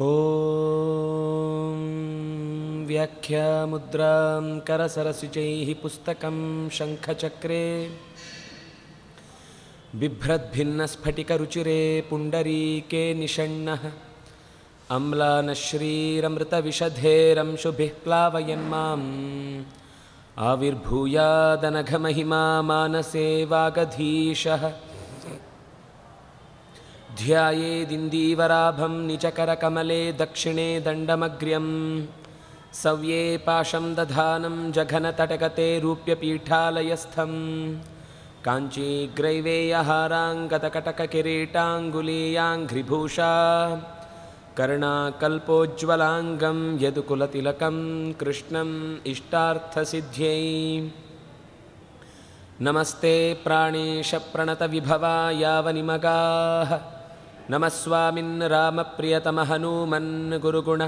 ಓಂ ವ್ಯಾಖ್ಯಾಮುದ್ರಾಂ ಕರಸರಸಿಜೈಃ ಪುಸ್ತಕಂ ಶಂಖಚಕ್ರೆ ಬಿಭ್ರದ್ಭಿನ್ನಸ್ಫಟಿಕರುಚಿರೆ ಪುಂಡರೀಕೆ ನಿಷಣ್ಣಃ ಅಮ್ಲಾನಶ್ರೀರಮೃತವಿಷಧೇರಂಶುಭಿಃ ಪ್ಲಾವಯನ್ಮಾಂ ಆವಿರ್ಭೂಯಾದನಘಮಹಿಮಾ ಮಾನಸೇ ವಾಗಧೀಶಃ ಧ್ಯಾಯೇದಿಂದೀವರಾಭಂ ನಿಜಕರಕಮಲೆ ದಕ್ಷಿಣೆ ದಂಡಮಗ್ರ್ಯಂ ಸವ್ಯೇ ಪಾಶಂ ದಧಾನಂ ಜಘನತಟಗತೆ ರೂಪ್ಯಪೀಠಾಲಯಸ್ಥಂ ಕಾಂಚೀಗ್ರೈವೇಯಹಾರಾಂಗತಕಟಕಕಿರೀಟಾಂಗುಲೀಯಾಂಘ್ರಿಭೂಷಾ ಕರ್ಣಾಕಲ್ಪೋಜ್ವಲಾಂಗಂ ಯದುಕುಲತಿಲಕಂ ಕೃಷ್ಣಂ ಇಷ್ಟಾರ್ಥಸಿದ್ಧ್ಯೈ ನಮಸ್ತೆ ಪ್ರಾಣೇಶ ಪ್ರಣತವಿಭವಾಯಾವನಿಮಗಾಃ ನಮಸ್ವಾಮಿನ್ ರಾಮಪ್ರಿಯತಮಹನೂಮನ್ ಗುರುಗುಣ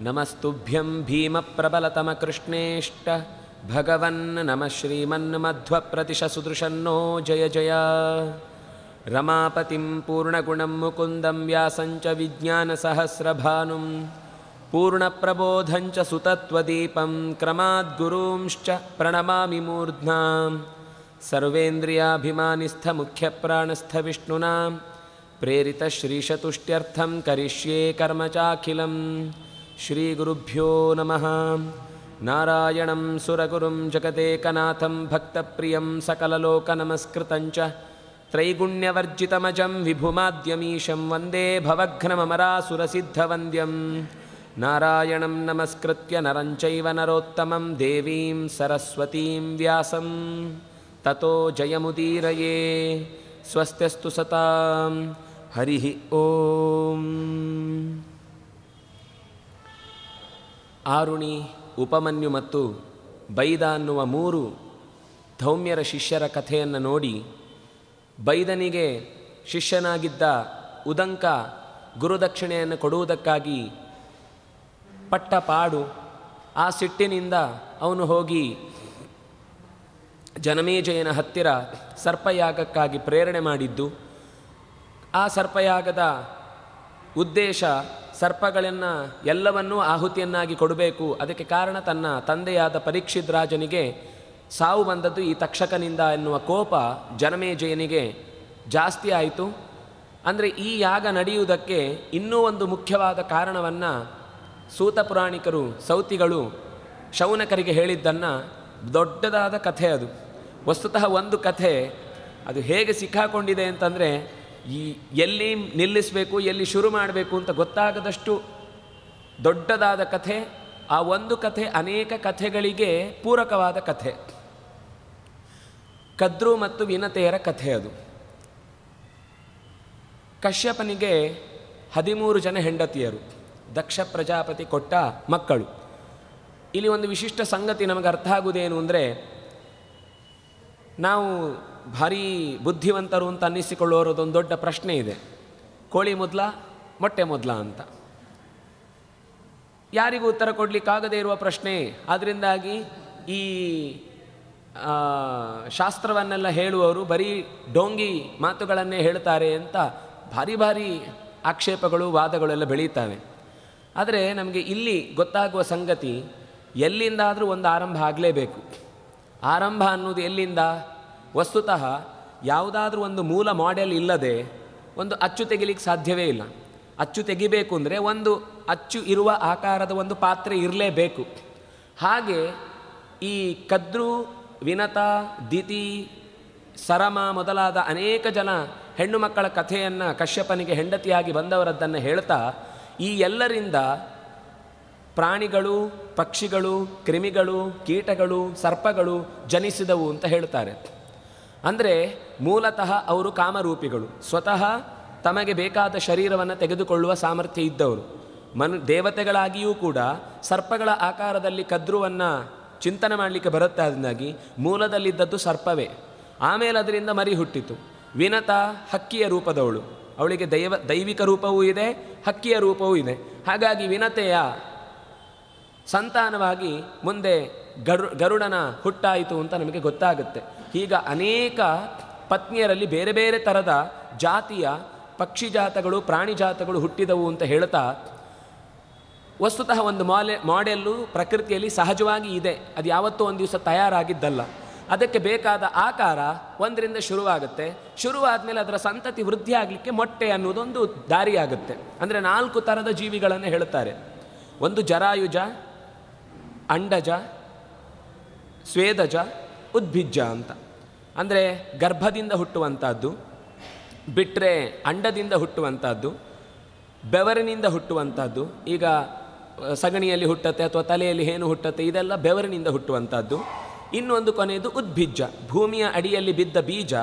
ನಮಸ್ತುಭ್ಯಂ ಭೀಮಪ್ರಬಲತಮಕೃಷ್ಣೇಷ್ಟ ಭಗವನ್ ನಮಃ ಶ್ರೀಮನ್ಮಧ್ವಪ್ರತಿಶಸುದೃಶನ್ನೋ ಜಯ ಜಯ ರಮಾಪತಿಂ ಪೂರ್ಣಗುಣಂ ಮುಕುಂದಂ ವ್ಯಾಸಂಚ ವಿಜ್ಞಾನಸಹಸ್ರಭಾನುಂ ಪೂರ್ಣಪ್ರಬೋಧಂಚ ಸುತತ್ವದೀಪಂ ಕ್ರಮಾದ್ಗುರೂಂಶ್ಚ ಪ್ರಣಮಾಮಿ ಮೂರ್ಧ್ನಾ ಸರ್ವೇಂದ್ರಿಯಾಭಿಮಾನಿಸ್ಥಮುಖ್ಯಪ್ರಾಣಸ್ಥವಿಷ್ಣುನಾ ಪ್ರೇರಿತಶ್ರೀಶತುಷ್ಟ್ಯರ್ಥಂ ಕರಿಷ್ಯೇ ಕರ್ಮ ಚಾಖಿಲಂ ಶ್ರೀಗುರುಭ್ಯೋ ನಮಃ ನಾರಾಯಣಂ ಸುರಗುರುಂ ಜಗದೇಕನಾಥಂ ಭಕ್ತಪ್ರಿಯಂ ಸಕಲಲೋಕನಮಸ್ಕೃತಂಚ ತ್ರೈಗುಣ್ಯವರ್ಜಿತಮಜಂ ವಿಭುಮಾದ್ಯಮೀಶಂ ವಂದೇ ಭವಘ್ನಮರಾಸುರಸಿದ್ಧವಂದ್ಯಂ ನಾರಾಯಣಂ ನಮಸ್ಕೃತ್ಯ ನರಂ ಚೈವ ನರೋತ್ತಮಂ ದೇವೀಂ ಸರಸ್ವತೀಂ ವ್ಯಾಸಂ ತತೋ ಜಯಮುದೀರಯೇ ಸ್ವಸ್ತ್ಯಸ್ತು ಸತಾಂ ಹರಿ ಓಂ. ಆರುಣಿ, ಉಪಮನ್ಯು ಮತ್ತು ಬೈದ ಅನ್ನುವ ಮೂರು ಧೌಮ್ಯರ ಶಿಷ್ಯರ ಕಥೆಯನ್ನು ನೋಡಿ ಬೈದನಿಗೆ ಶಿಷ್ಯನಾಗಿದ್ದ ಉದಂಕ ಗುರುದಕ್ಷಿಣೆಯನ್ನು ಕೊಡುವುದಕ್ಕಾಗಿ ಪಟ್ಟ ಪಾಡು. ಆ ಸಿಟ್ಟಿನಿಂದ ಅವನು ಹೋಗಿ ಜನಮೇಜಯನ ಹತ್ತಿರ ಸರ್ಪಯಾಗಕ್ಕಾಗಿ ಪ್ರೇರಣೆ ಮಾಡಿದ್ದು. ಆ ಸರ್ಪಯಾಗದ ಉದ್ದೇಶ ಸರ್ಪಗಳನ್ನು ಎಲ್ಲವನ್ನೂ ಆಹುತಿಯನ್ನಾಗಿ ಕೊಡಬೇಕು. ಅದಕ್ಕೆ ಕಾರಣ ತನ್ನ ತಂದೆಯಾದ ಪರೀಕ್ಷಿತ್ ರಾಜನಿಗೆ ಸಾವು ಬಂದದ್ದು ಈ ತಕ್ಷಕನಿಂದ ಎನ್ನುವ ಕೋಪ ಜನಮೇಜಯನಿಗೆ ಜಾಸ್ತಿ ಆಯಿತು. ಅಂದರೆ ಈ ಯಾಗ ನಡೆಯುವುದಕ್ಕೆ ಇನ್ನೂ ಒಂದು ಮುಖ್ಯವಾದ ಕಾರಣವನ್ನು ಸೂತ ಪುರಾಣಿಕರು ಸೌತಿಗಳು ಶೌನಕರಿಗೆ ಹೇಳಿದ್ದನ್ನು ದೊಡ್ಡದಾದ ಕಥೆ ಅದು. ವಸ್ತುತಃ ಒಂದು ಕಥೆ ಅದು ಹೇಗೆ ಸಿಕ್ಕಾಕೊಂಡಿದೆ ಅಂತಂದರೆ ಈ ಎಲ್ಲಿ ನಿಲ್ಲಿಸಬೇಕು ಎಲ್ಲಿ ಶುರು ಮಾಡಬೇಕು ಅಂತ ಗೊತ್ತಾಗದಷ್ಟು ದೊಡ್ಡದಾದ ಕಥೆ. ಆ ಒಂದು ಕಥೆ ಅನೇಕ ಕಥೆಗಳಿಗೆ ಪೂರಕವಾದ ಕಥೆ. ಕದ್ರು ಮತ್ತು ವಿನತೆಯರ ಕಥೆ ಅದು. ಕಶ್ಯಪನಿಗೆ 13 ಜನ ಹೆಂಡತಿಯರು, ದಕ್ಷ ಪ್ರಜಾಪತಿ ಕೊಟ್ಟ ಮಕ್ಕಳು. ಇಲ್ಲಿ ಒಂದು ವಿಶಿಷ್ಟ ಸಂಗತಿ ನಮಗೆ ಅರ್ಥ ಆಗುವುದೇನು ಅಂದರೆ, ನಾವು ಭಾರೀ ಬುದ್ಧಿವಂತರು ಅಂತ ಅನ್ನಿಸಿಕೊಳ್ಳೋರದೊಂದು ದೊಡ್ಡ ಪ್ರಶ್ನೆ ಇದೆ. ಕೋಳಿ ಮೊದಲ ಮೊಟ್ಟೆ ಮೊದಲ ಅಂತ ಯಾರಿಗೂ ಉತ್ತರ ಕೊಡಲಿಕ್ಕಾಗದೇ ಇರುವ ಪ್ರಶ್ನೆ. ಆದ್ದರಿಂದಾಗಿ ಈ ಶಾಸ್ತ್ರವನ್ನೆಲ್ಲ ಹೇಳುವವರು ಬರೀ ಡೋಂಗಿ ಮಾತುಗಳನ್ನೇ ಹೇಳ್ತಾರೆ ಅಂತ ಭಾರಿ ಭಾರಿ ಆಕ್ಷೇಪಗಳು ವಾದಗಳೆಲ್ಲ ಬೆಳೀತವೆ. ಆದರೆ ನಮಗೆ ಇಲ್ಲಿ ಗೊತ್ತಾಗುವ ಸಂಗತಿ, ಎಲ್ಲಿಂದಾದರೂ ಒಂದು ಆರಂಭ ಆಗಲೇಬೇಕು. ಆರಂಭ ಅನ್ನೋದು ಎಲ್ಲಿಂದ? ವಸ್ತುತಃ ಯಾವುದಾದ್ರೂ ಒಂದು ಮೂಲ ಮಾಡೆಲ್ ಇಲ್ಲದೆ ಒಂದು ಅಚ್ಚು ತೆಗಿಲಿಕ್ಕೆ ಸಾಧ್ಯವೇ ಇಲ್ಲ. ಅಚ್ಚು ತೆಗಿಬೇಕು ಅಂದರೆ ಒಂದು ಅಚ್ಚು ಇರುವ ಆಕಾರದ ಒಂದು ಪಾತ್ರೆ ಇರಲೇಬೇಕು. ಹಾಗೆ ಈ ಕದ್ರು, ವಿನತ, ದಿತಿ, ಸರಮ ಮೊದಲಾದ ಅನೇಕ ಜನ ಹೆಣ್ಣು ಮಕ್ಕಳ ಕಥೆಯನ್ನು ಕಶ್ಯಪನಿಗೆ ಹೆಂಡತಿಯಾಗಿ ಬಂದವರದ್ದನ್ನು ಹೇಳ್ತಾ, ಈ ಎಲ್ಲರಿಂದ ಪ್ರಾಣಿಗಳು, ಪಕ್ಷಿಗಳು, ಕ್ರಿಮಿಗಳು, ಕೀಟಗಳು, ಸರ್ಪಗಳು ಜನಿಸಿದವು ಅಂತ ಹೇಳ್ತಾರೆ. ಅಂದರೆ ಮೂಲತಃ ಅವರು ಕಾಮರೂಪಿಗಳು. ಸ್ವತಃ ತಮಗೆ ಬೇಕಾದ ಶರೀರವನ್ನು ತೆಗೆದುಕೊಳ್ಳುವ ಸಾಮರ್ಥ್ಯ ಇದ್ದವರು. ದೇವತೆಗಳಾಗಿಯೂ ಕೂಡ ಸರ್ಪಗಳ ಆಕಾರದಲ್ಲಿ ಕದ್ರುವನ್ನು ಚಿಂತನೆ ಮಾಡಲಿಕ್ಕೆ ಬರುತ್ತೆ. ಅದರಿಂದಾಗಿ ಮೂಲದಲ್ಲಿದ್ದದ್ದು ಸರ್ಪವೇ. ಆಮೇಲೆ ಅದರಿಂದ ಮರಿ ಹುಟ್ಟಿತು. ವಿನತ ಹಕ್ಕಿಯ ರೂಪದವಳು, ಅವಳಿಗೆ ದೈವಿಕ ರೂಪವೂ ಇದೆ, ಹಕ್ಕಿಯ ರೂಪವೂ ಇದೆ. ಹಾಗಾಗಿ ವಿನತೆಯ ಸಂತಾನವಾಗಿ ಮುಂದೆ ಗರುಡನ ಹುಟ್ಟಾಯಿತು ಅಂತ ನಮಗೆ ಗೊತ್ತಾಗುತ್ತೆ. ಈಗ ಅನೇಕ ಪತ್ನಿಯರಲ್ಲಿ ಬೇರೆ ಬೇರೆ ಥರದ ಜಾತಿಯ ಪಕ್ಷಿ ಜಾತಗಳು ಪ್ರಾಣಿ ಜಾತಗಳು ಹುಟ್ಟಿದವು ಅಂತ ಹೇಳ್ತಾ, ವಸ್ತುತಃ ಒಂದು ಮಾಡೆಲ್ಲು ಪ್ರಕೃತಿಯಲ್ಲಿ ಸಹಜವಾಗಿ ಇದೆ, ಅದು ಯಾವತ್ತೂ ಒಂದು ದಿವಸ ತಯಾರಾಗಿದ್ದಲ್ಲ. ಅದಕ್ಕೆ ಬೇಕಾದ ಆಕಾರ ಒಂದರಿಂದ ಶುರುವಾಗುತ್ತೆ, ಶುರುವಾದ ಅದರ ಸಂತತಿ ವೃದ್ಧಿ ಆಗಲಿಕ್ಕೆ ಮೊಟ್ಟೆ ಅನ್ನೋದೊಂದು ದಾರಿಯಾಗುತ್ತೆ. ಅಂದರೆ 4 ಥರದ ಜೀವಿಗಳನ್ನು ಹೇಳ್ತಾರೆ. ಒಂದು ಜರಾಯುಜ, ಅಂಡಜ, ಸ್ವೇದಜ, ಉದ್ಭಿಜ್ಜ ಅಂತ. ಅಂದರೆ ಗರ್ಭದಿಂದ ಹುಟ್ಟುವಂಥದ್ದು, ಬಿಟ್ಟರೆ ಅಂಡದಿಂದ ಹುಟ್ಟುವಂಥದ್ದು, ಬೆವರಿನಿಂದ ಹುಟ್ಟುವಂಥದ್ದು. ಈಗ ಸಗಣಿಯಲ್ಲಿ ಹುಟ್ಟತ್ತೆ ಅಥವಾ ತಲೆಯಲ್ಲಿ ಏನು ಹುಟ್ಟತ್ತೆ, ಇದೆಲ್ಲ ಬೆವರಿನಿಂದ ಹುಟ್ಟುವಂಥದ್ದು. ಇನ್ನೊಂದು ಕೊನೆಯದು ಉದ್ಭಿಜ್ಜ, ಭೂಮಿಯ ಅಡಿಯಲ್ಲಿ ಬಿದ್ದ ಬೀಜ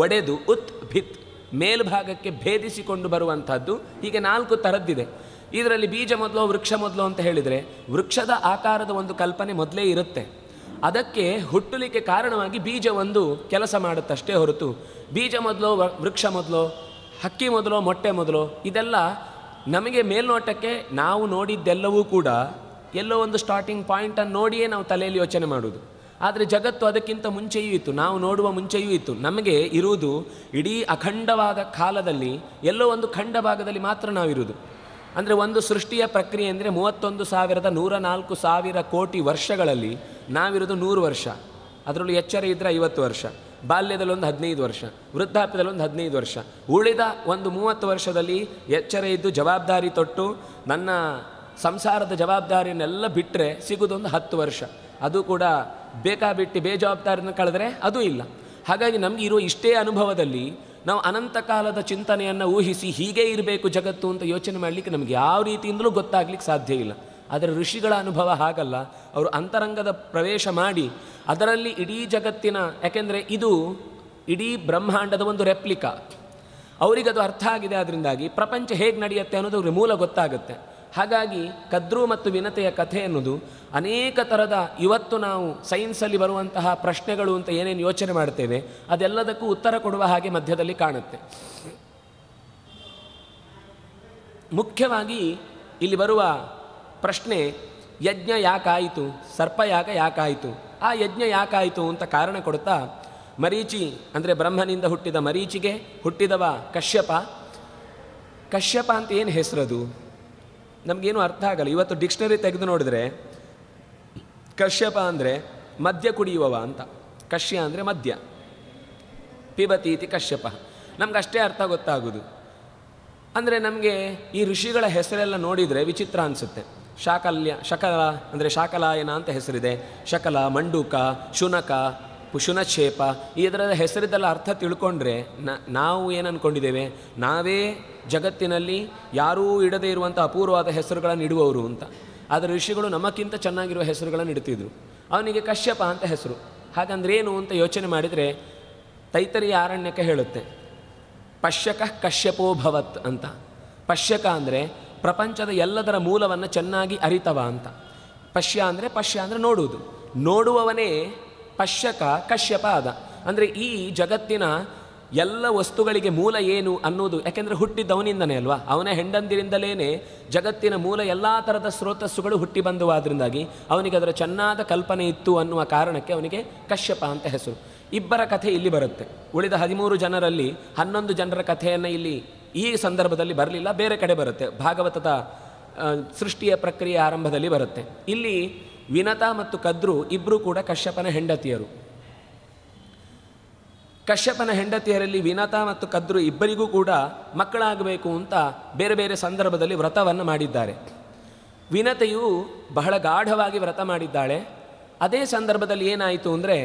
ಒಡೆದು ಉತ್ಭಿತ್ ಮೇಲ್ಭಾಗಕ್ಕೆ ಭೇದಿಸಿಕೊಂಡು ಬರುವಂಥದ್ದು. ಹೀಗೆ 4 ಥರದ್ದಿದೆ. ಇದರಲ್ಲಿ ಬೀಜ ಮೊದಲು ವೃಕ್ಷ ಮೊದಲು ಅಂತ ಹೇಳಿದರೆ, ವೃಕ್ಷದ ಆಕಾರದ ಒಂದು ಕಲ್ಪನೆ ಮೊದಲೇ ಇರುತ್ತೆ. ಅದಕ್ಕೆ ಹುಟ್ಟಲಿಕ್ಕೆ ಕಾರಣವಾಗಿ ಬೀಜ ಒಂದು ಕೆಲಸ ಮಾಡುತ್ತಷ್ಟೇ ಹೊರತು, ಬೀಜ ಮೊದಲು ವೃಕ್ಷ ಮೊದಲು, ಹಕ್ಕಿ ಮೊದಲು, ಮೊಟ್ಟೆ ಮೊದಲು, ಇದೆಲ್ಲ ನಮಗೆ ಮೇಲ್ನೋಟಕ್ಕೆ ನಾವು ನೋಡಿದ್ದೆಲ್ಲವೂ ಕೂಡ ಎಲ್ಲೋ ಒಂದು ಸ್ಟಾರ್ಟಿಂಗ್ ಪಾಯಿಂಟನ್ನು ನೋಡಿಯೇ ನಾವು ತಲೆಯಲ್ಲಿ ಯೋಚನೆ ಮಾಡೋದು. ಆದರೆ ಜಗತ್ತು ಅದಕ್ಕಿಂತ ಮುಂಚೆಯೂ ಇತ್ತು, ನಾವು ನೋಡುವ ಮುಂಚೆಯೂ ಇತ್ತು. ನಮಗೆ ಇರುವುದು ಇಡೀ ಅಖಂಡವಾದ ಕಾಲದಲ್ಲಿ ಎಲ್ಲೋ ಒಂದು ಖಂಡ ಭಾಗದಲ್ಲಿ ಮಾತ್ರ ನಾವಿರುವುದು. ಅಂದರೆ ಒಂದು ಸೃಷ್ಟಿಯ ಪ್ರಕ್ರಿಯೆ ಅಂದರೆ 31,104,000 ಕೋಟಿ ವರ್ಷಗಳಲ್ಲಿ ನಾವಿರೋದು 100 ವರ್ಷ. ಅದರಲ್ಲೂ ಎಚ್ಚರ ಇದ್ದರೆ 50 ವರ್ಷ, ಬಾಲ್ಯದಲ್ಲಿ ಒಂದು 15 ವರ್ಷ, ವೃದ್ಧಾಪ್ಯದಲ್ಲಿ ಒಂದು 15 ವರ್ಷ. ಉಳಿದ ಒಂದು 30 ವರ್ಷದಲ್ಲಿ ಎಚ್ಚರ ಇದ್ದು ಜವಾಬ್ದಾರಿ ತೊಟ್ಟು ನನ್ನ ಸಂಸಾರದ ಜವಾಬ್ದಾರಿಯನ್ನೆಲ್ಲ ಬಿಟ್ಟರೆ ಸಿಗೋದೊಂದು 10 ವರ್ಷ. ಅದು ಕೂಡ ಬೇಕಾಬಿಟ್ಟು ಬೇಜವಾಬ್ದಾರಿನ ಕಳೆದರೆ ಅದೂ ಇಲ್ಲ. ಹಾಗಾಗಿ ನಮಗೆ ಇರೋ ಇಷ್ಟೇ ಅನುಭವದಲ್ಲಿ ನಾವು ಅನಂತ ಕಾಲದ ಚಿಂತನೆಯನ್ನು ಊಹಿಸಿ ಹೀಗೆ ಇರಬೇಕು ಜಗತ್ತು ಅಂತ ಯೋಚನೆ ಮಾಡಲಿಕ್ಕೆ ನಮಗೆ ಯಾವ ರೀತಿಯಿಂದಲೂ ಗೊತ್ತಾಗಲಿಕ್ಕೆ ಸಾಧ್ಯ ಇಲ್ಲ. ಆದರೆ ಋಷಿಗಳ ಅನುಭವ ಹಾಗಲ್ಲ. ಅವರು ಅಂತರಂಗದ ಪ್ರವೇಶ ಮಾಡಿ ಅದರಲ್ಲಿ ಇಡೀ ಜಗತ್ತಿನ, ಯಾಕೆಂದರೆ ಇದು ಇಡೀ ಬ್ರಹ್ಮಾಂಡದ ಒಂದು ರೆಪ್ಲಿಕಾ, ಅವರಿಗದು ಅರ್ಥ ಆಗಿದೆ. ಅದರಿಂದಾಗಿ ಪ್ರಪಂಚ ಹೇಗೆ ನಡೆಯುತ್ತೆ ಅನ್ನೋದು ಅವ್ರಿಗೆ ಮೂಲ ಗೊತ್ತಾಗುತ್ತೆ. ಹಾಗಾಗಿ ಕದ್ರು ಮತ್ತು ವಿನತೆಯ ಕಥೆ ಅನ್ನೋದು ಅನೇಕ ಥರದ, ಇವತ್ತು ನಾವು ಸೈನ್ಸಲ್ಲಿ ಬರುವಂತಹ ಪ್ರಶ್ನೆಗಳು ಅಂತ ಏನೇನು ಯೋಚನೆ ಮಾಡ್ತೇವೆ ಅದೆಲ್ಲದಕ್ಕೂ ಉತ್ತರ ಕೊಡುವ ಹಾಗೆ ಮಧ್ಯದಲ್ಲಿ ಕಾಣುತ್ತೆ. ಮುಖ್ಯವಾಗಿ ಇಲ್ಲಿ ಬರುವ ಪ್ರಶ್ನೆ, ಯಜ್ಞ ಯಾಕಾಯಿತು, ಸರ್ಪಯಾಗ ಯಾಕಾಯಿತು, ಆ ಯಜ್ಞ ಯಾಕಾಯಿತು ಅಂತ ಕಾರಣ ಕೊಡ್ತಾ, ಮರೀಚಿ ಅಂದರೆ ಬ್ರಹ್ಮನಿಂದ ಹುಟ್ಟಿದ ಮರೀಚಿಗೆ ಹುಟ್ಟಿದವ ಕಶ್ಯಪ. ಕಶ್ಯಪ ಅಂತ ಏನು ಹೆಸರದು ನಮಗೇನು ಅರ್ಥ ಆಗಲ್ಲ. ಇವತ್ತು ಡಿಕ್ಷನರಿ ತೆಗೆದು ನೋಡಿದ್ರೆ ಕಶ್ಯಪ ಅಂದರೆ ಮದ್ಯ ಕುಡಿಯುವವ ಅಂತ, ಕಶ್ಯ ಅಂದರೆ ಮದ್ಯ, ಪಿಬತೀತಿ ಕಶ್ಯಪ, ನಮ್ಗೆ ಅಷ್ಟೇ ಅರ್ಥ ಗೊತ್ತಾಗೋದು. ಅಂದರೆ ನಮಗೆ ಈ ಋಷಿಗಳ ಹೆಸರೆಲ್ಲ ನೋಡಿದರೆ ವಿಚಿತ್ರ ಅನಿಸುತ್ತೆ. ಶಕಲ ಅಂದರೆ ಶಾಕಲಾಯನ ಅಂತ ಹೆಸರಿದೆ, ಶಕಲ, ಮಂಡೂಕ, ಶುನಕ, ಶುನಕ್ಷೇಪ, ಇದರ ಹೆಸರಿದೆಲ್ಲ ಅರ್ಥ ತಿಳ್ಕೊಂಡ್ರೆ ನಾವು ಏನು ಅಂದ್ಕೊಂಡಿದ್ದೇವೆ, ನಾವೇ ಜಗತ್ತಿನಲ್ಲಿ ಯಾರೂ ಇಡದೇ ಇರುವಂಥ ಅಪೂರ್ವವಾದ ಹೆಸರುಗಳನ್ನು ಇಡುವವರು ಅಂತ. ಆದರೆ ಋಷಿಗಳು ನಮಗಿಂತ ಚೆನ್ನಾಗಿರುವ ಹೆಸರುಗಳನ್ನು ಇಡ್ತಿದ್ರು. ಅವನಿಗೆ ಕಶ್ಯಪ ಅಂತ ಹೆಸರು. ಹಾಗಂದ್ರೆ ಏನು ಅಂತ ಯೋಚನೆ ಮಾಡಿದರೆ ತೈತರಿಯ ಆರಣ್ಯಕ್ಕೆ ಹೇಳುತ್ತೆ, ಪಶ್ಯಕ ಕಶ್ಯಪೋ ಭವತ್ ಅಂತ. ಪಶ್ಯಕ ಅಂದರೆ ಪ್ರಪಂಚದ ಎಲ್ಲದರ ಮೂಲವನ್ನು ಚೆನ್ನಾಗಿ ಅರಿತವ ಅಂತ. ಪಶ್ಯ ಅಂದರೆ ನೋಡುವುದು, ನೋಡುವವನೇ ಪಶ್ಯಕ ಕಶ್ಯಪ ಆದ. ಅಂದರೆ ಈ ಜಗತ್ತಿನ ಎಲ್ಲ ವಸ್ತುಗಳಿಗೆ ಮೂಲ ಏನು ಅನ್ನೋದು, ಯಾಕೆಂದರೆ ಹುಟ್ಟಿದ್ದವನಿಂದನೇ ಅಲ್ವಾ, ಅವನ ಹೆಂಡಂದಿರಿಂದಲೇ ಜಗತ್ತಿನ ಮೂಲ ಎಲ್ಲ ಥರದ ಸ್ರೋತಸ್ಸುಗಳು ಹುಟ್ಟಿ ಬಂದುವಾದ್ರಿಂದಾಗಿ ಅವನಿಗೆ ಅದರ ಚೆನ್ನಾದ ಕಲ್ಪನೆ ಇತ್ತು ಅನ್ನುವ ಕಾರಣಕ್ಕೆ ಅವನಿಗೆ ಕಶ್ಯಪ ಅಂತ ಹೆಸರು. ಇಬ್ಬರ ಕಥೆ ಇಲ್ಲಿ ಬರುತ್ತೆ. ಉಳಿದ 13 ಜನರಲ್ಲಿ 11 ಜನರ ಕಥೆಯನ್ನು ಇಲ್ಲಿ ಈ ಸಂದರ್ಭದಲ್ಲಿ ಬರಲಿಲ್ಲ, ಬೇರೆ ಕಡೆ ಬರುತ್ತೆ. ಭಾಗವತದ ಸೃಷ್ಟಿಯ ಪ್ರಕ್ರಿಯೆ ಆರಂಭದಲ್ಲಿ ಬರುತ್ತೆ. ಇಲ್ಲಿ ವಿನತ ಮತ್ತು ಕದ್ರು ಇಬ್ಬರೂ ಕೂಡ ಕಶ್ಯಪನ ಹೆಂಡತಿಯರು. ಕಶ್ಯಪನ ಹೆಂಡತಿಯರಲ್ಲಿ ವಿನತ ಮತ್ತು ಕದ್ರು ಇಬ್ಬರಿಗೂ ಕೂಡ ಮಕ್ಕಳಾಗಬೇಕು ಅಂತ ಬೇರೆ ಬೇರೆ ಸಂದರ್ಭದಲ್ಲಿ ವ್ರತವನ್ನು ಮಾಡಿದ್ದಾರೆ. ವಿನತೆಯು ಬಹಳ ಗಾಢವಾಗಿ ವ್ರತ ಮಾಡಿದ್ದಾಳೆ. ಅದೇ ಸಂದರ್ಭದಲ್ಲಿ ಏನಾಯಿತು ಅಂದರೆ,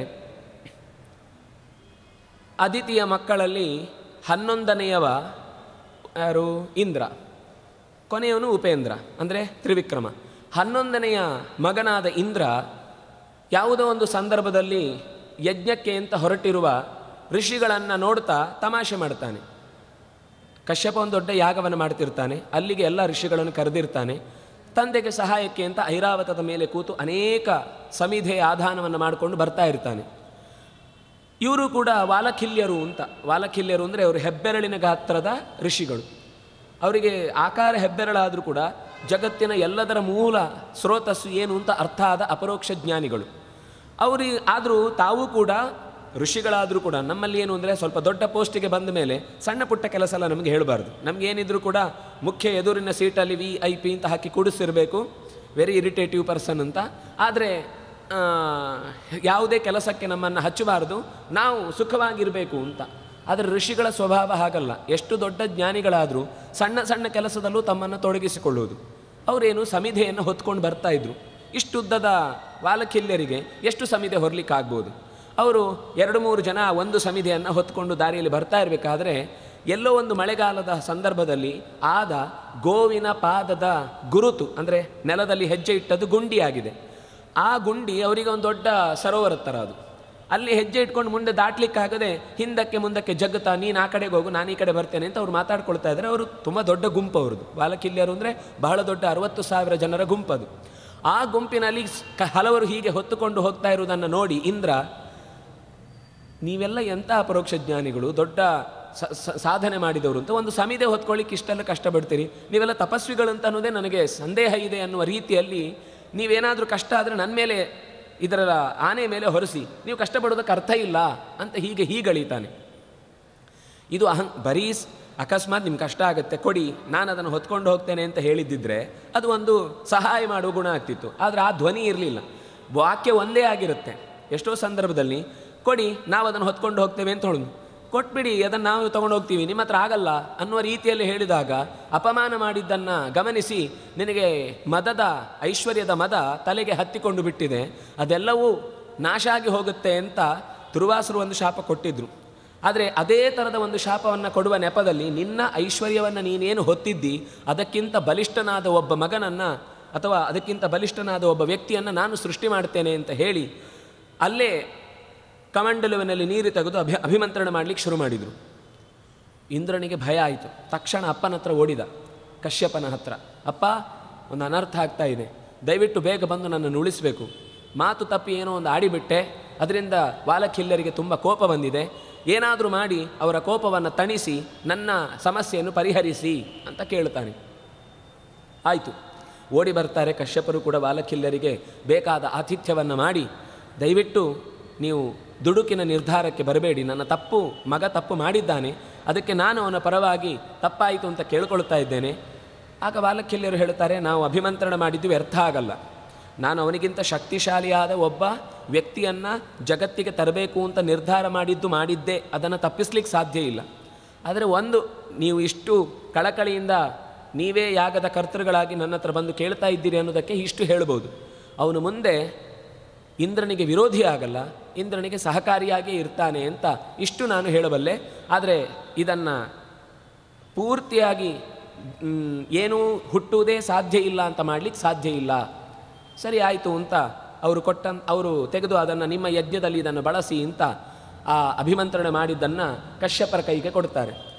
ಅದಿತಿಯ ಮಕ್ಕಳಲ್ಲಿ 11ನೆಯವ ಯಾರು, ಇಂದ್ರ, ಕೊನೆಯವನು ಉಪೇಂದ್ರ ಅಂದರೆ ತ್ರಿವಿಕ್ರಮ. 11ನೆಯ ಮಗನಾದ ಇಂದ್ರ ಯಾವುದೋ ಒಂದು ಸಂದರ್ಭದಲ್ಲಿ ಯಜ್ಞಕ್ಕೆ ಅಂತ ಹೊರಟಿರುವ ಋಷಿಗಳನ್ನು ನೋಡ್ತಾ ತಮಾಷೆ ಮಾಡ್ತಾನೆ. ಕಶ್ಯಪ ಒಂದು ದೊಡ್ಡ ಯಾಗವನ್ನು ಮಾಡ್ತಿರ್ತಾನೆ, ಅಲ್ಲಿಗೆ ಎಲ್ಲ ಋಷಿಗಳನ್ನು ಕರೆದಿರ್ತಾನೆ. ತಂದೆಗೆ ಸಹಾಯಕ್ಕೆ ಅಂತ ಐರಾವತದ ಮೇಲೆ ಕೂತು ಅನೇಕ ಸಮಿಧೆಯ ಆಧಾನವನ್ನು ಮಾಡಿಕೊಂಡು ಬರ್ತಾ ಇರ್ತಾನೆ. ಇವರು ಕೂಡ ವಾಲಖಿಲ್ಯರು ಅಂತ. ವಾಲಖಿಲ್ಯರು ಅಂದರೆ ಅವರು ಹೆಬ್ಬೆರಳಿನ ಗಾತ್ರದ ಋಷಿಗಳು. ಅವರಿಗೆ ಆಕಾರ ಹೆಬ್ಬೆರಳಾದರೂ ಕೂಡ ಜಗತ್ತಿನ ಎಲ್ಲದರ ಮೂಲ ಸ್ರೋತಸ್ಸು ಏನು ಅಂತ ಅರ್ಥ ಆದ ಅಪರೋಕ್ಷ ಜ್ಞಾನಿಗಳು. ಆದರೂ ತಾವು ಕೂಡ ಋಷಿಗಳಾದರೂ ಕೂಡ ನಮ್ಮಲ್ಲಿ ಏನು ಅಂದರೆ ಸ್ವಲ್ಪ ದೊಡ್ಡ ಪೋಸ್ಟಿಗೆ ಬಂದ ಮೇಲೆ ಸಣ್ಣ ಪುಟ್ಟ ಕೆಲಸ ಎಲ್ಲ ನಮಗೆ ಹೇಳಬಾರ್ದು. ನಮಗೇನಿದ್ರೂ ಕೂಡ ಮುಖ್ಯ ಎದುರಿನ ಸೀಟಲ್ಲಿ VIP ಅಂತ ಹಾಕಿ ಕೂಡಿಸಿರಬೇಕು, ವೆರಿ ಇರಿಟೇಟಿವ್ ಪರ್ಸನ್ ಅಂತ. ಆದರೆ ಯಾವುದೇ ಕೆಲಸಕ್ಕೆ ನಮ್ಮನ್ನು ಹಚ್ಚಬಾರ್ದು, ನಾವು ಸುಖವಾಗಿರಬೇಕು ಅಂತ. ಆದರೆ ಋಷಿಗಳ ಸ್ವಭಾವ ಹಾಗಲ್ಲ. ಎಷ್ಟು ದೊಡ್ಡ ಜ್ಞಾನಿಗಳಾದರೂ ಸಣ್ಣ ಸಣ್ಣ ಕೆಲಸದಲ್ಲೂ ತಮ್ಮನ್ನು ತೊಡಗಿಸಿಕೊಳ್ಳುವುದು. ಅವರೇನು ಸಮಿಧೆಯನ್ನು ಹೊತ್ಕೊಂಡು ಬರ್ತಾಯಿದ್ರು. ಇಷ್ಟುದ್ದದ ವಾಲಕಿಲ್ಯರಿಗೆ ಎಷ್ಟು ಸಮಿಧೆ ಹೊರಲಿಕ್ಕಾಗ್ಬೋದು? ಅವರು 2-3 ಜನ ಒಂದು ಸಮಿಧೆಯನ್ನು ಹೊತ್ಕೊಂಡು ದಾರಿಯಲ್ಲಿ ಬರ್ತಾ ಇರಬೇಕಾದ್ರೆ ಎಲ್ಲೋ ಒಂದು ಮಳೆಗಾಲದ ಸಂದರ್ಭದಲ್ಲಿ ಆದ ಗೋವಿನ ಪಾದದ ಗುರುತು, ಅಂದರೆ ನೆಲದಲ್ಲಿ ಹೆಜ್ಜೆ ಇಟ್ಟದ್ದು ಗುಂಡಿಯಾಗಿದೆ. ಆ ಗುಂಡಿ ಅವರಿಗೆ ಒಂದು ದೊಡ್ಡ ಸರೋವರದ ಥರ. ಅದು ಅಲ್ಲಿ ಹೆಜ್ಜೆ ಇಟ್ಕೊಂಡು ಮುಂದೆ ದಾಟ್ಲಿಕ್ಕಾಗದೆ ಹಿಂದಕ್ಕೆ ಮುಂದಕ್ಕೆ ಜಗ್ಗುತ್ತಾ, ನೀನು ಆ ಕಡೆಗೆ ಹೋಗು, ನಾನು ಈ ಕಡೆ ಬರ್ತೇನೆ ಅಂತ ಅವ್ರು ಮಾತಾಡ್ಕೊಳ್ತಾ ಇದ್ದಾರೆ. ಅವರು ತುಂಬ ದೊಡ್ಡ ಗುಂಪು ಅವ್ರದ್ದು. ವಾಲಕಿಲ್ಯರು ಅಂದರೆ ಬಹಳ ದೊಡ್ಡ 60,000 ಜನರ ಗುಂಪದು. ಆ ಗುಂಪಿನಲ್ಲಿ ಹಲವರು ಹೀಗೆ ಹೊತ್ತುಕೊಂಡು ಹೋಗ್ತಾ ಇರುವುದನ್ನು ನೋಡಿ ಇಂದ್ರ, ನೀವೆಲ್ಲ ಎಂಥ ಅಪರೋಕ್ಷ ಜ್ಞಾನಿಗಳು, ದೊಡ್ಡ ಸಾಧನೆ ಮಾಡಿದವರು ಅಂತ ಒಂದು ಸಮಿಧೆ ಹೊತ್ಕೊಳ್ಳಿಕ್ಕೆ ಇಷ್ಟೆಲ್ಲ ಕಷ್ಟಪಡ್ತೀರಿ, ನೀವೆಲ್ಲ ತಪಸ್ವಿಗಳು ಅಂತ ಅನ್ನೋದೇ ನನಗೆ ಸಂದೇಹ ಇದೆ ಅನ್ನುವ ರೀತಿಯಲ್ಲಿ ನೀವೇನಾದರೂ ಕಷ್ಟ ಆದರೆ ನನ್ನ ಮೇಲೆ, ಇದರ ಆನೆ ಮೇಲೆ ಹೊರಿಸಿ, ನೀವು ಕಷ್ಟಪಡೋದಕ್ಕೆ ಅರ್ಥ ಇಲ್ಲ ಅಂತ ಹೀಗಳೀತಾನೆ. ಇದು ಬರೀ ಅಕಸ್ಮಾತ್ ನಿಮ್ಗೆ ಕಷ್ಟ ಆಗುತ್ತೆ ಕೊಡಿ, ನಾನು ಅದನ್ನು ಹೊತ್ಕೊಂಡು ಹೋಗ್ತೇನೆ ಅಂತ ಹೇಳಿದ್ದಿದ್ರೆ ಅದು ಒಂದು ಸಹಾಯ ಮಾಡುವ ಗುಣ ಆಗ್ತಿತ್ತು. ಆದರೆ ಆ ಧ್ವನಿ ಇರಲಿಲ್ಲ, ವಾಕ್ಯ ಒಂದೇ ಆಗಿರುತ್ತೆ. ಎಷ್ಟೋ ಸಂದರ್ಭದಲ್ಲಿ ಕೊಡಿ, ನಾವು ಅದನ್ನು ಹೊತ್ಕೊಂಡು ಹೋಗ್ತೇವೆ ಅಂತ ಹೇಳೋದು, ಕೊಟ್ಬಿಡಿ ಅದನ್ನು ನಾವು ತೊಗೊಂಡು ಹೋಗ್ತೀವಿ, ನಿಮ್ಮ ಹತ್ರ ಆಗಲ್ಲ ಅನ್ನುವ ರೀತಿಯಲ್ಲಿ ಹೇಳಿದಾಗ ಅಪಮಾನ ಮಾಡಿದ್ದನ್ನು ಗಮನಿಸಿ, ನಿನಗೆ ಮದದ ಐಶ್ವರ್ಯದ ಮದ ತಲೆಗೆ ಹತ್ತಿಕೊಂಡು ಬಿಟ್ಟಿದೆ, ಅದೆಲ್ಲವೂ ನಾಶ ಆಗಿ ಹೋಗುತ್ತೆ ಅಂತ ತುರ್ವಾಸರು ಒಂದು ಶಾಪ ಕೊಟ್ಟಿದ್ದರು. ಆದರೆ ಅದೇ ಥರದ ಒಂದು ಶಾಪವನ್ನು ಕೊಡುವ ನೆಪದಲ್ಲಿ ನಿನ್ನ ಐಶ್ವರ್ಯವನ್ನು ನೀನೇನು ಹೊತ್ತಿದ್ದಿ ಅದಕ್ಕಿಂತ ಬಲಿಷ್ಠನಾದ ಒಬ್ಬ ಮಗನನ್ನು ಅಥವಾ ಅದಕ್ಕಿಂತ ಬಲಿಷ್ಠನಾದ ಒಬ್ಬ ವ್ಯಕ್ತಿಯನ್ನು ನಾನು ಸೃಷ್ಟಿ ಮಾಡ್ತೇನೆ ಅಂತ ಹೇಳಿ ಅಲ್ಲೇ ಕಮಂಡಲುವಿನಲ್ಲಿ ನೀರು ತೆಗೆದು ಅಭಿಮಂತ್ರಣ ಮಾಡಲಿಕ್ಕೆ ಶುರು ಮಾಡಿದರು. ಇಂದ್ರನಿಗೆ ಭಯ ಆಯಿತು. ತಕ್ಷಣ ಅಪ್ಪನ ಹತ್ರ ಓಡಿದ, ಕಶ್ಯಪನ ಹತ್ರ. ಅಪ್ಪ, ಒಂದು ಅನರ್ಥ ಆಗ್ತಾ ಇದೆ, ದಯವಿಟ್ಟು ಬೇಗ ಬಂದು ನನ್ನನ್ನು ಉಳಿಸಬೇಕು. ಮಾತು ತಪ್ಪಿ ಏನೋ ಒಂದು ಆಡಿಬಿಟ್ಟೆ, ಅದರಿಂದ ವಾಲಕಿಲ್ಯರಿಗೆ ತುಂಬ ಕೋಪ ಬಂದಿದೆ, ಏನಾದರೂ ಮಾಡಿ ಅವರ ಕೋಪವನ್ನು ತಣಿಸಿ ನನ್ನ ಸಮಸ್ಯೆಯನ್ನು ಪರಿಹರಿಸಿ ಅಂತ ಕೇಳ್ತಾನೆ. ಆಯಿತು, ಓಡಿ ಬರ್ತಾರೆ. ಕಶ್ಯಪರು ಕೂಡ ವಾಲಕಿಲ್ಯರಿಗೆ ಬೇಕಾದ ಆತಿಥ್ಯವನ್ನು ಮಾಡಿ, ದಯವಿಟ್ಟು ನೀವು ದುಡುಕಿನ ನಿರ್ಧಾರಕ್ಕೆ ಬರಬೇಡಿ, ನನ್ನ ಮಗ ತಪ್ಪು ಮಾಡಿದ್ದಾನೆ, ಅದಕ್ಕೆ ನಾನು ಅವನ ಪರವಾಗಿ ತಪ್ಪಾಯಿತು ಅಂತ ಕೇಳ್ಕೊಳ್ತಾ ಇದ್ದೇನೆ. ಆಗ ವಾಲಕಿಲ್ಯರು ಹೇಳ್ತಾರೆ, ನಾವು ಅಭಿಮಂತ್ರಣ ಮಾಡಿದ್ದು ವ್ಯರ್ಥ ಆಗಲ್ಲ, ನಾನು ಅವನಿಗಿಂತ ಶಕ್ತಿಶಾಲಿಯಾದ ಒಬ್ಬ ವ್ಯಕ್ತಿಯನ್ನು ಜಗತ್ತಿಗೆ ತರಬೇಕು ಅಂತ ನಿರ್ಧಾರ ಮಾಡಿದ್ದೆ, ಅದನ್ನು ತಪ್ಪಿಸ್ಲಿಕ್ಕೆ ಸಾಧ್ಯ ಇಲ್ಲ. ಆದರೆ ಒಂದು, ನೀವು ಇಷ್ಟು ಕಳಕಳಿಯಿಂದ ನೀವೇ ಯಾಗದ ಕರ್ತೃಗಳಾಗಿ ನನ್ನ ಹತ್ರ ಬಂದು ಕೇಳ್ತಾ ಇದ್ದೀರಿ ಅನ್ನೋದಕ್ಕೆ ಇಷ್ಟು ಹೇಳ್ಬೋದು. ಅವನು ಮುಂದೆ ಇಂದ್ರನಿಗೆ ವಿರೋಧಿ ಆಗಲ್ಲ, ಇಂದ್ರನಿಗೆ ಸಹಕಾರಿಯಾಗೇ ಇರ್ತಾನೆ ಅಂತ ಇಷ್ಟು ನಾನು ಹೇಳಬಲ್ಲೆ. ಆದರೆ ಇದನ್ನು ಪೂರ್ತಿಯಾಗಿ ಏನೂ ಹುಟ್ಟುವುದೇ ಸಾಧ್ಯ ಇಲ್ಲ ಅಂತ ಮಾಡಲಿಕ್ಕೆ ಸಾಧ್ಯ ಇಲ್ಲ. ಸರಿ ಆಯಿತು ಅಂತ ಅವರು ತೆಗೆದು ಅದನ್ನು ನಿಮ್ಮ ಯಜ್ಞದಲ್ಲಿ ಇದನ್ನು ಬಳಸಿ ಅಂತ ಆ ಅಭಿಮಂತ್ರಣ ಮಾಡಿದ್ದನ್ನು ಕಶ್ಯಪರ ಕೈಗೆ ಕೊಡ್ತಾರೆ.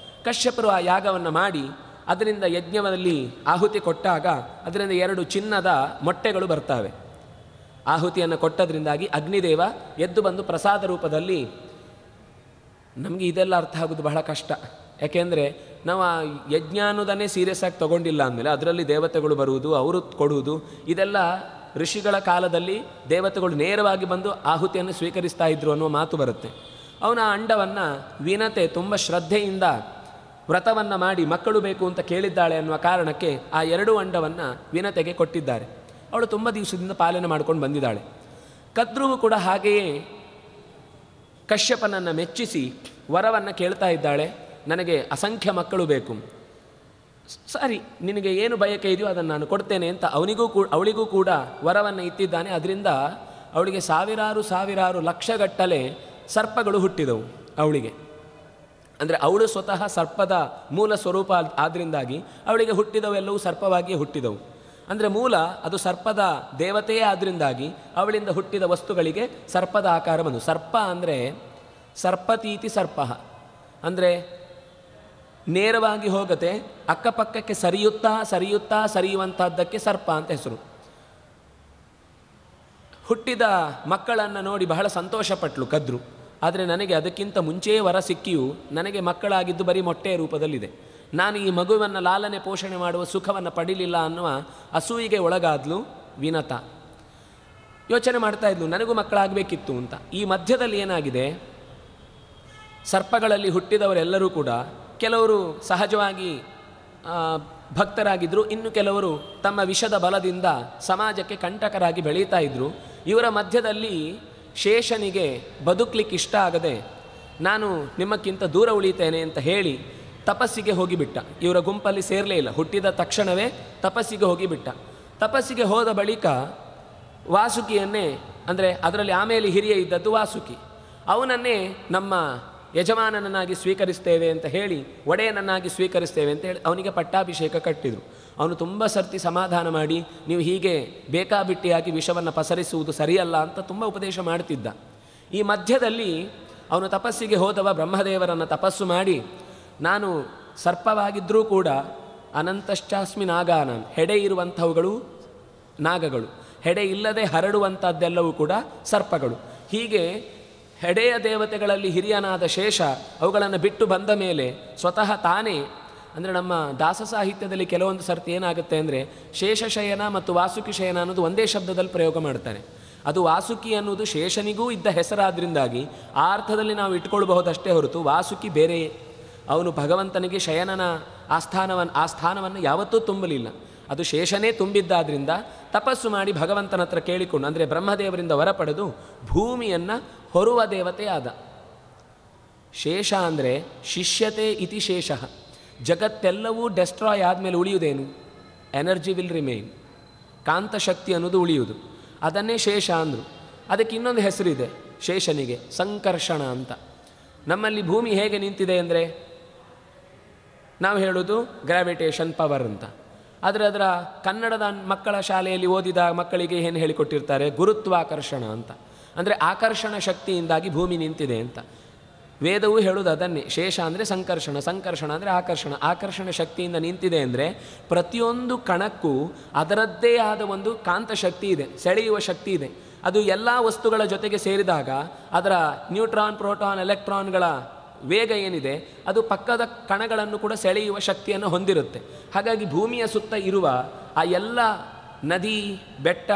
ಕಶ್ಯಪರು ಆ ಯಾಗವನ್ನು ಮಾಡಿ ಅದರಿಂದ ಯಜ್ಞದಲ್ಲಿ ಆಹುತಿ ಕೊಟ್ಟಾಗ ಅದರಿಂದ 2 ಚಿನ್ನದ ಮೊಟ್ಟೆಗಳು ಬರ್ತವೆ. ಆಹುತಿಯನ್ನು ಕೊಟ್ಟದ್ರಿಂದಾಗಿ ಅಗ್ನಿದೇವ ಎದ್ದು ಬಂದು ಪ್ರಸಾದ ರೂಪದಲ್ಲಿ, ನಮಗೆ ಇದೆಲ್ಲ ಅರ್ಥ ಆಗೋದು ಬಹಳ ಕಷ್ಟ. ಯಾಕೆಂದರೆ ನಾವು ಆ ಯಜ್ಞ ಅನ್ನೋದನ್ನೇ ಸೀರಿಯಸ್ ಆಗಿ ತೊಗೊಂಡಿಲ್ಲ ಅಂದಮೇಲೆ ಅದರಲ್ಲಿ ದೇವತೆಗಳು ಬರುವುದು, ಅವರು ಕೊಡುವುದು, ಇದೆಲ್ಲ ಋಷಿಗಳ ಕಾಲದಲ್ಲಿ ದೇವತೆಗಳು ನೇರವಾಗಿ ಬಂದು ಆಹುತಿಯನ್ನು ಸ್ವೀಕರಿಸ್ತಾ ಇದ್ರು ಅನ್ನುವ ಮಾತು ಬರುತ್ತೆ. ಅವನ ಆ ಅಂಡವನ್ನು ವಿನತೆ ತುಂಬ ಶ್ರದ್ಧೆಯಿಂದ ವ್ರತವನ್ನು ಮಾಡಿ ಮಕ್ಕಳು ಬೇಕು ಅಂತ ಕೇಳಿದ್ದಾಳೆ ಅನ್ನುವ ಕಾರಣಕ್ಕೆ ಆ 2 ಅಂಡವನ್ನು ವಿನತೆಗೆ ಕೊಟ್ಟಿದ್ದಾರೆ. ಅವಳು ತುಂಬ ದಿವಸದಿಂದ ಪಾಲನೆ ಮಾಡ್ಕೊಂಡು ಬಂದಿದ್ದಾಳೆ. ಕದ್ರುವು ಕೂಡ ಹಾಗೆಯೇ ಕಶ್ಯಪನನ್ನು ಮೆಚ್ಚಿಸಿ ವರವನ್ನು ಕೇಳ್ತಾ ಇದ್ದಾಳೆ, ನನಗೆ ಅಸಂಖ್ಯ ಮಕ್ಕಳು ಬೇಕು, ಸರಿ ನಿನಗೆ ಏನು ಬಯಕೆ ಇದೆಯೋ ಅದನ್ನು ನಾನು ಕೊಡ್ತೇನೆ ಅಂತ ಅವಳಿಗೂ ಕೂಡ ವರವನ್ನು ಇತ್ತಿದ್ದಾನೆ. ಅದರಿಂದ ಅವಳಿಗೆ ಸಾವಿರಾರು ಲಕ್ಷಗಟ್ಟಲೆ ಸರ್ಪಗಳು ಹುಟ್ಟಿದವು ಅವಳಿಗೆ. ಅಂದರೆ ಅವಳು ಸ್ವತಃ ಸರ್ಪದ ಮೂಲ ಸ್ವರೂಪ ಆದ್ದರಿಂದಾಗಿ ಅವಳಿಗೆ ಹುಟ್ಟಿದವೆಲ್ಲವೂ ಸರ್ಪವಾಗಿಯೇ ಹುಟ್ಟಿದವು. ಅಂದರೆ ಮೂಲ ಅದು ಸರ್ಪದ ದೇವತೆಯೇ ಆದ್ದರಿಂದಾಗಿ ಅವಳಿಂದ ಹುಟ್ಟಿದ ವಸ್ತುಗಳಿಗೆ ಸರ್ಪದ ಆಕಾರ ಬಂದು. ಸರ್ಪ ಅಂದರೆ ಸರ್ಪತೀತಿ ಸರ್ಪ, ಅಂದರೆ ನೇರವಾಗಿ ಹೋಗದೆ ಅಕ್ಕಪಕ್ಕಕ್ಕೆ ಸರಿಯುತ್ತಾ ಸರಿಯುವಂಥದ್ದಕ್ಕೆ ಸರ್ಪ ಅಂತ ಹೆಸರು. ಹುಟ್ಟಿದ ಮಕ್ಕಳನ್ನು ನೋಡಿ ಬಹಳ ಸಂತೋಷಪಟ್ಟಳು ಕದ್ರು. ಆದರೆ ನನಗೆ ಅದಕ್ಕಿಂತ ಮುಂಚೆಯೇ ವರ ಸಿಕ್ಕಿಯೂ ನನಗೆ ಮಕ್ಕಳಾಗಿದ್ದು ಬರೀ ಮೊಟ್ಟೆಯ ರೂಪದಲ್ಲಿದೆ, ನಾನು ಈ ಮಗುವನ್ನು ಲಾಲನೆ ಪೋಷಣೆ ಮಾಡುವ ಸುಖವನ್ನು ಪಡೀಲಿಲ್ಲ ಅನ್ನುವ ಅಸೂಯಿಗೆ ಒಳಗಾದ್ಲು ವಿನತ. ಯೋಚನೆ ಮಾಡ್ತಾ ಇದ್ಲು, ನನಗೂ ಮಕ್ಕಳಾಗಬೇಕಿತ್ತು ಅಂತ. ಈ ಮಧ್ಯದಲ್ಲಿ ಏನಾಗಿದೆ, ಸರ್ಪಗಳಲ್ಲಿ ಹುಟ್ಟಿದವರೆಲ್ಲರೂ ಕೂಡ ಕೆಲವರು ಸಹಜವಾಗಿ ಭಕ್ತರಾಗಿದ್ದರು, ಇನ್ನು ಕೆಲವರು ತಮ್ಮ ವಿಷದ ಬಲದಿಂದ ಸಮಾಜಕ್ಕೆ ಕಂಟಕರಾಗಿ ಬೆಳೀತಾ ಇದ್ದರು. ಇವರ ಮಧ್ಯದಲ್ಲಿ ಶೇಷನಿಗೆ ಬದುಕಲಿಕ್ಕೆ ಇಷ್ಟ ಆಗದೆ ನಾನು ನಿಮ್ಮಕ್ಕಿಂತ ದೂರ ಉಳಿತೇನೆ ಅಂತ ಹೇಳಿ ತಪಸ್ಸಿಗೆ ಹೋಗಿಬಿಟ್ಟ. ಇವರ ಗುಂಪಲ್ಲಿ ಸೇರಲೇ ಇಲ್ಲ, ಹುಟ್ಟಿದ ತಕ್ಷಣವೇ ತಪಸ್ಸಿಗೆ ಹೋಗಿಬಿಟ್ಟ. ತಪಸ್ಸಿಗೆ ಹೋದ ಬಳಿಕ ವಾಸುಕಿಯನ್ನೇ, ಅಂದರೆ ಅದರಲ್ಲಿ ಆಮೇಲೆ ಹಿರಿಯ ಇದ್ದದ್ದು ವಾಸುಕಿ, ಅವನನ್ನೇ ನಮ್ಮ ಯಜಮಾನನನ್ನಾಗಿ ಸ್ವೀಕರಿಸ್ತೇವೆ ಅಂತ ಹೇಳಿ, ಒಡೆಯನನ್ನಾಗಿ ಸ್ವೀಕರಿಸ್ತೇವೆ ಅಂತ ಹೇಳಿ ಅವನಿಗೆ ಪಟ್ಟಾಭಿಷೇಕ ಕಟ್ಟಿದರು. ಅವನು ತುಂಬ ಸರ್ತಿ ಸಮಾಧಾನ ಮಾಡಿ, ನೀವು ಹೀಗೆ ಬೇಕಾಬಿಟ್ಟಿಯಾಗಿ ವಿಷವನ್ನು ಪಸರಿಸುವುದು ಸರಿಯಲ್ಲ ಅಂತ ತುಂಬ ಉಪದೇಶ ಮಾಡ್ತಿದ್ದ. ಈ ಮಧ್ಯದಲ್ಲಿ ಅವನು ತಪಸ್ಸಿಗೆ ಹೋದವ ಬ್ರಹ್ಮದೇವರನ್ನು ತಪಸ್ಸು ಮಾಡಿ, ನಾನು ಸರ್ಪವಾಗಿದ್ದರೂ ಕೂಡ ಅನಂತಶ್ಚಾಸ್ಮಿ ನಾಗಾನಂ, ಹೆಡೆ ಇರುವಂಥವುಗಳು ನಾಗಗಳು, ಹೆಡೆ ಇಲ್ಲದೆ ಹರಡುವಂಥದ್ದೆಲ್ಲವೂ ಕೂಡ ಸರ್ಪಗಳು. ಹೀಗೆ ಹೆಡೆಯ ದೇವತೆಗಳಲ್ಲಿ ಹಿರಿಯನಾದ ಶೇಷ ಅವುಗಳನ್ನು ಬಿಟ್ಟು ಬಂದ ಮೇಲೆ ಸ್ವತಃ ತಾನೇ, ಅಂದರೆ ನಮ್ಮ ದಾಸ ಸಾಹಿತ್ಯದಲ್ಲಿ ಕೆಲವೊಂದು ಸರ್ತಿ ಏನಾಗುತ್ತೆ ಅಂದರೆ ಶೇಷಶಯನ ಮತ್ತು ವಾಸುಕಿ ಶಯನ ಅನ್ನೋದು ಒಂದೇ ಶಬ್ದದಲ್ಲಿ ಪ್ರಯೋಗ ಮಾಡ್ತಾರೆ. ಅದು ವಾಸುಕಿ ಅನ್ನೋದು ಶೇಷನಿಗೂ ಇದ್ದ ಹೆಸರಾದ್ರಿಂದಾಗಿ ಆ ಅರ್ಥದಲ್ಲಿ ನಾವು ಇಟ್ಕೊಳ್ಬಹುದಷ್ಟೇ ಹೊರತು ವಾಸುಕಿ ಬೇರೆಯೇ. ಅವನು ಭಗವಂತನಿಗೆ ಶಯನನ ಆ ಸ್ಥಾನವನ್ನು ಯಾವತ್ತೂ ತುಂಬಲಿಲ್ಲ, ಅದು ಶೇಷನೇ ತುಂಬಿದ್ದಾದ್ರಿಂದ ತಪಸ್ಸು ಮಾಡಿ ಭಗವಂತನ ಹತ್ರ ಕೇಳಿಕೊಂಡು, ಅಂದರೆ ಬ್ರಹ್ಮದೇವರಿಂದ ವರ ಪಡೆದು ಭೂಮಿಯನ್ನು ಹೊರುವ ದೇವತೆಯಾದ. ಶೇಷ ಅಂದರೆ ಶಿಷ್ಯತೆ ಇತಿ ಶೇಷ, ಜಗತ್ತೆಲ್ಲವೂ ಡೆಸ್ಟ್ರಾಯ್ ಆದಮೇಲೆ ಉಳಿಯುವುದೇನು? ಎನರ್ಜಿ ವಿಲ್ ರಿಮೈನ್, ಕಾಂತಶಕ್ತಿ ಅನ್ನೋದು ಉಳಿಯುವುದು, ಅದನ್ನೇ ಶೇಷ ಅಂದರು. ಅದಕ್ಕೆ ಇನ್ನೊಂದು ಹೆಸರಿದೆ ಶೇಷನಿಗೆ, ಸಂಕರ್ಷಣ ಅಂತ. ನಮ್ಮಲ್ಲಿ ಭೂಮಿ ಹೇಗೆ ನಿಂತಿದೆ ಅಂದರೆ ನಾವು ಹೇಳೋದು ಗ್ರಾವಿಟೇಷನ್ ಪವರ್ ಅಂತ, ಆದರೆ ಅದರ ಕನ್ನಡದ ಮಕ್ಕಳ ಶಾಲೆಯಲ್ಲಿ ಓದಿದ ಮಕ್ಕಳಿಗೆ ಏನು ಹೇಳಿಕೊಟ್ಟಿರ್ತಾರೆ? ಗುರುತ್ವಾಕರ್ಷಣ ಅಂತ. ಅಂದರೆ ಆಕರ್ಷಣ ಶಕ್ತಿಯಿಂದಾಗಿ ಭೂಮಿ ನಿಂತಿದೆ ಅಂತ. ವೇದವೂ ಹೇಳೋದು ಅದನ್ನೇ. ಶೇಷ ಅಂದರೆ ಸಂಕರ್ಷಣ, ಸಂಕರ್ಷಣ ಅಂದರೆ ಆಕರ್ಷಣ, ಆಕರ್ಷಣ ಶಕ್ತಿಯಿಂದ ನಿಂತಿದೆ ಅಂದರೆ ಪ್ರತಿಯೊಂದು ಕಣಕ್ಕೂ ಅದರದ್ದೇ ಆದ ಒಂದು ಕಾಂತಶಕ್ತಿ ಇದೆ, ಸೆಳೆಯುವ ಶಕ್ತಿ ಇದೆ. ಅದು ಎಲ್ಲ ವಸ್ತುಗಳ ಜೊತೆಗೆ ಸೇರಿದಾಗ ಅದರ ನ್ಯೂಟ್ರಾನ್, ಪ್ರೋಟಾನ್, ಎಲೆಕ್ಟ್ರಾನ್ಗಳ ವೇಗ ಏನಿದೆ ಅದು ಪಕ್ಕದ ಕಣಗಳನ್ನು ಕೂಡ ಸೆಳೆಯುವ ಶಕ್ತಿಯನ್ನು ಹೊಂದಿರುತ್ತೆ. ಹಾಗಾಗಿ ಭೂಮಿಯ ಸುತ್ತ ಇರುವ ಆ ಎಲ್ಲ ನದಿ, ಬೆಟ್ಟ,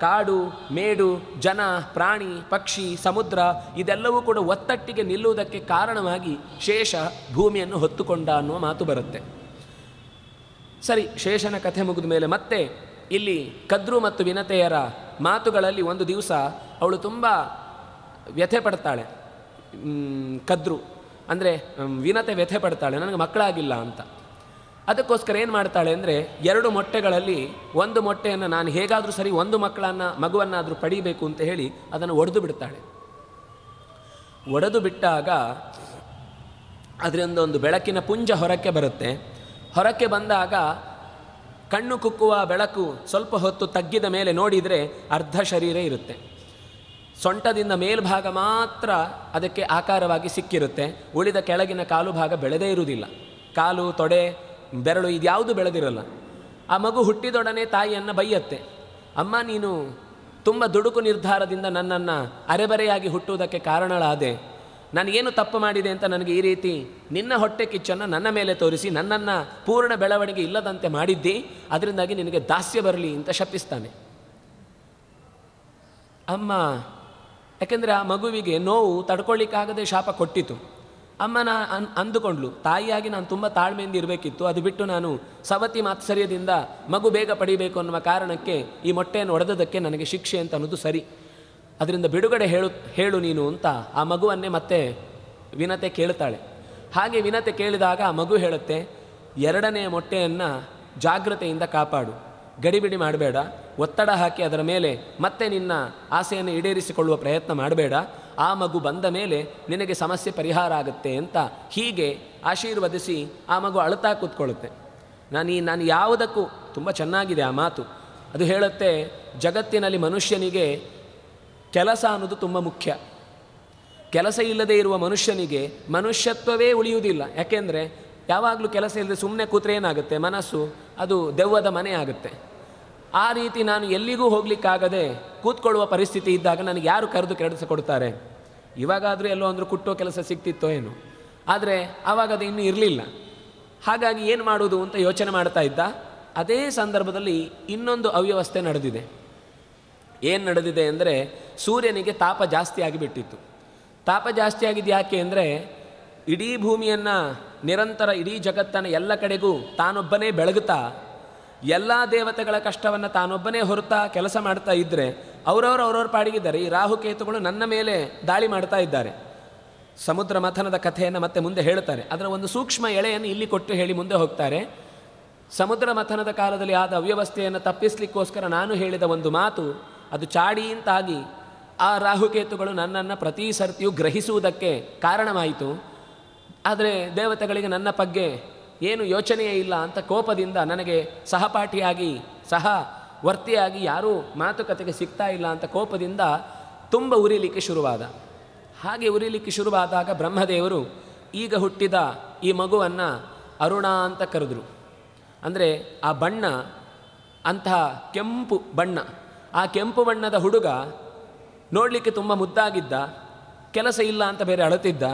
ಕಾಡು, ಮೇಡು, ಜನ, ಪ್ರಾಣಿ, ಪಕ್ಷಿ, ಸಮುದ್ರ ಇದೆಲ್ಲವೂ ಕೂಡ ಒತ್ತಟ್ಟಿಗೆ ನಿಲ್ಲುವುದಕ್ಕೆ ಕಾರಣವಾಗಿ ಶೇಷ ಭೂಮಿಯನ್ನು ಹೊತ್ತುಕೊಂಡ ಅನ್ನುವ ಮಾತು ಬರುತ್ತೆ. ಸರಿ, ಶೇಷನ ಕಥೆ ಮುಗಿದ ಮೇಲೆ ಮತ್ತೆ ಇಲ್ಲಿ ಕದ್ರು ಮತ್ತು ವಿನತೆಯರ ಮಾತುಗಳಲ್ಲಿ ಒಂದು ದಿವಸ ಅವಳು ತುಂಬ ವ್ಯಥೆ ಪಡ್ತಾಳೆ. ಕದ್ರು ಅಂದರೆ ವಿನತೆ ವ್ಯಥೆ ಪಡ್ತಾಳೆ, ನನಗೆ ಮಕ್ಕಳಾಗಿಲ್ಲ ಅಂತ. ಅದಕ್ಕೋಸ್ಕರ ಏನು ಮಾಡ್ತಾಳೆ ಅಂದರೆ 2 ಮೊಟ್ಟೆಗಳಲ್ಲಿ ಒಂದು ಮೊಟ್ಟೆಯನ್ನು ನಾನು ಹೇಗಾದರೂ ಸರಿ ಒಂದು ಮಗುವನ್ನಾದರೂ ಪಡೀಬೇಕು ಅಂತ ಹೇಳಿ ಅದನ್ನು ಒಡೆದು ಬಿಡ್ತಾಳೆ. ಒಡೆದು ಬಿಟ್ಟಾಗ ಅದರಿಂದ ಒಂದು ಬೆಳಕಿನ ಪುಂಜ ಹೊರಕ್ಕೆ ಬರುತ್ತೆ. ಹೊರಕ್ಕೆ ಬಂದಾಗ ಕಣ್ಣು ಕುಕ್ಕುವ ಬೆಳಕು ಸ್ವಲ್ಪ ಹೊತ್ತು ತಗ್ಗಿದ ಮೇಲೆ ನೋಡಿದರೆ ಅರ್ಧ ಶರೀರ ಇರುತ್ತೆ. ಸೊಂಟದಿಂದ ಮೇಲ್ಭಾಗ ಮಾತ್ರ ಅದಕ್ಕೆ ಆಕಾರವಾಗಿ ಸಿಕ್ಕಿರುತ್ತೆ, ಉಳಿದ ಕೆಳಗಿನ ಕಾಲು ಭಾಗ ಬೆಳೆದೇ ಇರುವುದಿಲ್ಲ. ಕಾಲು, ತೊಡೆ, ಬೆರಳು ಇದ್ಯಾವುದು ಬೆಳೆದಿರಲ್ಲ. ಆ ಮಗು ಹುಟ್ಟಿದೊಡನೆ ತಾಯಿಯನ್ನು ಬೈಯತ್ತೆ, ಅಮ್ಮ ನೀನು ತುಂಬ ದುಡುಕು ನಿರ್ಧಾರದಿಂದ ನನ್ನನ್ನು ಅರೆಬರೆಯಾಗಿ ಹುಟ್ಟುವುದಕ್ಕೆ ಕಾರಣಳಾದೆ, ನನಗೇನು ತಪ್ಪು ಮಾಡಿದೆ ಅಂತ ನನಗೆ ಈ ರೀತಿ ನಿನ್ನ ಹೊಟ್ಟೆ ಕಿಚ್ಚನ್ನು ನನ್ನ ಮೇಲೆ ತೋರಿಸಿ ನನ್ನನ್ನು ಪೂರ್ಣ ಬೆಳವಣಿಗೆ ಇಲ್ಲದಂತೆ ಮಾಡಿದ್ದಿ, ಅದರಿಂದಾಗಿ ನಿನಗೆ ದಾಸ್ಯ ಬರಲಿ ಅಂತ ಶಪಿಸ್ತಾನೆ. ಅಮ್ಮ, ಯಾಕೆಂದರೆ ಆ ಮಗುವಿಗೆ ನೋವು ತಡ್ಕೊಳ್ಳಿಕ್ಕಾಗದೆ ಶಾಪ ಕೊಟ್ಟಿತು. ಅಮ್ಮನ ಅಂದುಕೊಂಡ್ಲು, ತಾಯಿಯಾಗಿ ನಾನು ತುಂಬ ತಾಳ್ಮೆಯಿಂದ ಇರಬೇಕಿತ್ತು, ಅದು ಬಿಟ್ಟು ನಾನು ಸವತಿ ಮಾತ್ಸರ್ಯದಿಂದ ಮಗು ಬೇಗ ಪಡಿಬೇಕು ಅನ್ನುವ ಕಾರಣಕ್ಕೆ ಈ ಮೊಟ್ಟೆಯನ್ನು ಒಡೆದದಕ್ಕೆ ನನಗೆ ಶಿಕ್ಷೆ ಅಂತ ಅನ್ನೋದು ಸರಿ, ಅದರಿಂದ ಬಿಡುಗಡೆ ಹೇಳು ನೀನು ಅಂತ ಆ ಮಗುವನ್ನೇ ಮತ್ತೆ ವಿನತೆ ಕೇಳ್ತಾಳೆ. ಹಾಗೆ ವಿನತೆ ಕೇಳಿದಾಗ ಆ ಮಗು ಹೇಳುತ್ತೆ, 2ನೇ ಮೊಟ್ಟೆಯನ್ನು ಜಾಗ್ರತೆಯಿಂದ ಕಾಪಾಡು, ಗಡಿಬಿಡಿ ಮಾಡಬೇಡ, ಒತ್ತಡ ಹಾಕಿ ಅದರ ಮೇಲೆ ಮತ್ತೆ ನಿನ್ನ ಆಸೆಯನ್ನು ಈಡೇರಿಸಿಕೊಳ್ಳುವ ಪ್ರಯತ್ನ ಮಾಡಬೇಡ, ಆ ಮಗು ಬಂದ ಮೇಲೆ ನಿನಗೆ ಸಮಸ್ಯೆ ಪರಿಹಾರ ಆಗುತ್ತೆ ಅಂತ ಹೀಗೆ ಆಶೀರ್ವದಿಸಿ ಆ ಮಗು ಅಳುತ್ತಾ ಕೂತ್ಕೊಳ್ಳುತ್ತೆ. ನಾನು ಯಾವುದಕ್ಕೂ ತುಂಬ ಚೆನ್ನಾಗಿದೆ ಆ ಮಾತು. ಅದು ಹೇಳುತ್ತೆ, ಜಗತ್ತಿನಲ್ಲಿ ಮನುಷ್ಯನಿಗೆ ಕೆಲಸ ಅನ್ನೋದು ತುಂಬ ಮುಖ್ಯ. ಕೆಲಸ ಇಲ್ಲದೆ ಇರುವ ಮನುಷ್ಯನಿಗೆ ಮನುಷ್ಯತ್ವವೇ ಉಳಿಯುವುದಿಲ್ಲ. ಯಾಕೆಂದರೆ ಯಾವಾಗಲೂ ಕೆಲಸ ಇಲ್ಲದೆ ಸುಮ್ಮನೆ ಕೂತ್ರೆ ಏನಾಗುತ್ತೆ, ಮನಸ್ಸು ಅದು ದೆವ್ವದ ಮನೆ ಆಗುತ್ತೆ. ಆ ರೀತಿ ನಾನು ಎಲ್ಲಿಗೂ ಹೋಗಲಿಕ್ಕಾಗದೆ ಕೂತ್ಕೊಳ್ಳುವ ಪರಿಸ್ಥಿತಿ ಇದ್ದಾಗ ನನಗೆ ಯಾರು ಕರೆದು ಕೆಡಿಸಿಕೊಡ್ತಾರೆ? ಇವಾಗಾದರೂ ಎಲ್ಲೋ ಅಂದರೂ ಕುಟ್ಟೋ ಕೆಲಸ ಸಿಗ್ತಿತ್ತೋ ಏನು, ಆದರೆ ಆವಾಗ ಅದು ಇನ್ನೂ ಇರಲಿಲ್ಲ. ಹಾಗಾಗಿ ಏನು ಮಾಡೋದು ಅಂತ ಯೋಚನೆ ಮಾಡ್ತಾ ಇದ್ದ. ಅದೇ ಸಂದರ್ಭದಲ್ಲಿ ಇನ್ನೊಂದು ಅವ್ಯವಸ್ಥೆ ನಡೆದಿದೆ. ಏನು ನಡೆದಿದೆ ಅಂದರೆ, ಸೂರ್ಯನಿಗೆ ತಾಪ ಜಾಸ್ತಿ ಆಗಿಬಿಟ್ಟಿತ್ತು. ತಾಪ ಜಾಸ್ತಿ ಆಗಿದ್ದು ಯಾಕೆ ಅಂದರೆ, ಇಡೀ ಭೂಮಿಯನ್ನು ನಿರಂತರ ಇಡೀ ಜಗತ್ತನ್ನು ಎಲ್ಲ ಕಡೆಗೂ ತಾನೊಬ್ಬನೇ ಬೆಳಗುತ್ತಾ ಎಲ್ಲ ದೇವತೆಗಳ ಕಷ್ಟವನ್ನು ತಾನೊಬ್ಬನೇ ಹೊರತಾ ಕೆಲಸ ಮಾಡ್ತಾ ಇದ್ದರೆ ಅವರವ್ರ ಪಾಡಿಗಿದ್ದಾರೆ. ಈ ರಾಹುಕೇತುಗಳು ನನ್ನ ಮೇಲೆ ದಾಳಿ ಮಾಡ್ತಾ ಇದ್ದಾರೆ. ಸಮುದ್ರ ಮಥನದ ಕಥೆಯನ್ನು ಮತ್ತೆ ಮುಂದೆ ಹೇಳ್ತಾರೆ. ಅದರ ಒಂದು ಸೂಕ್ಷ್ಮ ಎಳೆಯನ್ನು ಇಲ್ಲಿ ಕೊಟ್ಟು ಹೇಳಿ ಮುಂದೆ ಹೋಗ್ತಾರೆ. ಸಮುದ್ರ ಮಥನದ ಕಾಲದಲ್ಲಿ ಆದ ಅವ್ಯವಸ್ಥೆಯನ್ನು ತಪ್ಪಿಸಲಿಕ್ಕೋಸ್ಕರ ನಾನು ಹೇಳಿದ ಒಂದು ಮಾತು ಅದು ಚಾಡಿ ಅಂತಾಗಿ ಆ ರಾಹುಕೇತುಗಳು ನನ್ನನ್ನು ಪ್ರತಿ ಸರ್ತಿಯೂ ಗ್ರಹಿಸುವುದಕ್ಕೆ ಕಾರಣವಾಯಿತು. ಆದರೆ ದೇವತೆಗಳಿಗೆ ನನ್ನ ಬಗ್ಗೆ ಏನು ಯೋಚನೆಯೇ ಇಲ್ಲ ಅಂತ ಕೋಪದಿಂದ ನನಗೆ ಸಹಪಾಠಿಯಾಗಿ ಸಹವರ್ತಿಯಾಗಿ ಯಾರೂ ಮಾತುಕತೆಗೆ ಸಿಗ್ತಾ ಇಲ್ಲ ಅಂತ ಕೋಪದಿಂದ ತುಂಬ ಉರಿಲಿಕ್ಕೆ ಶುರುವಾದ. ಹಾಗೆ ಉರಿಲಿಕ್ಕೆ ಶುರುವಾದಾಗ ಬ್ರಹ್ಮದೇವರು ಈಗ ಹುಟ್ಟಿದ ಈ ಮಗುವನ್ನು ಅರುಣ ಅಂತ ಕರೆದರು. ಅಂದರೆ ಆ ಬಣ್ಣ ಅಂತಹ ಕೆಂಪು ಬಣ್ಣ, ಆ ಕೆಂಪು ಬಣ್ಣದ ಹುಡುಗ ನೋಡಲಿಕ್ಕೆ ತುಂಬ ಮುದ್ದಾಗಿದ್ದ, ಕೆಲಸ ಇಲ್ಲ ಅಂತ ಬೇರೆ ಅಳುತ್ತಿದ್ದ.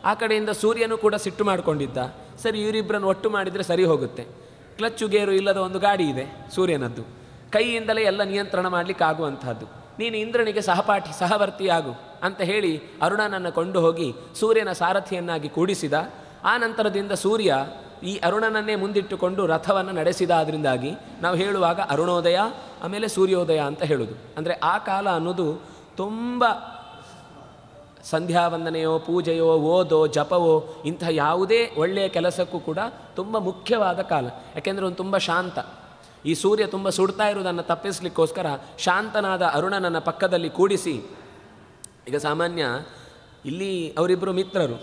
ಆ ಕಡೆಯಿಂದ ಸೂರ್ಯನೂ ಕೂಡ ಸಿಟ್ಟು ಮಾಡಿಕೊಂಡಿದ್ದ. ಸರಿ, ಇವರಿಬ್ಬರನ್ನು ಒಟ್ಟು ಮಾಡಿದರೆ ಸರಿ ಹೋಗುತ್ತೆ. ಕ್ಲಚ್ಚು ಗೇರು ಇಲ್ಲದ ಒಂದು ಗಾಡಿ ಇದೆ ಸೂರ್ಯನದ್ದು, ಕೈಯಿಂದಲೇ ಎಲ್ಲ ನಿಯಂತ್ರಣ ಮಾಡಲಿಕ್ಕಾಗುವಂಥದ್ದು. ನೀನು ಇಂದ್ರನಿಗೆ ಸಹವರ್ತಿಯಾಗು ಅಂತ ಹೇಳಿ ಅರುಣನನ್ನು ಕೊಂಡು ಹೋಗಿ ಸೂರ್ಯನ ಸಾರಥಿಯನ್ನಾಗಿ ಕೂಡಿಸಿದ. ಆ ನಂತರದಿಂದ ಸೂರ್ಯ ಈ ಅರುಣನನ್ನೇ ಮುಂದಿಟ್ಟುಕೊಂಡು ರಥವನ್ನು ನಡೆಸಿದ. ಅದರಿಂದಾಗಿ ನಾವು ಹೇಳುವಾಗ ಅರುಣೋದಯ ಆಮೇಲೆ ಸೂರ್ಯೋದಯ ಅಂತ ಹೇಳೋದು. ಅಂದರೆ ಆ ಕಾಲ ಅನ್ನೋದು ತುಂಬ ಸಂಧ್ಯಾವಂದನೆಯೋ ಪೂಜೆಯೋ ಓದೋ ಜಪವೋ ಇಂತಹ ಯಾವುದೇ ಒಳ್ಳೆಯ ಕೆಲಸಕ್ಕೂ ಕೂಡ ತುಂಬ ಮುಖ್ಯವಾದ ಕಾಲ. ಯಾಕೆಂದರೆ ಒಂದು ತುಂಬ ಶಾಂತ, ಈ ಸೂರ್ಯ ತುಂಬ ಸುಡ್ತಾ ಇರುವುದನ್ನು ತಪ್ಪಿಸಲಿಕ್ಕೋಸ್ಕರ ಶಾಂತನಾದ ಅರುಣನನ್ನು ಪಕ್ಕದಲ್ಲಿ ಕೂಡಿಸಿ, ಈಗ ಸಾಮಾನ್ಯ ಇಲ್ಲಿ ಅವರಿಬ್ಬರು ಮಿತ್ರರು,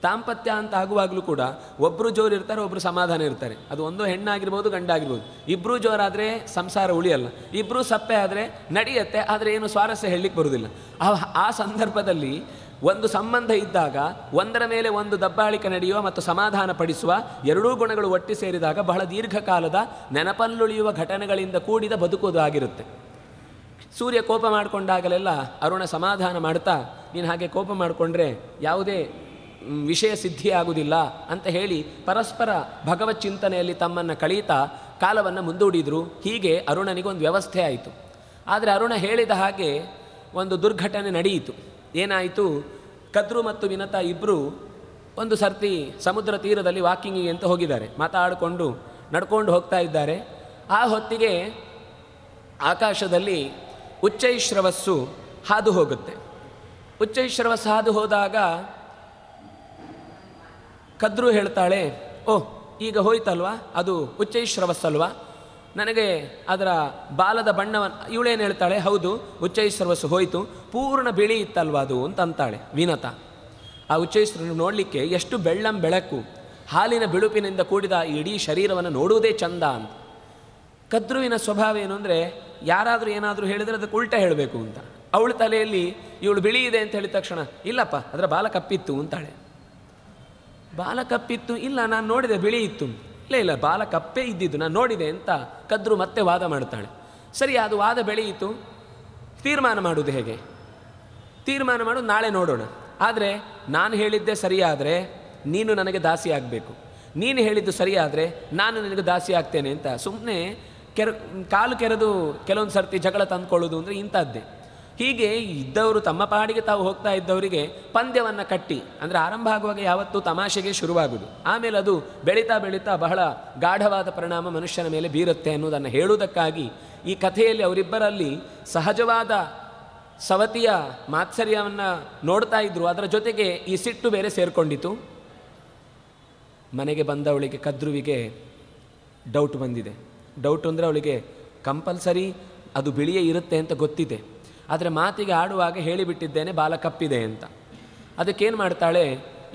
ದಾಂಪತ್ಯ ಅಂತ ಆಗುವಾಗಲೂ ಕೂಡ ಒಬ್ಬರು ಜೋರು ಇರ್ತಾರೆ, ಒಬ್ಬರು ಸಮಾಧಾನ ಇರ್ತಾರೆ. ಅದು ಒಂದು ಹೆಣ್ಣಾಗಿರ್ಬೋದು ಗಂಡಾಗಿರ್ಬೋದು. ಇಬ್ಬರೂ ಜೋರಾದರೆ ಸಂಸಾರ ಉಳಿಯಲ್ಲ, ಇಬ್ಬರೂ ಸಪ್ಪೆ ಆದರೆ ನಡೆಯುತ್ತೆ, ಆದರೆ ಏನು ಸ್ವಾರಸ್ಯ ಹೇಳಲಿಕ್ಕೆ ಬರುವುದಿಲ್ಲ. ಆ ಸಂದರ್ಭದಲ್ಲಿ ಒಂದು ಸಂಬಂಧ ಇದ್ದಾಗ ಒಂದರ ಮೇಲೆ ಒಂದು ದಬ್ಬಾಳಿಕೆ ನಡೆಯುವ ಮತ್ತು ಸಮಾಧಾನ ಪಡಿಸುವ ಎರಡೂ ಗುಣಗಳು ಒಟ್ಟಿ ಸೇರಿದಾಗ ಬಹಳ ದೀರ್ಘಕಾಲದ ನೆನಪಲ್ಲುಳಿಯುವ ಘಟನೆಗಳಿಂದ ಕೂಡಿದ ಬದುಕುವುದು ಆಗಿರುತ್ತೆ. ಸೂರ್ಯ ಕೋಪ ಮಾಡಿಕೊಂಡಾಗಲೆಲ್ಲ ಅರುಣ ಸಮಾಧಾನ ಮಾಡ್ತಾ, ನೀನು ಹಾಗೆ ಕೋಪ ಮಾಡಿಕೊಂಡ್ರೆ ಯಾವುದೇ ವಿಷಯ ಸಿದ್ಧಿಯಾಗುವುದಿಲ್ಲ ಅಂತ ಹೇಳಿ ಪರಸ್ಪರ ಭಗವತ್ ಚಿಂತನೆಯಲ್ಲಿ ತಮ್ಮನ್ನು ಕಳೀತಾ ಕಾಲವನ್ನು ಮುಂದೂಡಿದರು. ಹೀಗೆ ಅರುಣನಿಗೊಂದು ವ್ಯವಸ್ಥೆ ಆಯಿತು. ಆದರೆ ಅರುಣ ಹೇಳಿದ ಹಾಗೆ ಒಂದು ದುರ್ಘಟನೆ ನಡೆಯಿತು. ಏನಾಯಿತು, ಕದ್ರು ಮತ್ತು ವಿನತ ಇಬ್ಬರು ಒಂದು ಸರ್ತಿ ಸಮುದ್ರ ತೀರದಲ್ಲಿ ವಾಕಿಂಗಿಗೆ ಅಂತ ಹೋಗಿದ್ದಾರೆ. ಮಾತಾಡಿಕೊಂಡು ನಡ್ಕೊಂಡು ಹೋಗ್ತಾ ಇದ್ದಾರೆ. ಆ ಹೊತ್ತಿಗೆ ಆಕಾಶದಲ್ಲಿ ಉಚ್ಚೈಶ್ರವಸ್ಸು ಹಾದು ಹೋಗುತ್ತೆ. ಉಚ್ಚೈಶ್ರವಸ್ಸು ಹಾದು ಹೋದಾಗ ಕದ್ರು ಹೇಳ್ತಾಳೆ, ಓಹ್ ಈಗ ಹೋಯ್ತಲ್ವಾ, ಅದು ಉಚ್ಚೈಶ್ರವಸ್ಸಲ್ವಾ, ನನಗೆ ಅದರ ಬಾಲದ ಬಣ್ಣವನ್ನು, ಇವಳೇನು ಹೇಳ್ತಾಳೆ, ಹೌದು ಉಚ್ಚೈಶ್ರವಸ್ಸು ಹೋಯಿತು, ಪೂರ್ಣ ಬಿಳಿ ಇತ್ತಲ್ವ ಅದು ಅಂತ ಅಂತಾಳೆ ವಿನತ. ಆ ಉಚ್ಚೈಶ್ರವನ್ನು ನೋಡಲಿಕ್ಕೆ ಎಷ್ಟು ಬೆಳಕು, ಹಾಲಿನ ಬಿಳುಪಿನಿಂದ ಕೂಡಿದ ಇಡೀ ಶರೀರವನ್ನು ನೋಡುವುದೇ ಚಂದ ಅಂತ. ಕದ್ರುವಿನ ಸ್ವಭಾವ ಏನು ಅಂದರೆ, ಯಾರಾದರೂ ಏನಾದರೂ ಹೇಳಿದರೆ ಅದಕ್ಕೆ ಉಲ್ಟ ಹೇಳಬೇಕು ಅಂತ. ಅವಳ ತಲೆಯಲ್ಲಿ ಇವಳು ಬಿಳಿ ಇದೆ ಅಂತ ಹೇಳಿದ ತಕ್ಷಣ, ಇಲ್ಲಪ್ಪ ಅದರ ಬಾಲ ಕಪ್ಪಿತ್ತು ಅಂತಾಳೆ. ಬಾಲ ಕಪ್ಪಿತ್ತು, ಇಲ್ಲ ನಾನು ನೋಡಿದೆ ಬಿಳಿ ಇತ್ತು, ಇಲ್ಲ ಬಾಲ ಕಪ್ಪೇ ಇದ್ದಿದ್ದು ನಾನು ನೋಡಿದೆ ಅಂತ ಕದ್ರು ಮತ್ತೆ ವಾದ ಮಾಡ್ತಾಳೆ. ಸರಿ, ಅದು ವಾದ ಬೆಳೆಯಿತು. ತೀರ್ಮಾನ ಮಾಡೋದು ಹೇಗೆ? ತೀರ್ಮಾನ ಮಾಡೋದು ನಾಳೆ ನೋಡೋಣ. ಆದರೆ ನಾನು ಹೇಳಿದ್ದೆ ಸರಿಯಾದರೆ ನೀನು ನನಗೆ ದಾಸಿ ಆಗಬೇಕು, ನೀನು ಹೇಳಿದ್ದು ಸರಿಯಾದರೆ ನಾನು ನಿನಗೆ ದಾಸಿ ಆಗ್ತೇನೆ ಅಂತ ಸುಮ್ಮನೆ ಕಾಲು ಕೆರೆದು ಕೆಲವೊಂದು ಸರ್ತಿ ಜಗಳ ತಂದ್ಕೊಳ್ಳೋದು ಅಂದರೆ ಇಂಥದ್ದೇ. ಹೀಗೆ ಇದ್ದವರು ತಮ್ಮ ಪಾಡಿಗೆ ತಾವು ಹೋಗ್ತಾ ಇದ್ದವರಿಗೆ ಪಂದ್ಯವನ್ನು ಕಟ್ಟಿ, ಅಂದರೆ ಆರಂಭ ಆಗುವಾಗ ಯಾವತ್ತೂ ತಮಾಷೆಗೆ ಶುರುವಾಗುವುದು, ಆಮೇಲೆ ಅದು ಬೆಳೀತಾ ಬೆಳೀತಾ ಬಹಳ ಗಾಢವಾದ ಪರಿಣಾಮ ಮನುಷ್ಯನ ಮೇಲೆ ಬೀರುತ್ತೆ ಅನ್ನೋದನ್ನು ಹೇಳುವುದಕ್ಕಾಗಿ ಈ ಕಥೆಯಲ್ಲಿ ಅವರಿಬ್ಬರಲ್ಲಿ ಸಹಜವಾದ ಸವತಿಯ ಮಾತ್ಸರ್ಯವನ್ನು ನೋಡ್ತಾ ಇದ್ದರು. ಅದರ ಜೊತೆಗೆ ಈ ಸಿಟ್ಟು ಬೇರೆ ಸೇರಿಕೊಂಡಿತು. ಮನೆಗೆ ಬಂದವಳಿಗೆ ಕದ್ರುವಿಗೆ ಡೌಟ್ ಬಂದಿದೆ. ಡೌಟ್ ಅಂದರೆ ಅವಳಿಗೆ ಕಂಪಲ್ಸರಿ ಅದು ಬಿಳಿಯೇ ಇರುತ್ತೆ ಅಂತ ಗೊತ್ತಿದೆ, ಆದರೆ ಮಾತಿಗೆ ಆಡುವಾಗ ಹೇಳಿಬಿಟ್ಟಿದ್ದೇನೆ ಬಾಲ ಕಪ್ಪಿದೆ ಅಂತ. ಅದಕ್ಕೇನು ಮಾಡ್ತಾಳೆ,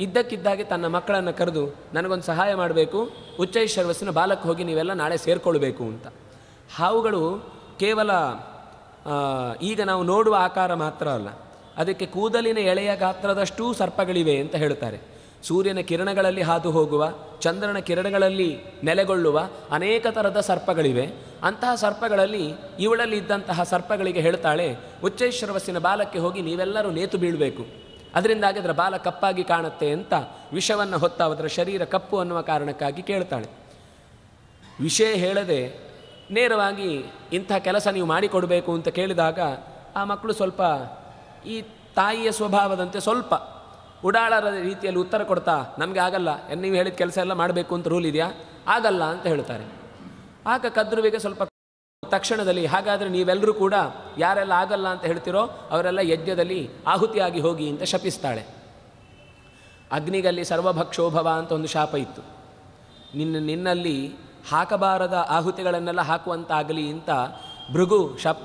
ಇದ್ದಕ್ಕಿದ್ದಾಗೆ ತನ್ನ ಮಕ್ಕಳನ್ನು ಕರೆದು ನನಗೊಂದು ಸಹಾಯ ಮಾಡಬೇಕು, ಉಚ್ಚೈಶ್ರವಸ್ಸಿನ ಬಾಲಕ್ಕೆ ಹೋಗಿ ನೀವೆಲ್ಲ ನಾಳೆ ಸೇರಿಕೊಳ್ಬೇಕು ಅಂತ. ಹಾವುಗಳು ಕೇವಲ ಈಗ ನಾವು ನೋಡುವ ಆಕಾರ ಮಾತ್ರ ಅಲ್ಲ, ಅದಕ್ಕೆ ಕೂದಲಿನ ಎಳೆಯ ಗಾತ್ರದಷ್ಟೂ ಸರ್ಪಗಳಿವೆ ಅಂತ ಹೇಳ್ತಾರೆ. ಸೂರ್ಯನ ಕಿರಣಗಳಲ್ಲಿ ಹಾದು ಹೋಗುವ, ಚಂದ್ರನ ಕಿರಣಗಳಲ್ಲಿ ನೆಲೆಗೊಳ್ಳುವ ಅನೇಕ ಥರದ ಸರ್ಪಗಳಿವೆ. ಅಂತಹ ಸರ್ಪಗಳಲ್ಲಿ ಇವಳಲ್ಲಿ ಇದ್ದಂತಹ ಸರ್ಪಗಳಿಗೆ ಹೇಳ್ತಾಳೆ, ಉಚ್ಚೈಶ್ರವಸ್ಸಿನ ಬಾಲಕ್ಕೆ ಹೋಗಿ ನೀವೆಲ್ಲರೂ ನೇತು ಬೀಳಬೇಕು, ಅದರಿಂದಾಗಿ ಅದರ ಬಾಲ ಕಪ್ಪಾಗಿ ಕಾಣುತ್ತೆ ಅಂತ ವಿಷವನ್ನು ಹೊತ್ತ ಅದರ ಶರೀರ ಕಪ್ಪು ಅನ್ನುವ ಕಾರಣಕ್ಕಾಗಿ ಕೇಳ್ತಾಳೆ. ವಿಷಯ ಹೇಳದೆ ನೇರವಾಗಿ ಇಂಥ ಕೆಲಸ ನೀವು ಮಾಡಿಕೊಡಬೇಕು ಅಂತ ಕೇಳಿದಾಗ ಆ ಮಕ್ಕಳು ಸ್ವಲ್ಪ ಈ ತಾಯಿಯ ಸ್ವಭಾವದಂತೆ ಸ್ವಲ್ಪ ಉಡಾಳರ ರೀತಿಯಲ್ಲಿ ಉತ್ತರ ಕೊಡ್ತಾ ನಮಗೆ ಆಗಲ್ಲ, ನೀವು ಹೇಳಿದ ಕೆಲಸ ಎಲ್ಲ ಮಾಡಬೇಕು ಅಂತ ರೂಲ್ ಇದೆಯಾ, ಆಗಲ್ಲ ಅಂತ ಹೇಳ್ತಾರೆ. ಆಗ ಕದ್ರುವಿಗೆ ಸ್ವಲ್ಪ ತಕ್ಷಣದಲ್ಲಿ, ಹಾಗಾದರೆ ನೀವೆಲ್ಲರೂ ಕೂಡ ಯಾರೆಲ್ಲ ಆಗಲ್ಲ ಅಂತ ಹೇಳ್ತಿರೋ ಅವರೆಲ್ಲ ಯಜ್ಞದಲ್ಲಿ ಆಹುತಿಯಾಗಿ ಹೋಗಿ ಅಂತ ಶಪಿಸ್ತಾಳೆ. ಅಗ್ನಿಗಲ್ಲಿ ಸರ್ವಭಕ್ಷೋಭವ ಅಂತ ಒಂದು ಶಾಪ ಇತ್ತು. ನಿನ್ನಲ್ಲಿ ಹಾಕಬಾರದ ಆಹುತಿಗಳನ್ನೆಲ್ಲ ಹಾಕುವಂತಾಗಲಿ ಅಂತ ಭೃಗು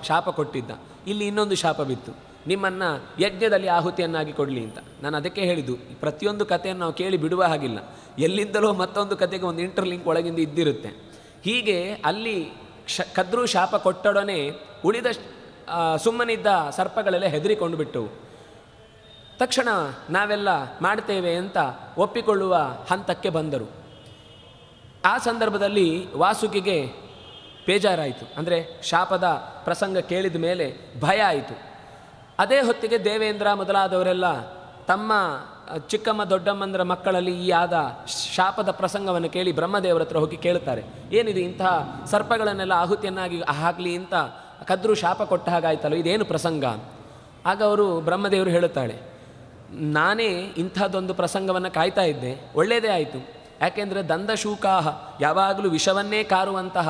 ಶಾಪ ಕೊಟ್ಟಿದ್ದ. ಇಲ್ಲಿ ಇನ್ನೊಂದು ಶಾಪ ಬಿತ್ತು, ನಿಮ್ಮನ್ನು ಯಜ್ಞದಲ್ಲಿ ಆಹುತಿಯನ್ನಾಗಿ ಕೊಡಲಿ ಅಂತ. ನಾನು ಅದಕ್ಕೆ ಹೇಳಿದ್ದು, ಪ್ರತಿಯೊಂದು ಕಥೆಯನ್ನು ನಾವು ಕೇಳಿ ಬಿಡುವ ಹಾಗಿಲ್ಲ, ಎಲ್ಲಿಂದಲೋ ಮತ್ತೊಂದು ಕಥೆಗೆ ಒಂದು ಇಂಟರ್ಲಿಂಕ್ ಒಳಗಿಂದ ಇದ್ದಿರುತ್ತೆ. ಹೀಗೆ ಅಲ್ಲಿ ಕದ್ರು ಶಾಪ ಕೊಟ್ಟೊಡನೆ ಉಳಿದ ಸುಮ್ಮನಿದ್ದ ಸರ್ಪಗಳೆಲ್ಲ ಹೆದರಿಕೊಂಡು ಬಿಟ್ಟವು. ತಕ್ಷಣ ನಾವೆಲ್ಲ ಮಾಡ್ತೇವೆ ಅಂತ ಒಪ್ಪಿಕೊಳ್ಳುವ ಹಂತಕ್ಕೆ ಬಂದರು. ಆ ಸಂದರ್ಭದಲ್ಲಿ ವಾಸುಕಿಗೆ ಬೇಜಾರಾಯಿತು, ಅಂದರೆ ಶಾಪದ ಪ್ರಸಂಗ ಕೇಳಿದ ಮೇಲೆ ಭಯ ಆಯಿತು. ಅದೇ ಹೊತ್ತಿಗೆ ದೇವೇಂದ್ರ ಮೊದಲಾದವರೆಲ್ಲ ತಮ್ಮ ಚಿಕ್ಕಮ್ಮ ದೊಡ್ಡಮ್ಮಂದರ ಮಕ್ಕಳಲ್ಲಿ ಈ ಆದ ಶಾಪದ ಪ್ರಸಂಗವನ್ನು ಕೇಳಿ ಬ್ರಹ್ಮದೇವರ ಹತ್ರ ಹೋಗಿ ಕೇಳ್ತಾರೆ, ಏನಿದೆ ಇಂತಹ ಸರ್ಪಗಳನ್ನೆಲ್ಲ ಆಹುತಿಯನ್ನಾಗಿ ಹಾಕಲಿ ಅಂತ ಕದ್ರು ಶಾಪ ಕೊಟ್ಟ ಹಾಗಾಯ್ತಲ್ಲ, ಇದೇನು ಪ್ರಸಂಗ? ಆಗ ಅವರು ಬ್ರಹ್ಮದೇವರು ಹೇಳುತ್ತಾಳೆ, ನಾನೇ ಇಂಥದ್ದೊಂದು ಪ್ರಸಂಗವನ್ನು ಕಾಯ್ತಾ ಇದ್ದೆ, ಒಳ್ಳೆಯದೇ ಆಯಿತು. ಯಾಕೆಂದರೆ ದಂದಶೂಕಾಹ, ಯಾವಾಗಲೂ ವಿಷವನ್ನೇ ಕಾರುವಂತಹ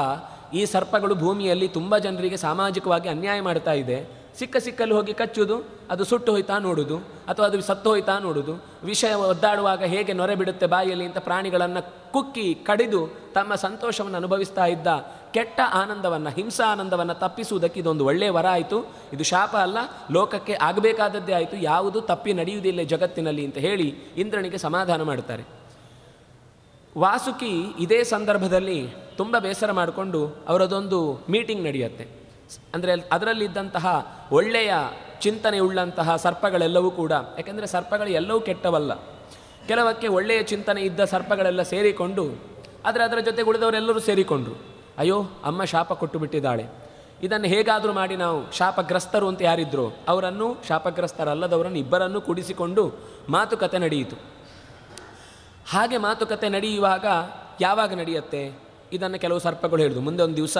ಈ ಸರ್ಪಗಳು ಭೂಮಿಯಲ್ಲಿ ತುಂಬ ಜನರಿಗೆ ಸಾಮಾಜಿಕವಾಗಿ ಅನ್ಯಾಯ ಮಾಡ್ತಾ ಇದೆ. ಸಿಕ್ಕಲ್ಲಿ ಹೋಗಿ ಕಚ್ಚುವುದು, ಅದು ಸುಟ್ಟು ಹೋಯ್ತಾ ನೋಡುವುದು, ಅಥವಾ ಅದು ಸತ್ತು ಹೋಯ್ತಾ ನೋಡುವುದು, ವಿಷ ಒದ್ದಾಡುವಾಗ ಹೇಗೆ ನೊರೆ ಬಿಡುತ್ತೆ ಬಾಯಲ್ಲಿ ಅಂತ ಪ್ರಾಣಿಗಳನ್ನು ಕುಕ್ಕಿ ಕಡಿದು ತಮ್ಮ ಸಂತೋಷವನ್ನು ಅನುಭವಿಸ್ತಾ ಇದ್ದ ಕೆಟ್ಟ ಆನಂದವನ್ನು, ಹಿಂಸಾ ಆನಂದವನ್ನು ತಪ್ಪಿಸುವುದಕ್ಕೆ ಇದೊಂದು ಒಳ್ಳೆಯ ವರ ಆಯಿತು. ಇದು ಶಾಪ ಅಲ್ಲ, ಲೋಕಕ್ಕೆ ಆಗಬೇಕಾದದ್ದೇ ಆಯಿತು, ಯಾವುದು ತಪ್ಪಿ ನಡೆಯುವುದಿಲ್ಲ ಜಗತ್ತಿನಲ್ಲಿ ಅಂತ ಹೇಳಿ ಇಂದ್ರನಿಗೆ ಸಮಾಧಾನ ಮಾಡುತ್ತಾರೆ. ವಾಸುಕಿ ಇದೇ ಸಂದರ್ಭದಲ್ಲಿ ತುಂಬ ಬೇಸರ ಮಾಡಿಕೊಂಡು ಅವರದೊಂದು ಮೀಟಿಂಗ್ ನಡೆಯುತ್ತೆ. ಅಂದರೆ ಅದರಲ್ಲಿದ್ದಂತಹ ಒಳ್ಳೆಯ ಚಿಂತನೆ ಉಳ್ಳಂತಹ ಸರ್ಪಗಳೆಲ್ಲವೂ ಕೂಡ, ಯಾಕೆಂದರೆ ಸರ್ಪಗಳು ಎಲ್ಲವೂ ಕೆಟ್ಟವಲ್ಲ, ಕೆಲವಕ್ಕೆ ಒಳ್ಳೆಯ ಚಿಂತನೆ ಇದ್ದ ಸರ್ಪಗಳೆಲ್ಲ ಸೇರಿಕೊಂಡು ಅದರ ಜೊತೆಗೆ ಉಳಿದವರೆಲ್ಲರೂ ಸೇರಿಕೊಂಡ್ರು. ಅಯ್ಯೋ, ಅಮ್ಮ ಶಾಪ ಕೊಟ್ಟು ಬಿಟ್ಟಿದ್ದಾಳೆ, ಇದನ್ನು ಹೇಗಾದರೂ ಮಾಡಿ ನಾವು ಶಾಪಗ್ರಸ್ತರು ಅಂತ ಯಾರಿದ್ರು ಅವರನ್ನು, ಶಾಪಗ್ರಸ್ತರಲ್ಲದವರನ್ನು ಇಬ್ಬರನ್ನು ಕೂಡಿಸಿಕೊಂಡು ಮಾತುಕತೆ ನಡೆಯಿತು. ಹಾಗೆ ಮಾತುಕತೆ ನಡೆಯುವಾಗ ಯಾವಾಗ ನಡೆಯುತ್ತೆ ಇದನ್ನು ಕೆಲವು ಸರ್ಪಗಳು ಹೇಳಿದ್ರು, ಮುಂದೆ ಒಂದು ದಿವಸ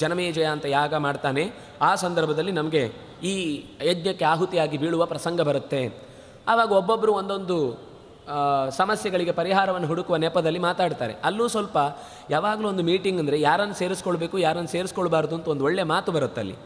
ಜನಮೇಜಯ ಅಂತ ಯಾಗ ಮಾಡ್ತಾನೆ, ಆ ಸಂದರ್ಭದಲ್ಲಿ ನಮಗೆ ಈ ಯಜ್ಞಕ್ಕೆ ಆಹುತಿಯಾಗಿ ಬೀಳುವ ಪ್ರಸಂಗ ಬರುತ್ತೆ. ಆವಾಗ ಒಬ್ಬೊಬ್ಬರು ಒಂದೊಂದು ಸಮಸ್ಯೆಗಳಿಗೆ ಪರಿಹಾರವನ್ನು ಹುಡುಕುವ ನೆಪದಲ್ಲಿ ಮಾತಾಡ್ತಾರೆ. ಅಲ್ಲೂ ಸ್ವಲ್ಪ ಯಾವಾಗಲೂ ಒಂದು ಮೀಟಿಂಗ್ ಅಂದರೆ ಯಾರನ್ನು ಸೇರಿಸ್ಕೊಳ್ಬೇಕು, ಯಾರನ್ನು ಸೇರಿಸ್ಕೊಳ್ಬಾರ್ದು ಅಂತ ಒಂದು ಒಳ್ಳೆಯ ಮಾತು ಬರುತ್ತಲ್ಲಿ.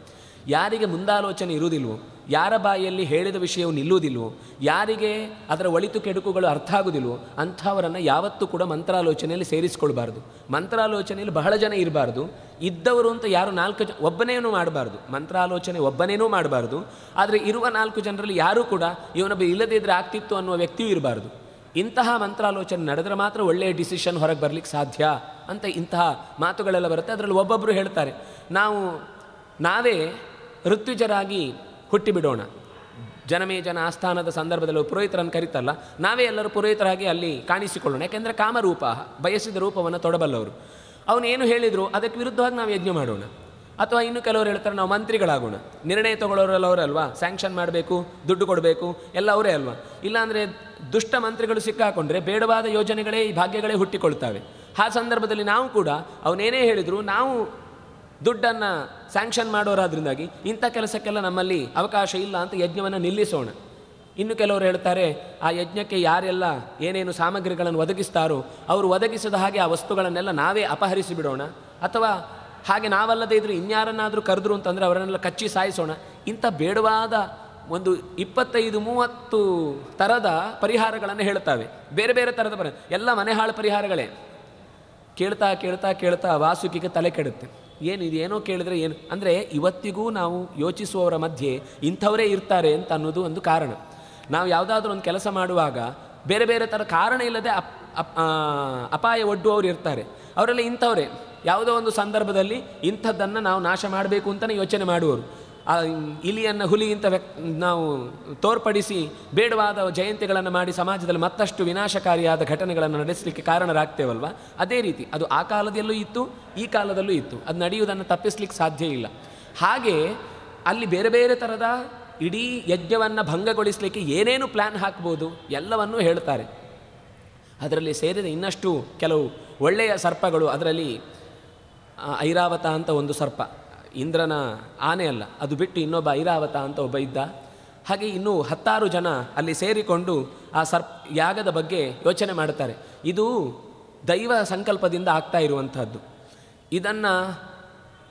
ಯಾರಿಗೆ ಮುಂದಾಲೋಚನೆ ಇರುವುದಿಲ್ವೋ, ಯಾರ ಬಾಯಲ್ಲಿ ಹೇಳಿದ ವಿಷಯವು ನಿಲ್ಲುವುದಿಲ್ವೋ, ಯಾರಿಗೆ ಅದರ ಒಳಿತು ಕೆಡುಕುಗಳು ಅರ್ಥ ಆಗುವುದಿಲ್ವೋ ಅಂಥವರನ್ನು ಯಾವತ್ತೂ ಕೂಡ ಮಂತ್ರಾಲೋಚನೆಯಲ್ಲಿ ಸೇರಿಸ್ಕೊಳ್ಬಾರ್ದು. ಮಂತ್ರಾಲೋಚನೆಯಲ್ಲಿ ಬಹಳ ಜನ ಇರಬಾರ್ದು, ಇದ್ದವರು ಅಂತ ಯಾರು 4 ಜನ ಒಬ್ಬನೇನೂ ಮಾಡಬಾರ್ದು, ಮಂತ್ರಾಲೋಚನೆ ಒಬ್ಬನೇನೂ ಮಾಡಬಾರ್ದು. ಆದರೆ ಇರುವ 4 ಜನರಲ್ಲಿ ಯಾರೂ ಕೂಡ ಇವನೊಬ್ಬ ಇಲ್ಲದೇ ಇದ್ದರೆ ಆಗ್ತಿತ್ತು ಅನ್ನುವ ವ್ಯಕ್ತಿಯೂ ಇರಬಾರ್ದು. ಇಂತಹ ಮಂತ್ರಾಲೋಚನೆ ನಡೆದರೆ ಮಾತ್ರ ಒಳ್ಳೆಯ ಡಿಸಿಷನ್ ಹೊರಗೆ ಬರಲಿಕ್ಕೆ ಸಾಧ್ಯ ಅಂತ ಇಂತಹ ಮಾತುಗಳೆಲ್ಲ ಬರುತ್ತೆ. ಅದರಲ್ಲಿ ಒಬ್ಬೊಬ್ಬರು ಹೇಳ್ತಾರೆ, ನಾವೇ ಋತ್ವಿಜರಾಗಿ ಹುಟ್ಟಿಬಿಡೋಣ, ಜನಮೇಜನ ಆಸ್ಥಾನದ ಸಂದರ್ಭದಲ್ಲಿ ಪುರೋಹಿತರನ್ನು ಕರೀತಲ್ಲ, ನಾವೇ ಎಲ್ಲರೂ ಪುರೋಹಿತರಾಗಿ ಅಲ್ಲಿ ಕಾಣಿಸಿಕೊಳ್ಳೋಣ. ಯಾಕೆಂದರೆ ಕಾಮರೂಪ, ಬಯಸಿದ ರೂಪವನ್ನು ತೊಡಬಲ್ಲವರು. ಅವನೇನು ಹೇಳಿದರು ಅದಕ್ಕೆ ವಿರುದ್ಧವಾಗಿ ನಾವು ಯಜ್ಞ ಮಾಡೋಣ. ಅಥವಾ ಇನ್ನು ಕೆಲವರು ಹೇಳ್ತಾರೆ ನಾವು ಮಂತ್ರಿಗಳಾಗೋಣ, ನಿರ್ಣಯ ತಗೊಳ್ಳೋರೆಲ್ಲ ಅವರೇ ಅಲ್ವಾ, ಸ್ಯಾಂಕ್ಷನ್ ಮಾಡಬೇಕು, ದುಡ್ಡು ಕೊಡಬೇಕು, ಎಲ್ಲ ಅವರೇ ಅಲ್ವಾ. ಇಲ್ಲಾಂದರೆ ದುಷ್ಟ ಮಂತ್ರಿಗಳು ಸಿಕ್ಕಾಕೊಂಡ್ರೆ ಬೇಡವಾದ ಯೋಜನೆಗಳೇ, ಈ ಭಾಗ್ಯಗಳೇ ಹುಟ್ಟಿಕೊಳ್ತವೆ. ಆ ಸಂದರ್ಭದಲ್ಲಿ ನಾವು ಕೂಡ ಅವನೇನೇ ಹೇಳಿದರು ನಾವು ದುಡ್ಡನ್ನು ಸ್ಯಾಂಕ್ಷನ್ ಮಾಡೋರಾದ್ರಿಂದಾಗಿ ಇಂಥ ಕೆಲಸಕ್ಕೆಲ್ಲ ನಮ್ಮಲ್ಲಿ ಅವಕಾಶ ಇಲ್ಲ ಅಂತ ಯಜ್ಞವನ್ನು ನಿಲ್ಲಿಸೋಣ. ಇನ್ನು ಕೆಲವರು ಹೇಳ್ತಾರೆ ಆ ಯಜ್ಞಕ್ಕೆ ಯಾರೆಲ್ಲ ಏನೇನು ಸಾಮಗ್ರಿಗಳನ್ನು ಒದಗಿಸ್ತಾರೋ ಅವರು ಒದಗಿಸಿದ ಹಾಗೆ ಆ ವಸ್ತುಗಳನ್ನೆಲ್ಲ ನಾವೇ ಅಪಹರಿಸಿ ಬಿಡೋಣ, ಅಥವಾ ಹಾಗೆ ನಾವಲ್ಲದೇ ಇದ್ದರೂ ಇನ್ಯಾರನ್ನಾದರೂ ಕರೆದ್ರು ಅಂತಂದರೆ ಅವರನ್ನೆಲ್ಲ ಕಚ್ಚಿ ಸಾಯಿಸೋಣ. ಇಂಥ ಬೇಡವಾದ ಒಂದು 25-30 ಥರದ ಪರಿಹಾರಗಳನ್ನು ಹೇಳ್ತಾವೆ, ಬೇರೆ ಬೇರೆ ಥರದ ಎಲ್ಲ ಮನೆಹಾಳು ಪರಿಹಾರಗಳೇ. ಕೇಳ್ತಾ ಕೇಳ್ತಾ ಕೇಳ್ತಾ ವಾಸುಕಿಗೆ ತಲೆ ಕೆಡುತ್ತೆ. ಏನೋ ಕೇಳಿದ್ರೆ ಏನು ಅಂದರೆ ಇವತ್ತಿಗೂ ನಾವು ಯೋಚಿಸುವವರ ಮಧ್ಯೆ ಇಂಥವರೇ ಇರ್ತಾರೆ ಅಂತ ಅನ್ನೋದು ಒಂದು ಕಾರಣ. ನಾವು ಯಾವುದಾದ್ರೂ ಒಂದು ಕೆಲಸ ಮಾಡುವಾಗ ಬೇರೆ ಬೇರೆ ಥರ ಕಾರಣ ಇಲ್ಲದೆ ಅಪಾಯ ಒಡ್ಡುವವರು ಇರ್ತಾರೆ. ಅವರೆಲ್ಲ ಇಂಥವರೇ, ಯಾವುದೋ ಒಂದು ಸಂದರ್ಭದಲ್ಲಿ ಇಂಥದ್ದನ್ನು ನಾವು ನಾಶ ಮಾಡಬೇಕು ಅಂತಲೇ ಯೋಚನೆ ಮಾಡುವವರು. ಇಲಿಯನ್ನು ಹುಲಿ ಅಂತ ನಾವು ತೋರ್ಪಡಿಸಿ ಬೇಡವಾದ ಜಯಂತಿಗಳನ್ನು ಮಾಡಿ ಸಮಾಜದಲ್ಲಿ ಮತ್ತಷ್ಟು ವಿನಾಶಕಾರಿಯಾದ ಘಟನೆಗಳನ್ನು ನಡೆಸಲಿಕ್ಕೆ ಕಾರಣರಾಗ್ತೇವಲ್ವ, ಅದೇ ರೀತಿ ಅದು ಆ ಕಾಲದಲ್ಲೂ ಇತ್ತು, ಈ ಕಾಲದಲ್ಲೂ ಇತ್ತು. ಅದು ನಡೆಯುವುದನ್ನು ತಪ್ಪಿಸ್ಲಿಕ್ಕೆ ಸಾಧ್ಯ ಇಲ್ಲ. ಹಾಗೆ ಅಲ್ಲಿ ಬೇರೆ ಬೇರೆ ಥರದ ಇಡೀ ಯಜ್ಞವನ್ನು ಭಂಗಗೊಳಿಸಲಿಕ್ಕೆ ಏನೇನು ಪ್ಲ್ಯಾನ್ ಹಾಕ್ಬೋದು ಎಲ್ಲವನ್ನೂ ಹೇಳ್ತಾರೆ. ಅದರಲ್ಲಿ ಸೇರಿದ ಇನ್ನಷ್ಟು ಕೆಲವು ಒಳ್ಳೆಯ ಸರ್ಪಗಳು, ಅದರಲ್ಲಿ ಐರಾವತ ಅಂತ ಒಂದು ಸರ್ಪ, ಇಂದ್ರನ ಆನೆ ಅಲ್ಲ, ಅದು ಬಿಟ್ಟು ಇನ್ನೊಬ್ಬ ಐರಾವತ ಅಂತ ಒಬ್ಬ ಇದ್ದ. ಹಾಗೆ ಇನ್ನೂ 10 ಜನ ಅಲ್ಲಿ ಸೇರಿಕೊಂಡು ಆ ಯಾಗದ ಬಗ್ಗೆ ಯೋಚನೆ ಮಾಡ್ತಾರೆ. ಇದು ದೈವ ಸಂಕಲ್ಪದಿಂದ ಆಗ್ತಾ ಇರುವಂಥದ್ದು. ಇದನ್ನು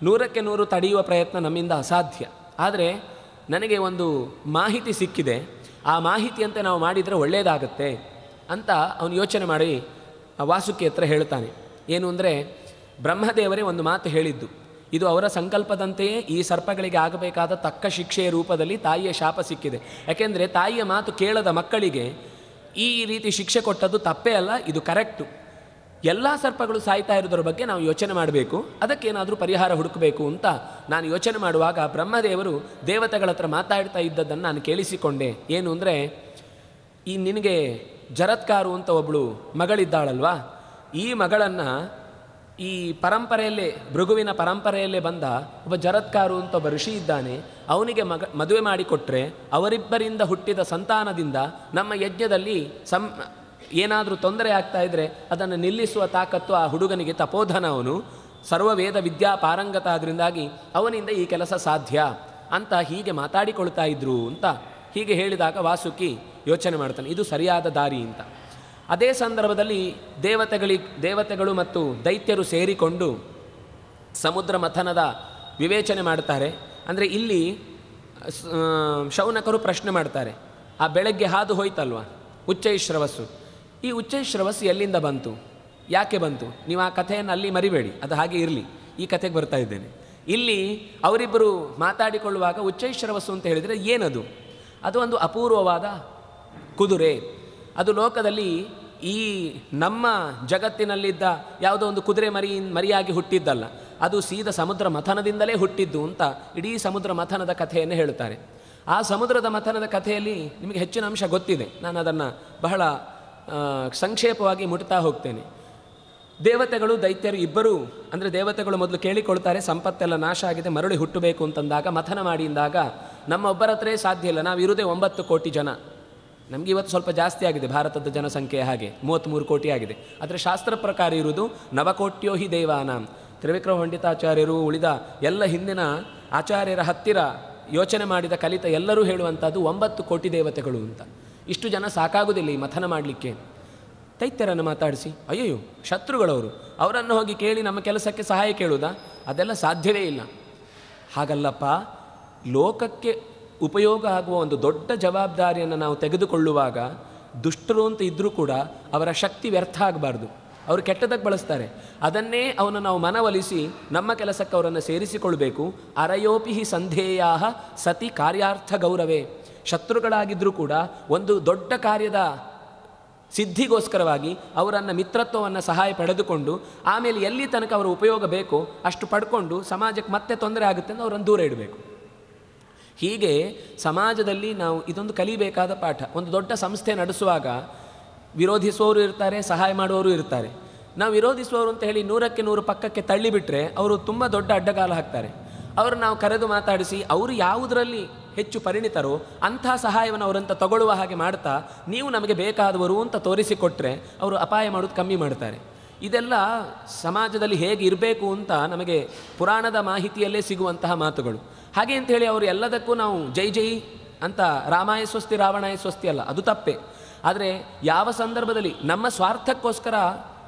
100ಕ್ಕೆ 100 ತಡೆಯುವ ಪ್ರಯತ್ನ ನಮ್ಮಿಂದ ಅಸಾಧ್ಯ. ಆದರೆ ನನಗೆ ಒಂದು ಮಾಹಿತಿ ಸಿಕ್ಕಿದೆ, ಆ ಮಾಹಿತಿಯಂತೆ ನಾವು ಮಾಡಿದರೆ ಒಳ್ಳೆಯದಾಗತ್ತೆ ಅಂತ ಅವನು ಯೋಚನೆ ಮಾಡಿ ವಾಸುಕಿ ಹತ್ರ ಹೇಳ್ತಾನೆ. ಏನು ಅಂದರೆ, ಬ್ರಹ್ಮದೇವರೇ ಒಂದು ಮಾತು ಹೇಳಿದ್ದು, ಇದು ಅವರ ಸಂಕಲ್ಪದಂತೆಯೇ ಈ ಸರ್ಪಗಳಿಗೆ ಆಗಬೇಕಾದ ತಕ್ಕ ಶಿಕ್ಷೆಯ ರೂಪದಲ್ಲಿ ತಾಯಿಯ ಶಾಪ ಸಿಕ್ಕಿದೆ. ಯಾಕೆಂದರೆ ತಾಯಿಯ ಮಾತು ಕೇಳದ ಮಕ್ಕಳಿಗೆ ಈ ರೀತಿ ಶಿಕ್ಷೆ ಕೊಟ್ಟದ್ದು ತಪ್ಪೇ ಅಲ್ಲ, ಇದು ಕರೆಕ್ಟು. ಎಲ್ಲ ಸರ್ಪಗಳು ಸಾಯ್ತಾ ಇರೋದ್ರ ಬಗ್ಗೆ ನಾವು ಯೋಚನೆ ಮಾಡಬೇಕು, ಅದಕ್ಕೇನಾದರೂ ಪರಿಹಾರ ಹುಡುಕಬೇಕು ಅಂತ ನಾನು ಯೋಚನೆ ಮಾಡುವಾಗ ಬ್ರಹ್ಮದೇವರು ದೇವತೆಗಳ ಹತ್ರ ಮಾತಾಡ್ತಾ ಇದ್ದದ್ದನ್ನು ನಾನು ಕೇಳಿಸಿಕೊಂಡೆ. ಏನು ಅಂದರೆ, ಈ ನಿನಗೆ ಜರತ್ಕಾರು ಅಂತ ಒಬ್ಬಳು ಮಗಳಿದ್ದಾಳಲ್ವಾ, ಈ ಮಗಳನ್ನು ಈ ಪರಂಪರೆಯಲ್ಲೇ ಭೃಗುವಿನ ಪರಂಪರೆಯಲ್ಲೇ ಬಂದ ಒಬ್ಬ ಜರತ್ಕಾರು ಅಂತ ಒಬ್ಬ ಋಷಿ ಇದ್ದಾನೆ, ಅವನಿಗೆ ಮದುವೆ ಮಾಡಿಕೊಟ್ರೆ ಅವರಿಬ್ಬರಿಂದ ಹುಟ್ಟಿದ ಸಂತಾನದಿಂದ ನಮ್ಮ ಯಜ್ಞದಲ್ಲಿ ಏನಾದರೂ ತೊಂದರೆ ಆಗ್ತಾ ಇದ್ದರೆ ಅದನ್ನು ನಿಲ್ಲಿಸುವ ತಾಕತ್ತು ಆ ಹುಡುಗನಿಗೆ, ತಪೋಧನ, ಅವನು ಸರ್ವವೇದ ವಿದ್ಯಾ ಪಾರಂಗತ, ಅದರಿಂದಾಗಿ ಅವನಿಂದ ಈ ಕೆಲಸ ಸಾಧ್ಯ ಅಂತ ಹೀಗೆ ಮಾತಾಡಿಕೊಳ್ತಾ ಇದ್ರು ಅಂತ ಹೀಗೆ ಹೇಳಿದಾಗ ವಾಸುಕಿ ಯೋಚನೆ ಮಾಡ್ತಾನೆ, ಇದು ಸರಿಯಾದ ದಾರಿ ಅಂತ. ಅದೇ ಸಂದರ್ಭದಲ್ಲಿ ದೇವತೆಗಳು ಮತ್ತು ದೈತ್ಯರು ಸೇರಿಕೊಂಡು ಸಮುದ್ರ ಮಥನದ ವಿವೇಚನೆ ಮಾಡ್ತಾರೆ. ಅಂದರೆ ಇಲ್ಲಿ ಶೌನಕರು ಪ್ರಶ್ನೆ ಮಾಡ್ತಾರೆ, ಆ ಬೆಳಗ್ಗೆ ಹಾದು ಹೋಯ್ತಲ್ವ ಉಚ್ಚೈಶ್ರವಸ್ಸು, ಈ ಉಚ್ಚೈಶ್ರವಸ್ಸು ಎಲ್ಲಿಂದ ಬಂತು, ಯಾಕೆ ಬಂತು? ನೀವು ಆ ಕಥೆಯನ್ನು ಅಲ್ಲಿ ಮರಿಬೇಡಿ, ಅದು ಹಾಗೆ ಇರಲಿ, ಈ ಕಥೆಗೆ ಬರ್ತಾ ಇದ್ದೇನೆ. ಇಲ್ಲಿ ಅವರಿಬ್ಬರು ಮಾತಾಡಿಕೊಳ್ಳುವಾಗ ಉಚ್ಚೈಶ್ರವಸ್ಸು ಅಂತ ಹೇಳಿದರೆ ಏನದು? ಅದು ಒಂದು ಅಪೂರ್ವವಾದ ಕುದುರೆ. ಅದು ಲೋಕದಲ್ಲಿ ಈ ನಮ್ಮ ಜಗತ್ತಿನಲ್ಲಿದ್ದ ಯಾವುದೋ ಒಂದು ಕುದುರೆ ಮರಿಯಾಗಿ ಹುಟ್ಟಿದ್ದಲ್ಲ, ಅದು ಸೀದಾ ಸಮುದ್ರ ಮಥನದಿಂದಲೇ ಹುಟ್ಟಿದ್ದು ಅಂತ ಇಡೀ ಸಮುದ್ರ ಮಥನದ ಕಥೆಯನ್ನು ಹೇಳುತ್ತಾರೆ. ಆ ಸಮುದ್ರದ ಮಥನದ ಕಥೆಯಲ್ಲಿ ನಿಮಗೆ ಹೆಚ್ಚಿನ ಅಂಶ ಗೊತ್ತಿದೆ, ನಾನು ಅದನ್ನು ಬಹಳ ಸಂಕ್ಷೇಪವಾಗಿ ಮುಟ್ತಾ ಹೋಗ್ತೇನೆ. ದೇವತೆಗಳು ದೈತ್ಯರು ಇಬ್ಬರೂ, ಅಂದರೆ ದೇವತೆಗಳು ಮೊದಲು ಕೇಳಿಕೊಳ್ತಾರೆ, ಸಂಪತ್ತೆಲ್ಲ ನಾಶ ಆಗಿದೆ, ಮರಳಿ ಹುಟ್ಟಬೇಕು ಅಂತಂದಾಗ, ಮಥನ ಮಾಡಿ ಅಂದಾಗ, ನಮ್ಮೊಬ್ಬರ ಹತ್ರೇ ಸಾಧ್ಯ ಇಲ್ಲ, ನಾವು ಇರುವುದೇ 9 ಕೋಟಿ ಜನ. ನಮಗೆ ಇವತ್ತು ಸ್ವಲ್ಪ ಜಾಸ್ತಿ ಆಗಿದೆ, ಭಾರತದ ಜನಸಂಖ್ಯೆ ಹಾಗೆ 33 ಕೋಟಿ ಆಗಿದೆ. ಆದರೆ ಶಾಸ್ತ್ರ ಪ್ರಕಾರ ಇರುವುದು 9 ಕೋಟ್ಯೋ ಹಿ ದೇವಾನಾಂ. ತ್ರಿವಿಕ್ರಮ ಪಂಡಿತಾಚಾರ್ಯರು ಉಳಿದ ಎಲ್ಲ ಹಿಂದಿನ ಆಚಾರ್ಯರ ಹತ್ತಿರ ಯೋಚನೆ ಮಾಡಿದ ಕಲಿತ ಎಲ್ಲರೂ ಹೇಳುವಂಥದ್ದು 9 ಕೋಟಿ ದೇವತೆಗಳು ಅಂತ. ಇಷ್ಟು ಜನ ಸಾಕಾಗುವುದಿಲ್ಲ ಈ ಮಥನ ಮಾಡಲಿಕ್ಕೆ. ದೈತ್ಯರನ್ನು ಮಾತಾಡಿಸಿ, ಅಯ್ಯಯ್ಯೋ ಶತ್ರುಗಳವರು, ಅವರನ್ನು ಹೋಗಿ ಕೇಳಿ ನಮ್ಮ ಕೆಲಸಕ್ಕೆ ಸಹಾಯ ಕೇಳುವುದಾ? ಅದೆಲ್ಲ ಸಾಧ್ಯವೇ ಇಲ್ಲ. ಹಾಗಲ್ಲಪ್ಪ, ಲೋಕಕ್ಕೆ ಉಪಯೋಗ ಆಗುವ ಒಂದು ದೊಡ್ಡ ಜವಾಬ್ದಾರಿಯನ್ನು ನಾವು ತೆಗೆದುಕೊಳ್ಳುವಾಗ ದುಷ್ಟರು ಅಂತ ಇದ್ದರೂ ಕೂಡ ಅವರ ಶಕ್ತಿ ವ್ಯರ್ಥ ಆಗಬಾರ್ದು. ಅವರು ಕೆಟ್ಟದಕ್ಕೆ ಬಳಸ್ತಾರೆ, ಅದನ್ನೇ ಅವನು ನಾವು ಮನವೊಲಿಸಿ ನಮ್ಮ ಕೆಲಸಕ್ಕೆ ಅವರನ್ನು ಸೇರಿಸಿಕೊಳ್ಬೇಕು. ಅರಯೋಪಿ ಹಿ ಸಂಧೇಯಾ ಸತಿ ಕಾರ್ಯಾರ್ಥ ಗೌರವೇ. ಶತ್ರುಗಳಾಗಿದ್ದರೂ ಕೂಡ ಒಂದು ದೊಡ್ಡ ಕಾರ್ಯದ ಸಿದ್ಧಿಗೋಸ್ಕರವಾಗಿ ಅವರನ್ನು ಮಿತ್ರತ್ವವನ್ನು ಸಹಾಯ ಪಡೆದುಕೊಂಡು ಆಮೇಲೆ ಎಲ್ಲಿ ತನಕ ಅವರ ಉಪಯೋಗ ಬೇಕೋ ಅಷ್ಟು ಪಡ್ಕೊಂಡು ಸಮಾಜಕ್ಕೆ ಮತ್ತೆ ತೊಂದರೆ ಆಗುತ್ತೆ ಅಂತ ಅವರನ್ನು ದೂರ ಇಡಬೇಕು. ಹೀಗೆ ಸಮಾಜದಲ್ಲಿ ನಾವು ಇದೊಂದು ಕಲಿಬೇಕಾದ ಪಾಠ. ಒಂದು ದೊಡ್ಡ ಸಂಸ್ಥೆ ನಡೆಸುವಾಗ ವಿರೋಧಿಸುವವರು ಇರ್ತಾರೆ, ಸಹಾಯ ಮಾಡುವವರು ಇರ್ತಾರೆ. ನಾವು ವಿರೋಧಿಸುವವರು ಅಂತ ಹೇಳಿ 100ಕ್ಕೆ 100 ಪಕ್ಕಕ್ಕೆ ತಳ್ಳಿಬಿಟ್ರೆ ಅವರು ತುಂಬ ದೊಡ್ಡ ಅಡ್ಡಗಾಲ ಹಾಕ್ತಾರೆ. ಅವರು ನಾವು ಕರೆದು ಮಾತಾಡಿಸಿ ಅವರು ಯಾವುದರಲ್ಲಿ ಹೆಚ್ಚು ಪರಿಣಿತರೋ ಅಂಥ ಸಹಾಯವನ್ನು ಅವರಂತ ತಗೊಳ್ಳುವ ಹಾಗೆ ಮಾಡ್ತಾ, ನೀವು ನಮಗೆ ಬೇಕಾದವರು ಅಂತ ತೋರಿಸಿಕೊಟ್ರೆ ಅವರು ಅಪಾಯ ಮಾಡೋದು ಕಮ್ಮಿ ಮಾಡ್ತಾರೆ. ಇದೆಲ್ಲ ಸಮಾಜದಲ್ಲಿ ಹೇಗೆ ಇರಬೇಕು ಅಂತ ನಮಗೆ ಪುರಾಣದ ಮಾಹಿತಿಯಲ್ಲೇ ಸಿಗುವಂತಹ ಮಾತುಗಳು. ಹಾಗೆ ಅಂಥೇಳಿ ಅವರು ಎಲ್ಲದಕ್ಕೂ ನಾವು ಜೈ ಜೈ ಅಂತ ರಾಮಾಯ ಸ್ವಸ್ತಿ ರಾವಣಾಯ ಸ್ವಸ್ತಿ ಅಲ್ಲ, ಅದು ತಪ್ಪೆ. ಆದರೆ ಯಾವ ಸಂದರ್ಭದಲ್ಲಿ ನಮ್ಮ ಸ್ವಾರ್ಥಕ್ಕೋಸ್ಕರ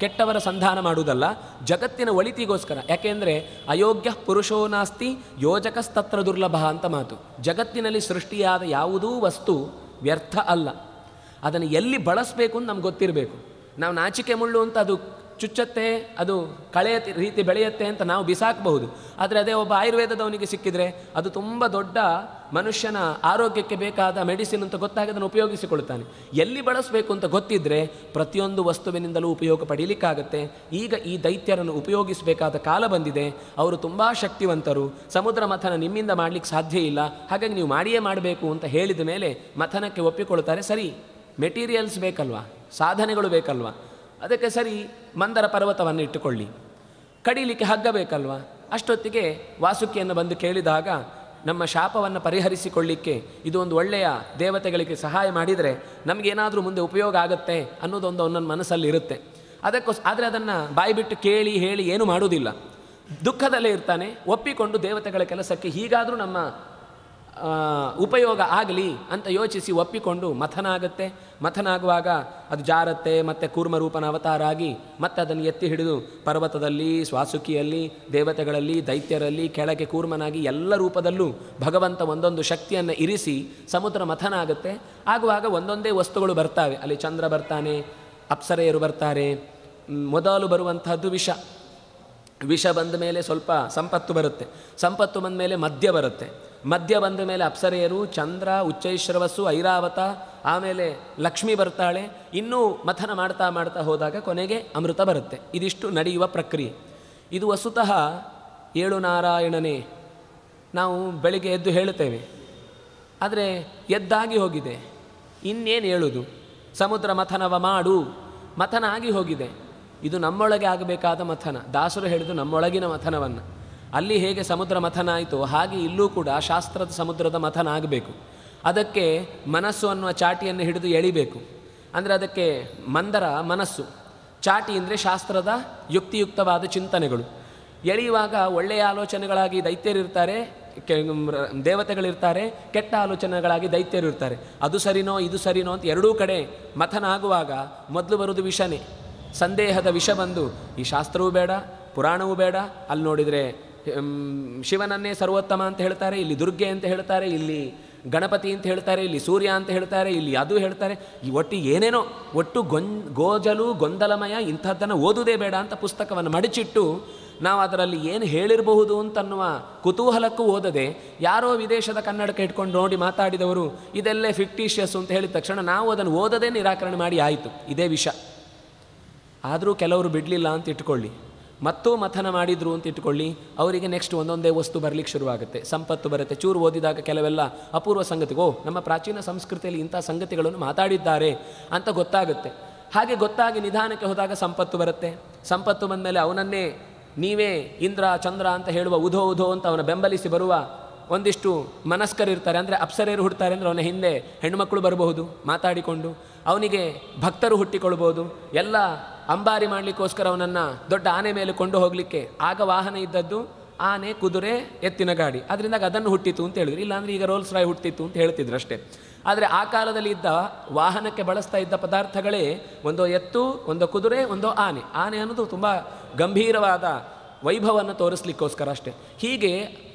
ಕೆಟ್ಟವರ ಸಂಧಾನ ಮಾಡುವುದಲ್ಲ, ಜಗತ್ತಿನ ಒಳಿತಿಗೋಸ್ಕರ. ಯಾಕೆಂದರೆ ಅಯೋಗ್ಯ ಪುರುಷೋ ನಾಸ್ತಿ ಯೋಜಕಸ್ತತ್ರ ದುರ್ಲಭ ಅಂತ ಮಾತು. ಜಗತ್ತಿನಲ್ಲಿ ಸೃಷ್ಟಿಯಾದ ಯಾವುದೂ ವಸ್ತು ವ್ಯರ್ಥ ಅಲ್ಲ, ಅದನ್ನು ಎಲ್ಲಿ ಬಳಸಬೇಕು ಅಂತ ನಮ್ಗೆ ಗೊತ್ತಿರಬೇಕು. ನಾವು ನಾಚಿಕೆ ಮುಳ್ಳು ಅಂತ ಅದು ಚುಚ್ಚತ್ತೆ, ಅದು ಕಳೆಯ ರೀತಿ ಬೆಳೆಯುತ್ತೆ ಅಂತ ನಾವು ಬಿಸಾಕಬಹುದು. ಆದರೆ ಅದೇ ಒಬ್ಬ ಆಯುರ್ವೇದದವನಿಗೆ ಸಿಕ್ಕಿದರೆ ಅದು ತುಂಬ ದೊಡ್ಡ ಮನುಷ್ಯನ ಆರೋಗ್ಯಕ್ಕೆ ಬೇಕಾದ ಮೆಡಿಸಿನ್ ಅಂತ ಗೊತ್ತಾಗಿ ಅದನ್ನು ಉಪಯೋಗಿಸಿಕೊಳ್ತಾನೆ. ಎಲ್ಲಿ ಬಳಸಬೇಕು ಅಂತ ಗೊತ್ತಿದ್ದರೆ ಪ್ರತಿಯೊಂದು ವಸ್ತುವಿನಿಂದಲೂ ಉಪಯೋಗ ಪಡೀಲಿಕ್ಕಾಗತ್ತೆ. ಈಗ ಈ ದೈತ್ಯರನ್ನು ಉಪಯೋಗಿಸಬೇಕಾದ ಕಾಲ ಬಂದಿದೆ. ಅವರು ತುಂಬ ಶಕ್ತಿವಂತರು, ಸಮುದ್ರ ಮಥನ ನಿಮ್ಮಿಂದ ಮಾಡಲಿಕ್ಕೆ ಸಾಧ್ಯ ಇಲ್ಲ, ಹಾಗಾಗಿ ನೀವು ಮಾಡಿಯೇ ಮಾಡಬೇಕು ಅಂತ ಹೇಳಿದ ಮೇಲೆ ಮಥನಕ್ಕೆ ಒಪ್ಪಿಕೊಳ್ತಾರೆ. ಸರಿ, ಮೆಟೀರಿಯಲ್ಸ್ ಬೇಕಲ್ವಾ, ಸಾಧನೆಗಳು ಬೇಕಲ್ವಾ, ಅದಕ್ಕೆ ಸರಿ ಮಂದರ ಪರ್ವತವನ್ನು ಇಟ್ಟುಕೊಳ್ಳಿ, ಕಡೀಲಿಕ್ಕೆ ಹಗ್ಗ ಬೇಕಲ್ವಾ. ಅಷ್ಟೊತ್ತಿಗೆ ವಾಸುಕಿಯನ್ನು ಬಂದು ಕೇಳಿದಾಗ ನಮ್ಮ ಶಾಪವನ್ನು ಪರಿಹರಿಸಿಕೊಳ್ಳಿಕ್ಕೆ ಇದು ಒಂದು ಒಳ್ಳೆಯ ದೇವತೆಗಳಿಗೆ ಸಹಾಯ ಮಾಡಿದರೆ ನಮಗೇನಾದರೂ ಮುಂದೆ ಉಪಯೋಗ ಆಗುತ್ತೆ ಅನ್ನೋದೊಂದು ಅವನ ಮನಸ್ಸಲ್ಲಿ ಇರುತ್ತೆ. ಆದರೆ ಅದನ್ನು ಬಾಯಿಬಿಟ್ಟು ಕೇಳಿ ಹೇಳಿ ಏನೂ ಮಾಡುವುದಿಲ್ಲ, ದುಃಖದಲ್ಲೇ ಇರ್ತಾನೆ. ಒಪ್ಪಿಕೊಂಡು ದೇವತೆಗಳ ಕೆಲಸಕ್ಕೆ ಹೀಗಾದರೂ ನಮ್ಮ ಉಪಯೋಗ ಆಗಲಿ ಅಂತ ಯೋಚಿಸಿ ಒಪ್ಪಿಕೊಂಡು ಮಥನ ಆಗುತ್ತೆ. ಮಥನ ಆಗುವಾಗ ಅದು ಜಾರತ್ತೆ, ಮತ್ತು ಕೂರ್ಮರೂಪನ ಅವತಾರ ಆಗಿ ಮತ್ತೆ ಅದನ್ನು ಎತ್ತಿ ಹಿಡಿದು ಪರ್ವತದಲ್ಲಿ, ವಾಸುಕಿಯಲ್ಲಿ, ದೇವತೆಗಳಲ್ಲಿ, ದೈತ್ಯರಲ್ಲಿ, ಕೆಳಗೆ ಕೂರ್ಮನಾಗಿ ಎಲ್ಲ ರೂಪದಲ್ಲೂ ಭಗವಂತ ಒಂದೊಂದು ಶಕ್ತಿಯನ್ನು ಇರಿಸಿ ಸಮುದ್ರ ಮಥನ ಆಗುತ್ತೆ. ಆಗುವಾಗ ಒಂದೊಂದೇ ವಸ್ತುಗಳು ಬರ್ತಾವೆ. ಅಲ್ಲಿ ಚಂದ್ರ ಬರ್ತಾನೆ, ಅಪ್ಸರೆಯರು ಬರ್ತಾರೆ. ಮೊದಲು ಬರುವಂತಹದ್ದು ವಿಷ. ವಿಷ ಬಂದ ಮೇಲೆ ಸ್ವಲ್ಪ ಸಂಪತ್ತು ಬರುತ್ತೆ. ಸಂಪತ್ತು ಬಂದ ಮೇಲೆ ಮದ್ಯ ಬರುತ್ತೆ. ಮದ್ಯ ಬಂದ ಮೇಲೆ ಅಪ್ಸರೆಯರು, ಚಂದ್ರ, ಉಚ್ಚೈಶ್ರವಸ್ಸು, ಐರಾವತ, ಆಮೇಲೆ ಲಕ್ಷ್ಮಿ ಬರ್ತಾಳೆ. ಇನ್ನೂ ಮಥನ ಮಾಡ್ತಾ ಮಾಡ್ತಾ ಹೋದಾಗ ಕೊನೆಗೆ ಅಮೃತ ಬರುತ್ತೆ. ಇದಿಷ್ಟು ನಡೆಯುವ ಪ್ರಕ್ರಿಯೆ. ಇದು ವಸ್ತುತಃ ಏಳು ನಾರಾಯಣನೇ ನಾವು ಬೆಳಿಗ್ಗೆ ಎದ್ದು ಹೇಳುತ್ತೇವೆ. ಆದರೆ ಎದ್ದಾಗಿ ಹೋಗಿದೆ, ಇನ್ನೇನು ಹೇಳುವುದು? ಸಮುದ್ರ ಮಥನವ ಮಾಡು, ಮಥನ ಆಗಿ ಹೋಗಿದೆ. ಇದು ನಮ್ಮೊಳಗೆ ಆಗಬೇಕಾದ ಮಥನ. ದಾಸರು ಹೇಳಿದು ನಮ್ಮೊಳಗಿನ ಮಥನವನ್ನು. ಅಲ್ಲಿ ಹೇಗೆ ಸಮುದ್ರ ಮಥನ ಆಯಿತು ಹಾಗೆ ಇಲ್ಲೂ ಕೂಡ ಶಾಸ್ತ್ರದ ಸಮುದ್ರದ ಮಥನ ಆಗಬೇಕು. ಅದಕ್ಕೆ ಮನಸ್ಸು ಅನ್ನುವ ಚಾಟಿಯನ್ನು ಹಿಡಿದು ಎಳಿಬೇಕು. ಅಂದರೆ ಅದಕ್ಕೆ ಮಂದರ ಮನಸ್ಸು, ಚಾಟಿ ಅಂದರೆ ಶಾಸ್ತ್ರದ ಯುಕ್ತಿಯುಕ್ತವಾದ ಚಿಂತನೆಗಳು. ಎಳೆಯುವಾಗ ಒಳ್ಳೆಯ ಆಲೋಚನೆಗಳಾಗಿ ದೈತ್ಯರಿರ್ತಾರೆ, ದೇವತೆಗಳಿರ್ತಾರೆ, ಕೆಟ್ಟ ಆಲೋಚನೆಗಳಾಗಿ ದೈತ್ಯರು ಇರ್ತಾರೆ. ಅದು ಸರಿನೋ ಇದು ಸರಿನೋ ಅಂತ ಎರಡೂ ಕಡೆ ಮಥನ ಆಗುವಾಗ ಮೊದಲು ಬರೋದು ವಿಷನೇ. ಸಂದೇಹದ ವಿಷ ಬಂದು ಈ ಶಾಸ್ತ್ರವೂ ಬೇಡ, ಪುರಾಣವೂ ಬೇಡ. ಅಲ್ಲಿ ನೋಡಿದರೆ ಶಿವನನ್ನೇ ಸರ್ವೋತ್ತಮ ಅಂತ ಹೇಳ್ತಾರೆ, ಇಲ್ಲಿ ದುರ್ಗೆ ಅಂತ ಹೇಳ್ತಾರೆ, ಇಲ್ಲಿ ಗಣಪತಿ ಅಂತ ಹೇಳ್ತಾರೆ, ಇಲ್ಲಿ ಸೂರ್ಯ ಅಂತ ಹೇಳ್ತಾರೆ, ಇಲ್ಲಿ ಅದು ಹೇಳ್ತಾರೆ. ಈ ಒಟ್ಟು ಏನೇನೋ ಒಟ್ಟು ಗೋಜಲು ಗೊಂದಲಮಯ, ಇಂಥದ್ದನ್ನು ಓದುವುದೇ ಬೇಡ ಅಂತ ಪುಸ್ತಕವನ್ನು ಮಡಚಿಟ್ಟು ನಾವು ಅದರಲ್ಲಿ ಏನು ಹೇಳಿರಬಹುದು ಅಂತನ್ನುವ ಕುತೂಹಲಕ್ಕೂ ಓದದೆ ಯಾರೋ ವಿದೇಶದ ಕನ್ನಡಕ್ಕೆ ಇಟ್ಕೊಂಡು ನೋಡಿ ಮಾತಾಡಿದವರು ಇದೆಲ್ಲೇ ಫಿಕ್ಟಿಷಿಯಸ್ ಅಂತ ಹೇಳಿದ ತಕ್ಷಣ ನಾವು ಅದನ್ನು ಓದದೇ ನಿರಾಕರಣೆ ಮಾಡಿ ಆಯಿತು. ಇದೇ ವಿಷ. ಆದರೂ ಕೆಲವರು ಬಿಡಲಿಲ್ಲ ಅಂತ ಇಟ್ಕೊಳ್ಳಿ, ಮತ್ತೂ ಮಥನ ಮಾಡಿದ್ರು ಅಂತ ಇಟ್ಕೊಳ್ಳಿ, ಅವರಿಗೆ ನೆಕ್ಸ್ಟ್ ಒಂದೊಂದೇ ವಸ್ತು ಬರಲಿಕ್ಕೆ ಶುರುವಾಗುತ್ತೆ, ಸಂಪತ್ತು ಬರುತ್ತೆ. ಚೂರು ಓದಿದಾಗ ಕೆಲವೆಲ್ಲ ಅಪೂರ್ವ ಸಂಗತಿ, ನಮ್ಮ ಪ್ರಾಚೀನ ಸಂಸ್ಕೃತಿಯಲ್ಲಿ ಇಂಥ ಸಂಗತಿಗಳನ್ನು ಮಾತಾಡಿದ್ದಾರೆ ಅಂತ ಗೊತ್ತಾಗುತ್ತೆ. ಹಾಗೆ ಗೊತ್ತಾಗಿ ನಿಧಾನಕ್ಕೆ ಹೋದಾಗ ಸಂಪತ್ತು ಬರುತ್ತೆ. ಸಂಪತ್ತು ಬಂದ ಮೇಲೆ ಅವನನ್ನೇ ನೀವೇ ಇಂದ್ರ ಚಂದ್ರ ಅಂತ ಹೇಳುವ ಉಧೋ ಉಧೋ ಅಂತ ಅವನ ಬೆಂಬಲಿಸಿ ಬರುವ ಒಂದಿಷ್ಟು ಮನಸ್ಕರಿರ್ತಾರೆ. ಅಂದರೆ ಅಪ್ಸರೆಯರು ಹುಡ್ತಾರೆ ಅಂದರೆ ಅವನ ಹಿಂದೆ ಹೆಣ್ಣುಮಕ್ಕಳು ಬರಬಹುದು ಮಾತಾಡಿಕೊಂಡು, ಅವನಿಗೆ ಭಕ್ತರು ಹುಟ್ಟಿಕೊಳ್ಬೋದು. ಎಲ್ಲ ಅಂಬಾರಿ ಮಾಡಲಿಕ್ಕೋಸ್ಕರ ಅವನನ್ನು ದೊಡ್ಡ ಆನೆ ಮೇಲೆ ಕೊಂಡು ಹೋಗಲಿಕ್ಕೆ ಆಗ ವಾಹನ ಇದ್ದದ್ದು ಆನೆ, ಕುದುರೆ, ಎತ್ತಿನ ಗಾಡಿ. ಅದರಿಂದ ಅದನ್ನು ಹುಟ್ಟಿತು ಅಂತ ಹೇಳಿದ್ರು. ಇಲ್ಲಾಂದರೆ ಈಗ ರೋಲ್ಸ್ ರಾಯ್ ಹುಟ್ಟಿತ್ತು ಅಂತ ಹೇಳ್ತಿದ್ರು ಅಷ್ಟೇ. ಆದರೆ ಆ ಕಾಲದಲ್ಲಿ ಇದ್ದ ವಾಹನಕ್ಕೆ ಬಳಸ್ತಾ ಇದ್ದ ಪದಾರ್ಥಗಳೇ ಒಂದೋ ಎತ್ತು, ಒಂದೋ ಕುದುರೆ, ಒಂದೋ ಆನೆ. ಆನೆ ಅನ್ನೋದು ತುಂಬ ಗಂಭೀರವಾದ ವೈಭವವನ್ನು ತೋರಿಸ್ಲಿಕ್ಕೋಸ್ಕರ ಅಷ್ಟೇ. ಹೀಗೆ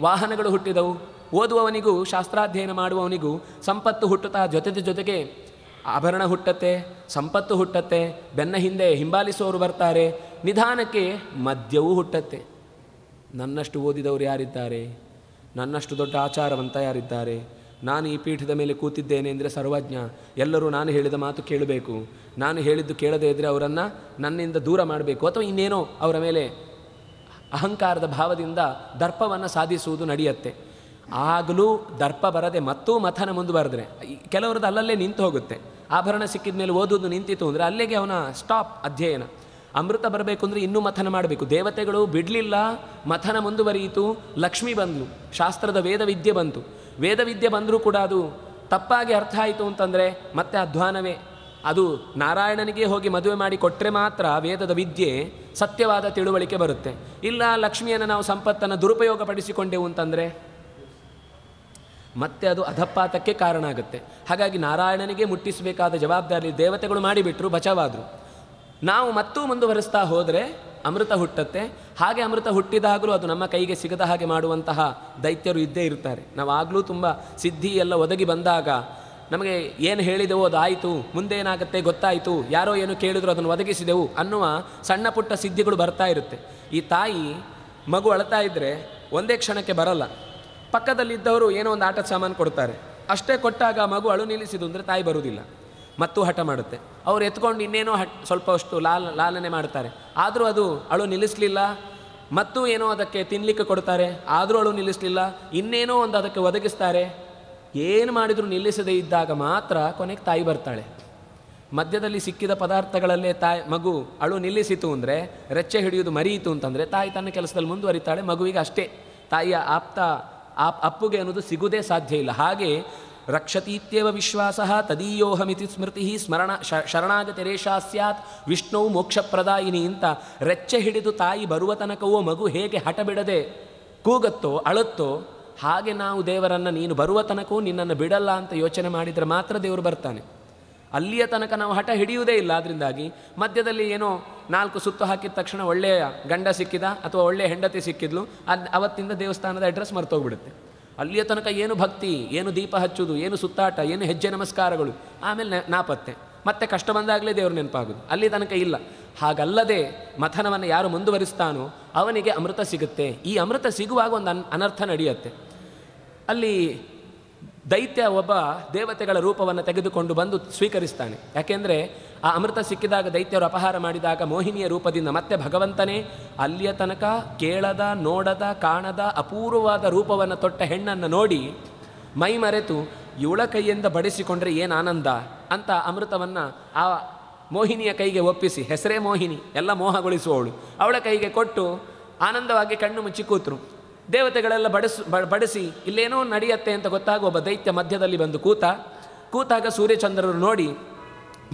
ವಾಹನಗಳು ಹುಟ್ಟಿದವು. ಓದುವವನಿಗೂ ಶಾಸ್ತ್ರಾಧ್ಯಯನ ಮಾಡುವವನಿಗೂ ಸಂಪತ್ತು ಹುಟ್ಟುತ್ತಾ ಜೊತೆಗೆ ಆಭರಣ ಹುಟ್ಟತ್ತೆ, ಸಂಪತ್ತು ಹುಟ್ಟತ್ತೆ, ಬೆನ್ನ ಹಿಂದೆ ಹಿಂಬಾಲಿಸುವವರು ಬರ್ತಾರೆ, ನಿಧಾನಕ್ಕೆ ಮದ್ಯವೂ ಹುಟ್ಟತ್ತೆ. ನನ್ನಷ್ಟು ಓದಿದವರು ಯಾರಿದ್ದಾರೆ? ನನ್ನಷ್ಟು ದೊಡ್ಡ ಆಚಾರವಂತ ಯಾರಿದ್ದಾರೆ? ನಾನು ಈ ಪೀಠದ ಮೇಲೆ ಕೂತಿದ್ದೇನೆ ಅಂದರೆ ಸರ್ವಜ್ಞ, ಎಲ್ಲರೂ ನಾನು ಹೇಳಿದ ಮಾತು ಕೇಳಬೇಕು, ನಾನು ಹೇಳಿದ್ದು ಕೇಳದೇ ಇದ್ದರೆ ಅವರನ್ನು ನನ್ನಿಂದ ದೂರ ಮಾಡಬೇಕು, ಅಥವಾ ಇನ್ನೇನೋ ಅವರ ಮೇಲೆ ಅಹಂಕಾರದ ಭಾವದಿಂದ ದರ್ಪವನ್ನು ಸಾಧಿಸುವುದು ನಡೆಯುತ್ತೆ. ಆಗಲೂ ದರ್ಪ ಬರದೆ ಮತ್ತೂ ಮಥನ ಮುಂದುವರೆದ್ರೆ ಕೆಲವರದ್ದು ಅಲ್ಲಲ್ಲೇ ನಿಂತು ಹೋಗುತ್ತೆ. ಆಭರಣ ಸಿಕ್ಕಿದ ಮೇಲೆ ಓದೋದು ನಿಂತಿತು ಅಂದರೆ ಅಲ್ಲಿಗೆ ಅವನ ಸ್ಟಾಪ್ ಅಧ್ಯಯನ. ಅಮೃತ ಬರಬೇಕು ಅಂದರೆ ಇನ್ನೂ ಮಥನ ಮಾಡಬೇಕು. ದೇವತೆಗಳು ಬಿಡಲಿಲ್ಲ, ಮಥನ ಮುಂದುವರಿಯಿತು. ಲಕ್ಷ್ಮಿ ಬಂದಳು, ಶಾಸ್ತ್ರದ ವೇದವಿದ್ಯೆ ಬಂತು. ವೇದವಿದ್ಯೆ ಬಂದರೂ ಕೂಡ ಅದು ತಪ್ಪಾಗಿ ಅರ್ಥ ಆಯಿತು ಅಂತಂದರೆ ಮತ್ತೆ ಅಧ್ವಾನವೇ. ಅದು ನಾರಾಯಣನಿಗೆ ಹೋಗಿ ಮದುವೆ ಮಾಡಿ ಕೊಟ್ಟರೆ ಮಾತ್ರ ವೇದದ ವಿದ್ಯೆ ಸತ್ಯವಾದ ತಿಳುವಳಿಕೆ ಬರುತ್ತೆ. ಇಲ್ಲ ಲಕ್ಷ್ಮಿಯನ್ನು ನಾವು ಸಂಪತ್ತನ್ನು ದುರುಪಯೋಗ ಪಡಿಸಿಕೊಂಡೆವು ಅಂತಂದರೆ ಮತ್ತೆ ಅದು ಅಧಪಾತಕ್ಕೆ ಕಾರಣ ಆಗುತ್ತೆ. ಹಾಗಾಗಿ ನಾರಾಯಣನಿಗೆ ಮುಟ್ಟಿಸಬೇಕಾದ ಜವಾಬ್ದಾರಿ ದೇವತೆಗಳು ಮಾಡಿಬಿಟ್ರು, ಬಚಾವಾದರು. ನಾವು ಮತ್ತೂ ಮುಂದುವರಿಸ್ತಾ ಹೋದರೆ ಅಮೃತ ಹುಟ್ಟತ್ತೆ. ಹಾಗೆ ಅಮೃತ ಹುಟ್ಟಿದಾಗಲೂ ಅದು ನಮ್ಮ ಕೈಗೆ ಸಿಗದ ಹಾಗೆ ಮಾಡುವಂತಹ ದೈತ್ಯರು ಇದ್ದೇ ಇರ್ತಾರೆ. ನಾವು ಆಗಲೂ ತುಂಬ ಸಿದ್ಧಿ ಎಲ್ಲ ಒದಗಿ ಬಂದಾಗ ನಮಗೆ ಏನು ಹೇಳಿದೆವೋ ಅದು ಆಯಿತು, ಮುಂದೆ ಏನಾಗುತ್ತೆ ಗೊತ್ತಾಯಿತು, ಯಾರೋ ಏನು ಕೇಳಿದ್ರು ಅದನ್ನು ಒದಗಿಸಿದೆವು ಅನ್ನುವ ಸಣ್ಣ ಪುಟ್ಟ ಸಿದ್ಧಿಗಳು ಬರ್ತಾ ಇರುತ್ತೆ. ಈ ತಾಯಿ ಮಗು ಅಳ್ತಾ ಇದ್ದರೆ ಒಂದೇ ಕ್ಷಣಕ್ಕೆ ಬರಲ್ಲ. ಪಕ್ಕದಲ್ಲಿದ್ದವರು ಏನೋ ಒಂದು ಆಟದ ಸಾಮಾನು ಕೊಡ್ತಾರೆ, ಅಷ್ಟೇ ಕೊಟ್ಟಾಗ ಮಗು ಅಳು ನಿಲ್ಲಿಸಿದು ಅಂದರೆ ತಾಯಿ ಬರುವುದಿಲ್ಲ, ಮತ್ತೂ ಹಠ ಮಾಡುತ್ತೆ. ಅವ್ರು ಎತ್ಕೊಂಡು ಇನ್ನೇನೋ ಸ್ವಲ್ಪ ಅಷ್ಟು ಲಾಲನೆ ಮಾಡ್ತಾರೆ, ಆದರೂ ಅದು ಅಳು ನಿಲ್ಲಿಸಲಿಲ್ಲ. ಮತ್ತೂ ಏನೋ ಅದಕ್ಕೆ ತಿನ್ನಲಿಕ್ಕೆ ಕೊಡ್ತಾರೆ, ಆದರೂ ಅಳು ನಿಲ್ಲಿಸಲಿಲ್ಲ. ಇನ್ನೇನೋ ಒಂದು ಅದಕ್ಕೆ ಒದಗಿಸ್ತಾರೆ. ಏನು ಮಾಡಿದರೂ ನಿಲ್ಲಿಸದೇ ಇದ್ದಾಗ ಮಾತ್ರ ಕೊನೆಗೆ ತಾಯಿ ಬರ್ತಾಳೆ. ಮಧ್ಯದಲ್ಲಿ ಸಿಕ್ಕಿದ ಪದಾರ್ಥಗಳಲ್ಲೇ ಮಗು ಅಳು ನಿಲ್ಲಿಸಿತು ಅಂದರೆ, ರೆಚ್ಚೆ ಹಿಡಿಯುವುದು ಮರಿಯಿತು ಅಂತಂದರೆ ತಾಯಿ ತನ್ನ ಕೆಲಸದಲ್ಲಿ ಮುಂದುವರಿತಾಳೆ. ಮಗುವಿಗೆ ಅಷ್ಟೇ ತಾಯಿಯ ಅಪ್ಪುಗೆ ಅನ್ನೋದು ಸಿಗುವುದೇ ಸಾಧ್ಯ ಇಲ್ಲ. ಹಾಗೆ ರಕ್ಷತೀತ್ಯವ ವಿಶ್ವಾಸ ತದೀಯೋಹಮಿತಿ ಸ್ಮೃತಿ ಶರಣಾಗತಿರೇಷಾ ಸ್ಯಾತ್ ವಿಷ್ಣು ಮೋಕ್ಷಪ್ರದಾಯಿನಿ ಅಂತ ರೆಚ್ಚೆ ಹಿಡಿದು ತಾಯಿ ಬರುವ ತನಕವೋ ಮಗು ಹೇಗೆ ಹಠ ಬಿಡದೆ ಕೂಗತ್ತೋ ಅಳುತ್ತೋ ಹಾಗೆ ನಾವು ದೇವರನ್ನು ನೀನು ಬರುವ ತನಕವೂ ನಿನ್ನನ್ನು ಬಿಡಲ್ಲ ಅಂತ ಯೋಚನೆ ಮಾಡಿದರೆ ಮಾತ್ರ ದೇವರು ಬರ್ತಾನೆ. ಅಲ್ಲಿಯ ತನಕ ನಾವು ಹಠ ಹಿಡಿಯುವುದೇ ಇಲ್ಲ. ಅದರಿಂದಾಗಿ ಮಧ್ಯದಲ್ಲಿ ಏನೋ 4 ಸುತ್ತು ಹಾಕಿದ ತಕ್ಷಣ ಒಳ್ಳೆಯ ಗಂಡ ಸಿಕ್ಕಿದ ಅಥವಾ ಒಳ್ಳೆಯ ಹೆಂಡತಿ ಸಿಕ್ಕಿದ್ಲು, ಅವತ್ತಿಂದ ದೇವಸ್ಥಾನದ ಅಡ್ರೆಸ್ ಮರ್ತೋಗ್ಬಿಡುತ್ತೆ. ಅಲ್ಲಿಯ ತನಕ ಏನು ಭಕ್ತಿ, ಏನು ದೀಪ ಹಚ್ಚುವುದು, ಏನು ಸುತ್ತಾಟ, ಏನು ಹೆಜ್ಜೆ ನಮಸ್ಕಾರಗಳು, ಆಮೇಲೆ ನಾಪತ್ತೆ. ಮತ್ತೆ ಕಷ್ಟ ಬಂದಾಗಲೇ ದೇವರು ನೆನಪಾಗೋದು. ಅಲ್ಲಿ ತನಕ ಇಲ್ಲ. ಹಾಗಲ್ಲದೆ ಮಥನವನ್ನು ಯಾರು ಮುಂದುವರಿಸ್ತಾನೋ ಅವನಿಗೆ ಅಮೃತ ಸಿಗುತ್ತೆ. ಈ ಅಮೃತ ಸಿಗುವಾಗ ಒಂದು ಅನರ್ಥ ನಡೆಯುತ್ತೆ. ಅಲ್ಲಿ ದೈತ್ಯ ಒಬ್ಬ ದೇವತೆಗಳ ರೂಪವನ್ನು ತೆಗೆದುಕೊಂಡು ಬಂದು ಸ್ವೀಕರಿಸ್ತಾನೆ. ಯಾಕೆಂದರೆ ಆ ಅಮೃತ ಸಿಕ್ಕಿದಾಗ ದೈತ್ಯರು ಅಪಹಾರ ಮಾಡಿದಾಗ ಮೋಹಿನಿಯ ರೂಪದಿಂದ ಮತ್ತೆ ಭಗವಂತನೇ ಅಲ್ಲಿಯ ತನಕ ಕೇಳದ, ನೋಡದ, ಕಾಣದ ಅಪೂರ್ವವಾದ ರೂಪವನ್ನು ತೊಟ್ಟ ಹೆಣ್ಣನ್ನು ನೋಡಿ ಮೈ ಮರೆತು ಇವಳ ಕೈಯಿಂದ ಬಡಿಸಿಕೊಂಡ್ರೆ ಏನು ಆನಂದ ಅಂತ ಅಮೃತವನ್ನು ಆ ಮೋಹಿನಿಯ ಕೈಗೆ ಒಪ್ಪಿಸಿ, ಹೆಸರೇ ಮೋಹಿನಿ, ಎಲ್ಲ ಮೋಹಗೊಳಿಸುವವಳು, ಅವಳ ಕೈಗೆ ಕೊಟ್ಟು ಆನಂದವಾಗಿ ಕಣ್ಣು ಮುಚ್ಚಿ ಕೂತರು. ದೇವತೆಗಳೆಲ್ಲ ಬಡಿಸಿ ಇಲ್ಲೇನೋ ನಡೆಯುತ್ತೆ ಅಂತ ಗೊತ್ತಾಗ ಒಬ್ಬ ದೈತ್ಯ ಮಧ್ಯದಲ್ಲಿ ಬಂದು ಕೂತಾಗ ಸೂರ್ಯಚಂದ್ರರು ನೋಡಿ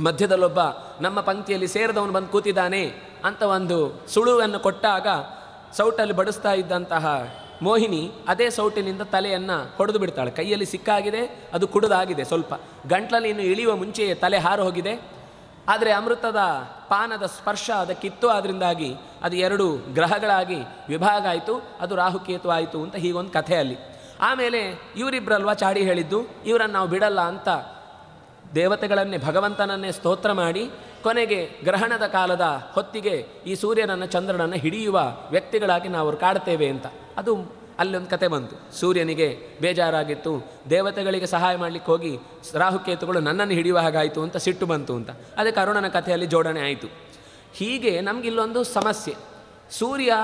ಮಧ್ಯದಲ್ಲೊಬ್ಬ ನಮ್ಮ ಪಂಕ್ತಿಯಲ್ಲಿ ಸೇರಿದವನು ಬಂದು ಕೂತಿದ್ದಾನೆ ಅಂತ ಒಂದು ಸುಳುವನ್ನು ಕೊಟ್ಟಾಗ ಸೌಟಲ್ಲಿ ಬಡಿಸ್ತಾ ಇದ್ದಂತಹ ಮೋಹಿನಿ ಅದೇ ಸೌಟಿನಿಂದ ತಲೆಯನ್ನು ಹೊಡೆದು ಬಿಡ್ತಾಳೆ. ಕೈಯಲ್ಲಿ ಸಿಕ್ಕಾಗಿದೆ, ಅದು ಕುಡಿದಾಗಿದೆ, ಸ್ವಲ್ಪ ಗಂಟ್ಲಲ್ಲಿ ಇನ್ನು ಇಳಿಯುವ ಮುಂಚೆಯೇ ತಲೆ ಹಾರು ಹೋಗಿದೆ. ಆದರೆ ಅಮೃತದ ಪಾನದ ಸ್ಪರ್ಶ ಅದಕ್ಕಿತ್ತು. ಅದರಿಂದಾಗಿ ಅದು 2 ಗ್ರಹಗಳಾಗಿ ವಿಭಾಗ ಆಯಿತು. ಅದು ರಾಹುಕೇತು ಆಯಿತು ಅಂತ ಹೀಗೊಂದು ಕಥೆಯಲ್ಲಿ. ಆಮೇಲೆ ಇವರಿಬ್ಬರಲ್ವ ಚಾಡಿ ಹೇಳಿದ್ದು, ಇವರನ್ನು ನಾವು ಬಿಡಲ್ಲ ಅಂತ ದೇವತೆಗಳನ್ನೇ ಭಗವಂತನನ್ನೇ ಸ್ತೋತ್ರ ಮಾಡಿ ಕೊನೆಗೆ ಗ್ರಹಣದ ಕಾಲದ ಹೊತ್ತಿಗೆ ಈ ಸೂರ್ಯನನ್ನು ಚಂದ್ರನನ್ನು ಹಿಡಿಯುವ ವ್ಯಕ್ತಿಗಳಾಗಿ ನಾವು ಕಾಡ್ತೇವೆ ಅಂತ. ಅದು ಅಲ್ಲೊಂದು ಕತೆ ಬಂತು. ಸೂರ್ಯನಿಗೆ ಬೇಜಾರಾಗಿತ್ತು, ದೇವತೆಗಳಿಗೆ ಸಹಾಯ ಮಾಡಲಿಕ್ಕೆ ಹೋಗಿ ರಾಹುಕೇತುಗಳು ನನ್ನನ್ನು ಹಿಡಿಯುವ ಹಾಗಾಯಿತು ಅಂತ ಸಿಟ್ಟು ಬಂತು ಅಂತ. ಅದಕ್ಕೆ ಅರುಣನ ಕಥೆಯಲ್ಲಿ ಜೋಡಣೆ ಆಯಿತು. ಹೀಗೆ ನಮಗಿಲ್ಲೊಂದು ಸಮಸ್ಯೆ. ಸೂರ್ಯ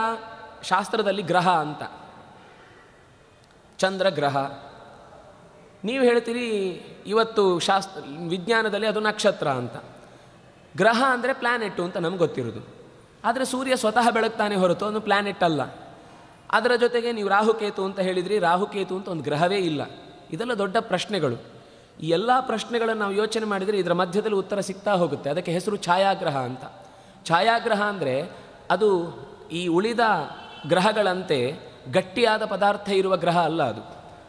ಶಾಸ್ತ್ರದಲ್ಲಿ ಗ್ರಹ ಅಂತ, ಚಂದ್ರ ಗ್ರಹ. ನೀವು ಹೇಳ್ತೀರಿ ಇವತ್ತು ವಿಜ್ಞಾನದಲ್ಲಿ ಅದು ನಕ್ಷತ್ರ ಅಂತ. ಗ್ರಹ ಅಂದರೆ ಪ್ಲ್ಯಾನೆಟ್ಟು ಅಂತ ನಮ್ಗೆ ಗೊತ್ತಿರೋದು. ಆದರೆ ಸೂರ್ಯ ಸ್ವತಃ ಬೆಳಗ್ತಾನೆ ಹೊರತು ಅದು ಪ್ಲ್ಯಾನೆಟ್ ಅಲ್ಲ. ಅದರ ಜೊತೆಗೆ ನೀವು ರಾಹುಕೇತು ಅಂತ ಹೇಳಿದ್ರಿ, ರಾಹುಕೇತು ಅಂತ ಒಂದು ಗ್ರಹವೇ ಇಲ್ಲ. ಇದೆಲ್ಲ ದೊಡ್ಡ ಪ್ರಶ್ನೆಗಳು. ಈ ಎಲ್ಲ ಪ್ರಶ್ನೆಗಳನ್ನು ನಾವು ಯೋಚನೆ ಮಾಡಿದರೆ ಇದರ ಮಧ್ಯದಲ್ಲಿ ಉತ್ತರ ಸಿಗ್ತಾ ಹೋಗುತ್ತೆ. ಅದಕ್ಕೆ ಹೆಸರು ಛಾಯಾಗ್ರಹ ಅಂತ. ಛಾಯಾಗ್ರಹ ಅಂದರೆ ಅದು ಈ ಉಳಿದ ಗ್ರಹಗಳಂತೆ ಗಟ್ಟಿಯಾದ ಪದಾರ್ಥ ಇರುವ ಗ್ರಹ ಅಲ್ಲ.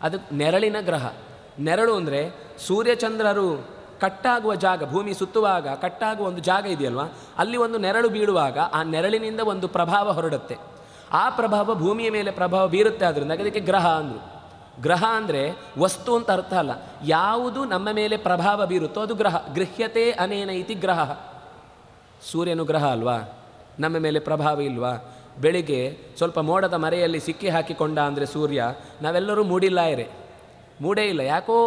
ಅದು ನೆರಳಿನ ಗ್ರಹ. ನೆರಳು ಅಂದರೆ ಸೂರ್ಯಚಂದ್ರರು ಕಟ್ಟಾಗುವ ಜಾಗ, ಭೂಮಿ ಸುತ್ತುವಾಗ ಕಟ್ಟಾಗುವ ಒಂದು ಜಾಗ ಇದೆಯಲ್ವ, ಅಲ್ಲಿ ಒಂದು ನೆರಳು ಬೀಳುವಾಗ ಆ ನೆರಳಿನಿಂದ ಒಂದು ಪ್ರಭಾವ ಹೊರಡುತ್ತೆ. ಆ ಪ್ರಭಾವ ಭೂಮಿಯ ಮೇಲೆ ಪ್ರಭಾವ ಬೀರುತ್ತೆ. ಆದ್ದರಿಂದ ಅದಕ್ಕೆ ಗ್ರಹ ಅಂದರು. ಗ್ರಹ ಅಂದರೆ ವಸ್ತು ಅಂತ ಅರ್ಥ ಅಲ್ಲ. ಯಾವುದು ನಮ್ಮ ಮೇಲೆ ಪ್ರಭಾವ ಬೀರುತ್ತೋ ಅದು ಗ್ರಹ. ಗೃಹ್ಯತೆ ಅನೇನ ಇತಿ ಗ್ರಹ. ಸೂರ್ಯನು ಗ್ರಹ ಅಲ್ವಾ, ನಮ್ಮ ಮೇಲೆ ಪ್ರಭಾವ ಇಲ್ವಾ? ಬೆಳಿಗ್ಗೆ ಸ್ವಲ್ಪ ಮೋಡದ ಮರೆಯಲ್ಲಿ ಸಿಕ್ಕಿ ಹಾಕಿಕೊಂಡ ಅಂದರೆ ಸೂರ್ಯ, ನಾವೆಲ್ಲರೂ ಮೂಡೇ ಇಲ್ಲ. ಯಾಕೋ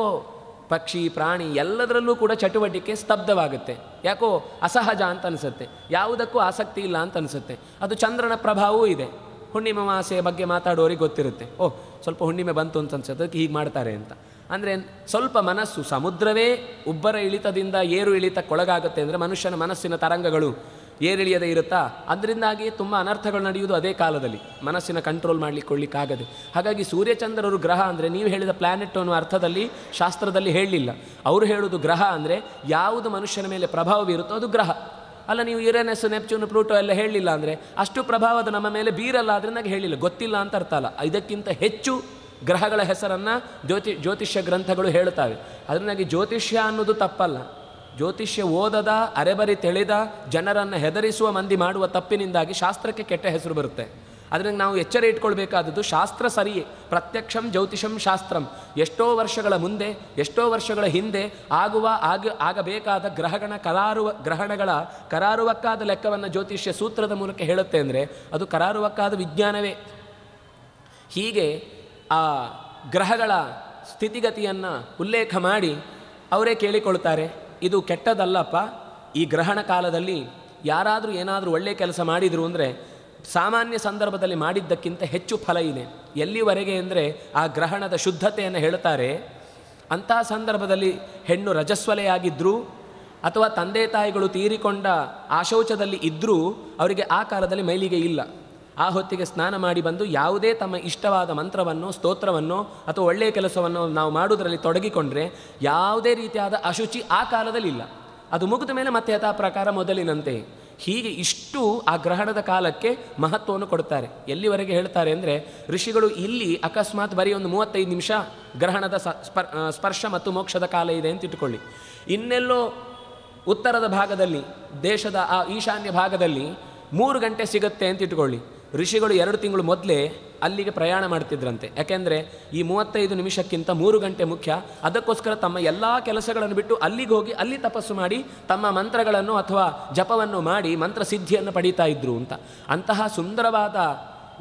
ಪಕ್ಷಿ ಪ್ರಾಣಿ ಎಲ್ಲದರಲ್ಲೂ ಕೂಡ ಚಟುವಟಿಕೆ ಸ್ತಬ್ಧವಾಗುತ್ತೆ. ಯಾಕೋ ಅಸಹಜ ಅಂತ ಅನಿಸುತ್ತೆ, ಯಾವುದಕ್ಕೂ ಆಸಕ್ತಿ ಇಲ್ಲ ಅಂತ ಅನಿಸುತ್ತೆ. ಅದು ಚಂದ್ರನ ಪ್ರಭಾವವೂ ಇದೆ. ಹುಣ್ಣಿಮೆ ಅಮಾವಾಸ್ಯೆಯ ಬಗ್ಗೆ ಮಾತಾಡೋರಿಗೆ ಗೊತ್ತಿರುತ್ತೆ, ಸ್ವಲ್ಪ ಹುಣ್ಣಿಮೆ ಬಂತು ಅಂತ ಅನ್ಸುತ್ತೆ, ಅದಕ್ಕೆ ಹೀಗೆ ಮಾಡ್ತಾರೆ ಅಂತ. ಅಂದರೆ ಸ್ವಲ್ಪ ಮನಸ್ಸು, ಸಮುದ್ರವೇ ಉಬ್ಬರ ಇಳಿತದಿಂದ ಏರು ಇಳಿತಕ್ಕೊಳಗಾಗುತ್ತೆ ಅಂದರೆ ಮನುಷ್ಯನ ಮನಸ್ಸಿನ ತರಂಗಗಳು ಏರಿಳಿಯದೇ ಇರುತ್ತಾ. ಅದರಿಂದಾಗಿ ತುಂಬ ಅನರ್ಥಗಳು ನಡೆಯುವುದು ಅದೇ ಕಾಲದಲ್ಲಿ, ಮನಸ್ಸಿನ ಕಂಟ್ರೋಲ್ ಮಾಡಲಿಕ್ಕಾಗದೆ. ಹಾಗಾಗಿ ಸೂರ್ಯಚಂದ್ರರು ಗ್ರಹ ಅಂದರೆ ನೀವು ಹೇಳಿದ ಪ್ಲ್ಯಾನೆಟ್ ಅನ್ನೋ ಅರ್ಥದಲ್ಲಿ ಶಾಸ್ತ್ರದಲ್ಲಿ ಹೇಳಲಿಲ್ಲ. ಅವರು ಹೇಳೋದು ಗ್ರಹ ಅಂದರೆ ಯಾವುದು ಮನುಷ್ಯನ ಮೇಲೆ ಪ್ರಭಾವ ಬೀರುತ್ತೋ ಅದು ಗ್ರಹ. ಅಲ್ಲ, ನೀವು ಯುರೇನಸ್, ನೆಪ್ಚೂನ್, ಪ್ಲೂಟೋ ಎಲ್ಲ ಹೇಳಲಿಲ್ಲ ಅಂದರೆ ಅಷ್ಟು ಪ್ರಭಾವದ ನಮ್ಮ ಮೇಲೆ ಬೀರಲ್ಲ, ಅದರಿಂದಾಗಿ ಹೇಳಿಲ್ಲ. ಗೊತ್ತಿಲ್ಲ ಅಂತ ಅರ್ಥ ಅಲ್ಲ. ಇದಕ್ಕಿಂತ ಹೆಚ್ಚು ಗ್ರಹಗಳ ಹೆಸರನ್ನು ಜ್ಯೋತಿಷ್ಯ ಗ್ರಂಥಗಳು ಹೇಳ್ತವೆ. ಅದರಿಂದಾಗಿ ಜ್ಯೋತಿಷ್ಯ ಅನ್ನೋದು ತಪ್ಪಲ್ಲ. ಜ್ಯೋತಿಷ್ಯ ಓದದ, ಅರೆಬರಿ ತಿಳಿದ ಜನರನ್ನು ಹೆದರಿಸುವ ಮಂದಿ ಮಾಡುವ ತಪ್ಪಿನಿಂದಾಗಿ ಶಾಸ್ತ್ರಕ್ಕೆ ಕೆಟ್ಟ ಹೆಸರು ಬರುತ್ತೆ. ಅದರಿಂದ ನಾವು ಎಚ್ಚರ ಇಟ್ಕೊಳ್ಬೇಕಾದದ್ದು, ಶಾಸ್ತ್ರ ಸರಿಯೇ, ಪ್ರತ್ಯಕ್ಷಂ ಜ್ಯೋತಿಷಂ ಶಾಸ್ತ್ರಂ. ಎಷ್ಟೋ ವರ್ಷಗಳ ಮುಂದೆ, ಎಷ್ಟೋ ವರ್ಷಗಳ ಹಿಂದೆ ಆಗಬೇಕಾದ ಗ್ರಹಣಗಳ ಕರಾರುವಕ್ಕಾದ ಲೆಕ್ಕವನ್ನು ಜ್ಯೋತಿಷ್ಯ ಸೂತ್ರದ ಮೂಲಕ ಹೇಳುತ್ತೆ ಅಂದರೆ ಅದು ಕರಾರುವಕ್ಕಾದ ವಿಜ್ಞಾನವೇ. ಹೀಗೆ ಆ ಗ್ರಹಗಳ ಸ್ಥಿತಿಗತಿಯನ್ನು ಉಲ್ಲೇಖ ಮಾಡಿ ಅವರೇ ಕೇಳಿಕೊಳ್ತಾರೆ, ಇದು ಕೆಟ್ಟದಲ್ಲಪ್ಪ, ಈ ಗ್ರಹಣ ಕಾಲದಲ್ಲಿ ಯಾರಾದರೂ ಏನಾದರೂ ಒಳ್ಳೆಯ ಕೆಲಸ ಮಾಡಿದರು ಅಂದರೆ ಸಾಮಾನ್ಯ ಸಂದರ್ಭದಲ್ಲಿ ಮಾಡಿದ್ದಕ್ಕಿಂತ ಹೆಚ್ಚು ಫಲ ಇದೆ. ಎಲ್ಲಿವರೆಗೆ ಅಂದರೆ ಆ ಗ್ರಹಣದ ಶುದ್ಧತೆಯನ್ನು ಹೇಳ್ತಾರೆ. ಅಂಥ ಸಂದರ್ಭದಲ್ಲಿ ಹೆಣ್ಣು ರಜಸ್ವಲೆಯಾಗಿದ್ದರೂ ಅಥವಾ ತಂದೆ ತಾಯಿಗಳು ತೀರಿಕೊಂಡ ಆಶೌಚದಲ್ಲಿ ಇದ್ದರೂ ಅವರಿಗೆ ಆ ಕಾಲದಲ್ಲಿ ಮೈಲಿಗೆ ಇಲ್ಲ. ಆ ಹೊತ್ತಿಗೆ ಸ್ನಾನ ಮಾಡಿ ಬಂದು ಯಾವುದೇ ತಮ್ಮ ಇಷ್ಟವಾದ ಮಂತ್ರವನ್ನು, ಸ್ತೋತ್ರವನ್ನು ಅಥವಾ ಒಳ್ಳೆಯ ಕೆಲಸವನ್ನು ನಾವು ಮಾಡುವುದರಲ್ಲಿ ತೊಡಗಿಕೊಂಡ್ರೆ ಯಾವುದೇ ರೀತಿಯಾದ ಅಶುಚಿ ಆ ಕಾಲದಲ್ಲಿ ಇಲ್ಲ. ಅದು ಮುಗಿದ ಮೇಲೆ ಮತ್ತೆ ಯಥಾ ಪ್ರಕಾರ ಮೊದಲಿನಂತೆ. ಹೀಗೆ ಇಷ್ಟು ಆ ಗ್ರಹಣದ ಕಾಲಕ್ಕೆ ಮಹತ್ವವನ್ನು ಕೊಡ್ತಾರೆ. ಎಲ್ಲಿವರೆಗೆ ಹೇಳ್ತಾರೆ ಅಂದರೆ, ಋಷಿಗಳು ಇಲ್ಲಿ ಅಕಸ್ಮಾತ್ ಬರೀ ಒಂದು 35 ನಿಮಿಷ ಗ್ರಹಣದ ಸ್ಪರ್ಶ ಮತ್ತು ಮೋಕ್ಷದ ಕಾಲ ಇದೆ ಅಂತ ಇಟ್ಕೊಳ್ಳಿ. ಇನ್ನೆಲ್ಲೋ ಉತ್ತರದ ಭಾಗದಲ್ಲಿ, ದೇಶದ ಆ ಈಶಾನ್ಯ ಭಾಗದಲ್ಲಿ 3 ಗಂಟೆ ಸಿಗುತ್ತೆ ಅಂತ ಇಟ್ಕೊಳ್ಳಿ. ಋಷಿಗಳು 2 ತಿಂಗಳು ಮೊದಲೇ ಅಲ್ಲಿಗೆ ಪ್ರಯಾಣ ಮಾಡ್ತಿದ್ರಂತೆ. ಯಾಕೆಂದರೆ ಈ 35 ನಿಮಿಷಕ್ಕಿಂತ 3 ಗಂಟೆ ಮುಖ್ಯ. ಅದಕ್ಕೋಸ್ಕರ ತಮ್ಮ ಎಲ್ಲ ಕೆಲಸಗಳನ್ನು ಬಿಟ್ಟು ಅಲ್ಲಿಗೆ ಹೋಗಿ ಅಲ್ಲಿ ತಪಸ್ಸು ಮಾಡಿ ತಮ್ಮ ಮಂತ್ರಗಳನ್ನು ಅಥವಾ ಜಪವನ್ನು ಮಾಡಿ ಮಂತ್ರಸಿದ್ಧಿಯನ್ನು ಪಡೀತಾ ಇದ್ರು ಅಂತ. ಅಂತಹ ಸುಂದರವಾದ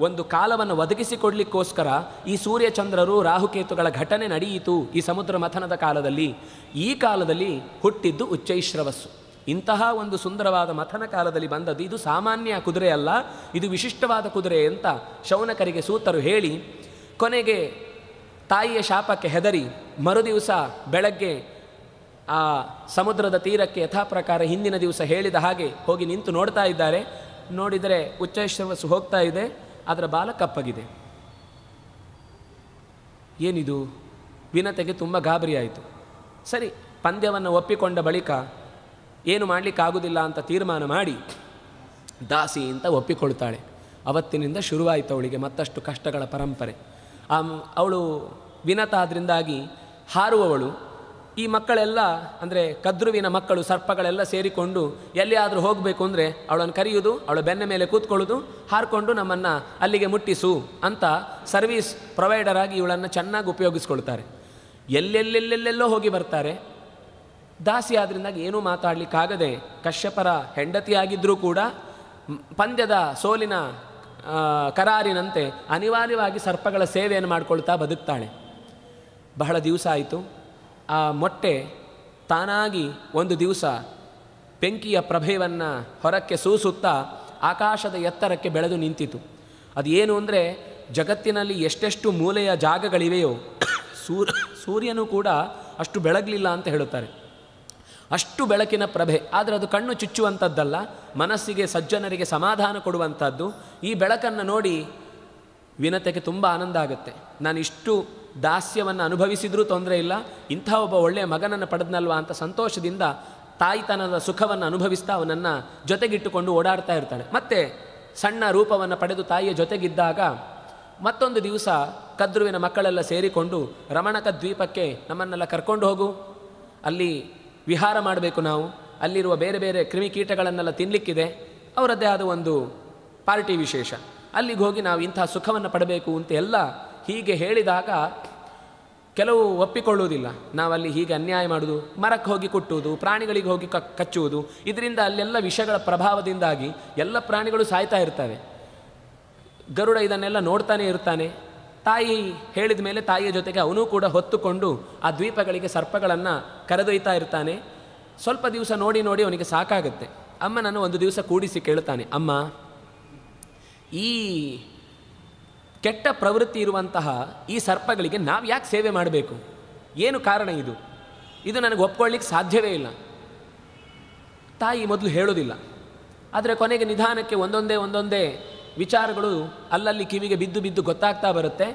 ಒಂದು ಕಾಲವನ್ನು ಒದಗಿಸಿಕೊಡ್ಲಿಕ್ಕೋಸ್ಕರ ಈ ಸೂರ್ಯಚಂದ್ರರು ರಾಹುಕೇತುಗಳ ಘಟನೆ ನಡೆಯಿತು ಈ ಸಮುದ್ರ ಮಥನದ ಕಾಲದಲ್ಲಿ. ಈ ಕಾಲದಲ್ಲಿ ಹುಟ್ಟಿದ್ದು ಉಚ್ಚೈಶ್ರವಸ್ಸು. ಇಂತಹ ಒಂದು ಸುಂದರವಾದ ಮಥನ ಕಾಲದಲ್ಲಿ ಬಂದದ್ದು. ಇದು ಸಾಮಾನ್ಯ ಕುದುರೆ ಅಲ್ಲ, ಇದು ವಿಶಿಷ್ಟವಾದ ಕುದುರೆ ಅಂತ ಶೌನಕರಿಗೆ ಸೂತರು ಹೇಳಿ, ಕೊನೆಗೆ ತಾಯಿಯ ಶಾಪಕ್ಕೆ ಹೆದರಿ ಮರುದಿವಸ ಬೆಳಗ್ಗೆ ಆ ಸಮುದ್ರದ ತೀರಕ್ಕೆ ಯಥಾಪ್ರಕಾರ ಹಿಂದಿನ ದಿವಸ ಹೇಳಿದ ಹಾಗೆ ಹೋಗಿ ನಿಂತು ನೋಡ್ತಾ ಇದ್ದಾರೆ. ನೋಡಿದರೆ ಉಚ್ಚೈಶ್ರವಸ್ಸು ಹೋಗ್ತಾ ಇದೆ, ಅದರ ಬಾಲ ಕಪ್ಪಗಿದೆ. ಏನಿದು? ವಿನತೆಗೆ ತುಂಬ ಗಾಬರಿ ಆಯಿತು. ಸರಿ, ಪಂದ್ಯವನ್ನು ಒಪ್ಪಿಕೊಂಡ ಬಳಿಕ ಏನು ಮಾಡಲಿಕ್ಕಾಗೋದಿಲ್ಲ ಅಂತ ತೀರ್ಮಾನ ಮಾಡಿ ದಾಸಿ ಅಂತ ಒಪ್ಪಿಕೊಳ್ತಾಳೆ. ಅವತ್ತಿನಿಂದ ಶುರುವಾಯಿತು ಅವಳಿಗೆ ಮತ್ತಷ್ಟು ಕಷ್ಟಗಳ ಪರಂಪರೆ. ಅವಳು ವಿನತ ಆದ್ದರಿಂದಾಗಿ ಹಾರುವವಳು. ಈ ಮಕ್ಕಳೆಲ್ಲ ಅಂದರೆ ಕದ್ರುವಿನ ಮಕ್ಕಳು ಸರ್ಪಗಳೆಲ್ಲ ಸೇರಿಕೊಂಡು ಎಲ್ಲಿಯಾದರೂ ಹೋಗಬೇಕು ಅಂದರೆ ಅವಳನ್ನು ಕರೆಯುವುದು, ಅವಳ ಬೆನ್ನ ಮೇಲೆ ಕೂತ್ಕೊಳ್ಳೋದು, ಹಾರಿಕೊಂಡು ನಮ್ಮನ್ನು ಅಲ್ಲಿಗೆ ಮುಟ್ಟಿಸು ಅಂತ ಸರ್ವೀಸ್ ಪ್ರೊವೈಡರ್ ಆಗಿ ಇವಳನ್ನು ಚೆನ್ನಾಗಿ ಉಪಯೋಗಿಸ್ಕೊಳ್ತಾರೆ. ಎಲ್ಲೆಲ್ಲೆಲ್ಲೆಲ್ಲೋ ಹೋಗಿ ಬರ್ತಾರೆ. ದಾಸಿ ಆದ್ರಿಂದಾಗಿ ಏನೂ ಮಾತಾಡಲಿಕ್ಕಾಗದೆ ಕಶ್ಯಪರ ಹೆಂಡತಿಯಾಗಿದ್ದರೂ ಕೂಡ ಪಂದ್ಯದ ಸೋಲಿನ ಕರಾರಿನಂತೆ ಅನಿವಾರ್ಯವಾಗಿ ಸರ್ಪಗಳ ಸೇವೆಯನ್ನು ಮಾಡಿಕೊಳ್ತಾ ಬದುಕ್ತಾಳೆ. ಬಹಳ ದಿವಸ ಆಯಿತು. ಆ ಮೊಟ್ಟೆ ತಾನಾಗಿ ಒಂದು ದಿವಸ ಬೆಂಕಿಯ ಪ್ರಭೆಯನ್ನು ಹೊರಕ್ಕೆ ಸೂಸುತ್ತಾ ಆಕಾಶದ ಎತ್ತರಕ್ಕೆ ಬೆಳೆದು ನಿಂತಿತು. ಅದು ಏನು ಅಂದರೆ, ಜಗತ್ತಿನಲ್ಲಿ ಎಷ್ಟೆಷ್ಟು ಮೂಲೆಯ ಜಾಗಗಳಿವೆಯೋ ಸೂರ್ಯನೂ ಕೂಡ ಅಷ್ಟು ಬೆಳಗಲಿಲ್ಲ ಅಂತ ಹೇಳುತ್ತಾರೆ. ಅಷ್ಟು ಬೆಳಕಿನ ಪ್ರಭೆ. ಆದರೆ ಅದು ಕಣ್ಣು ಚುಚ್ಚುವಂಥದ್ದಲ್ಲ, ಮನಸ್ಸಿಗೆ ಸಜ್ಜನರಿಗೆ ಸಮಾಧಾನ ಕೊಡುವಂಥದ್ದು. ಈ ಬೆಳಕನ್ನು ನೋಡಿ ವಿನತೆಗೆ ತುಂಬ ಆನಂದ ಆಗುತ್ತೆ. ನಾನು ಇಷ್ಟು ದಾಸ್ಯವನ್ನು ಅನುಭವಿಸಿದರೂ ತೊಂದರೆ ಇಲ್ಲ, ಇಂಥ ಒಬ್ಬ ಒಳ್ಳೆಯ ಮಗನನ್ನು ಪಡೆದ್ನಲ್ವಾ ಅಂತ ಸಂತೋಷದಿಂದ ತಾಯಿತನದ ಸುಖವನ್ನು ಅನುಭವಿಸ್ತಾ ಅವನನ್ನು ಜೊತೆಗಿಟ್ಟುಕೊಂಡು ಓಡಾಡ್ತಾ ಇರ್ತಾಳೆ. ಮತ್ತೆ ಸಣ್ಣ ರೂಪವನ್ನು ಪಡೆದು ತಾಯಿಯ ಜೊತೆಗಿದ್ದಾಗ ಮತ್ತೊಂದು ದಿವಸ ಕದ್ರುವಿನ ಮಕ್ಕಳೆಲ್ಲ ಸೇರಿಕೊಂಡು ರಮಣಕ ದ್ವೀಪಕ್ಕೆ ನಮ್ಮನ್ನೆಲ್ಲ ಕರ್ಕೊಂಡು ಹೋಗು, ಅಲ್ಲಿ ವಿಹಾರ ಮಾಡಬೇಕು, ನಾವು ಅಲ್ಲಿರುವ ಬೇರೆ ಬೇರೆ ಕ್ರಿಮಿಕೀಟಗಳನ್ನೆಲ್ಲ ತಿನ್ನಲಿಕ್ಕಿದೆ, ಅವರದ್ದೇ ಆದ ಒಂದು ಪಾರ್ಟಿ ವಿಶೇಷ, ಅಲ್ಲಿಗೆ ಹೋಗಿ ನಾವು ಇಂಥ ಸುಖವನ್ನು ಪಡಬೇಕು ಅಂತ ಎಲ್ಲ ಹೀಗೆ ಹೇಳಿದಾಗ ಕೆಲವು ಒಪ್ಪಿಕೊಳ್ಳುವುದಿಲ್ಲ. ನಾವಲ್ಲಿ ಹೀಗೆ ಅನ್ಯಾಯ ಮಾಡುವುದು, ಮರಕ್ಕೆ ಹೋಗಿ ಕುಟ್ಟುವುದು, ಪ್ರಾಣಿಗಳಿಗೆ ಹೋಗಿ ಕಚ್ಚುವುದು, ಇದರಿಂದ ಅಲ್ಲೆಲ್ಲ ವಿಷಗಳ ಪ್ರಭಾವದಿಂದಾಗಿ ಎಲ್ಲ ಪ್ರಾಣಿಗಳು ಸಾಯ್ತಾ ಇರ್ತವೆ. ಗರುಡ ಇದನ್ನೆಲ್ಲ ನೋಡ್ತಾನೆ ಇರ್ತಾನೆ. ತಾಯಿ ಹೇಳಿದ ಮೇಲೆ ತಾಯಿಯ ಜೊತೆಗೆ ಅವನೂ ಕೂಡ ಹೊತ್ತುಕೊಂಡು ಆ ದ್ವೀಪಗಳಿಗೆ ಸರ್ಪಗಳನ್ನು ಕರೆದೊಯ್ತಾ ಇರ್ತಾನೆ. ಸ್ವಲ್ಪ ದಿವಸ ನೋಡಿ ನೋಡಿ ಅವನಿಗೆ ಸಾಕಾಗುತ್ತೆ. ಅಮ್ಮನನ್ನು ಒಂದು ದಿವಸ ಕೂಡಿಸಿ ಕೇಳ್ತಾನೆ, ಅಮ್ಮ, ಈ ಕೆಟ್ಟ ಪ್ರವೃತ್ತಿ ಇರುವಂತಹ ಈ ಸರ್ಪಗಳಿಗೆ ನಾವು ಯಾಕೆ ಸೇವೆ ಮಾಡಬೇಕು? ಏನು ಕಾರಣ ಇದು ನನಗೆ ಒಪ್ಕೊಳ್ಳಿಕ್ಕೆ ಸಾಧ್ಯವೇ ಇಲ್ಲ. ತಾಯಿ ಮೊದಲು ಹೇಳೋದಿಲ್ಲ, ಆದರೆ ಕೊನೆಗೆ ನಿಧಾನಕ್ಕೆ ಒಂದೊಂದೇ ವಿಚಾರಗಳು ಅಲ್ಲಲ್ಲಿ ಕಿವಿಗೆ ಬಿದ್ದು ಗೊತ್ತಾಗ್ತಾ ಬರುತ್ತೆ.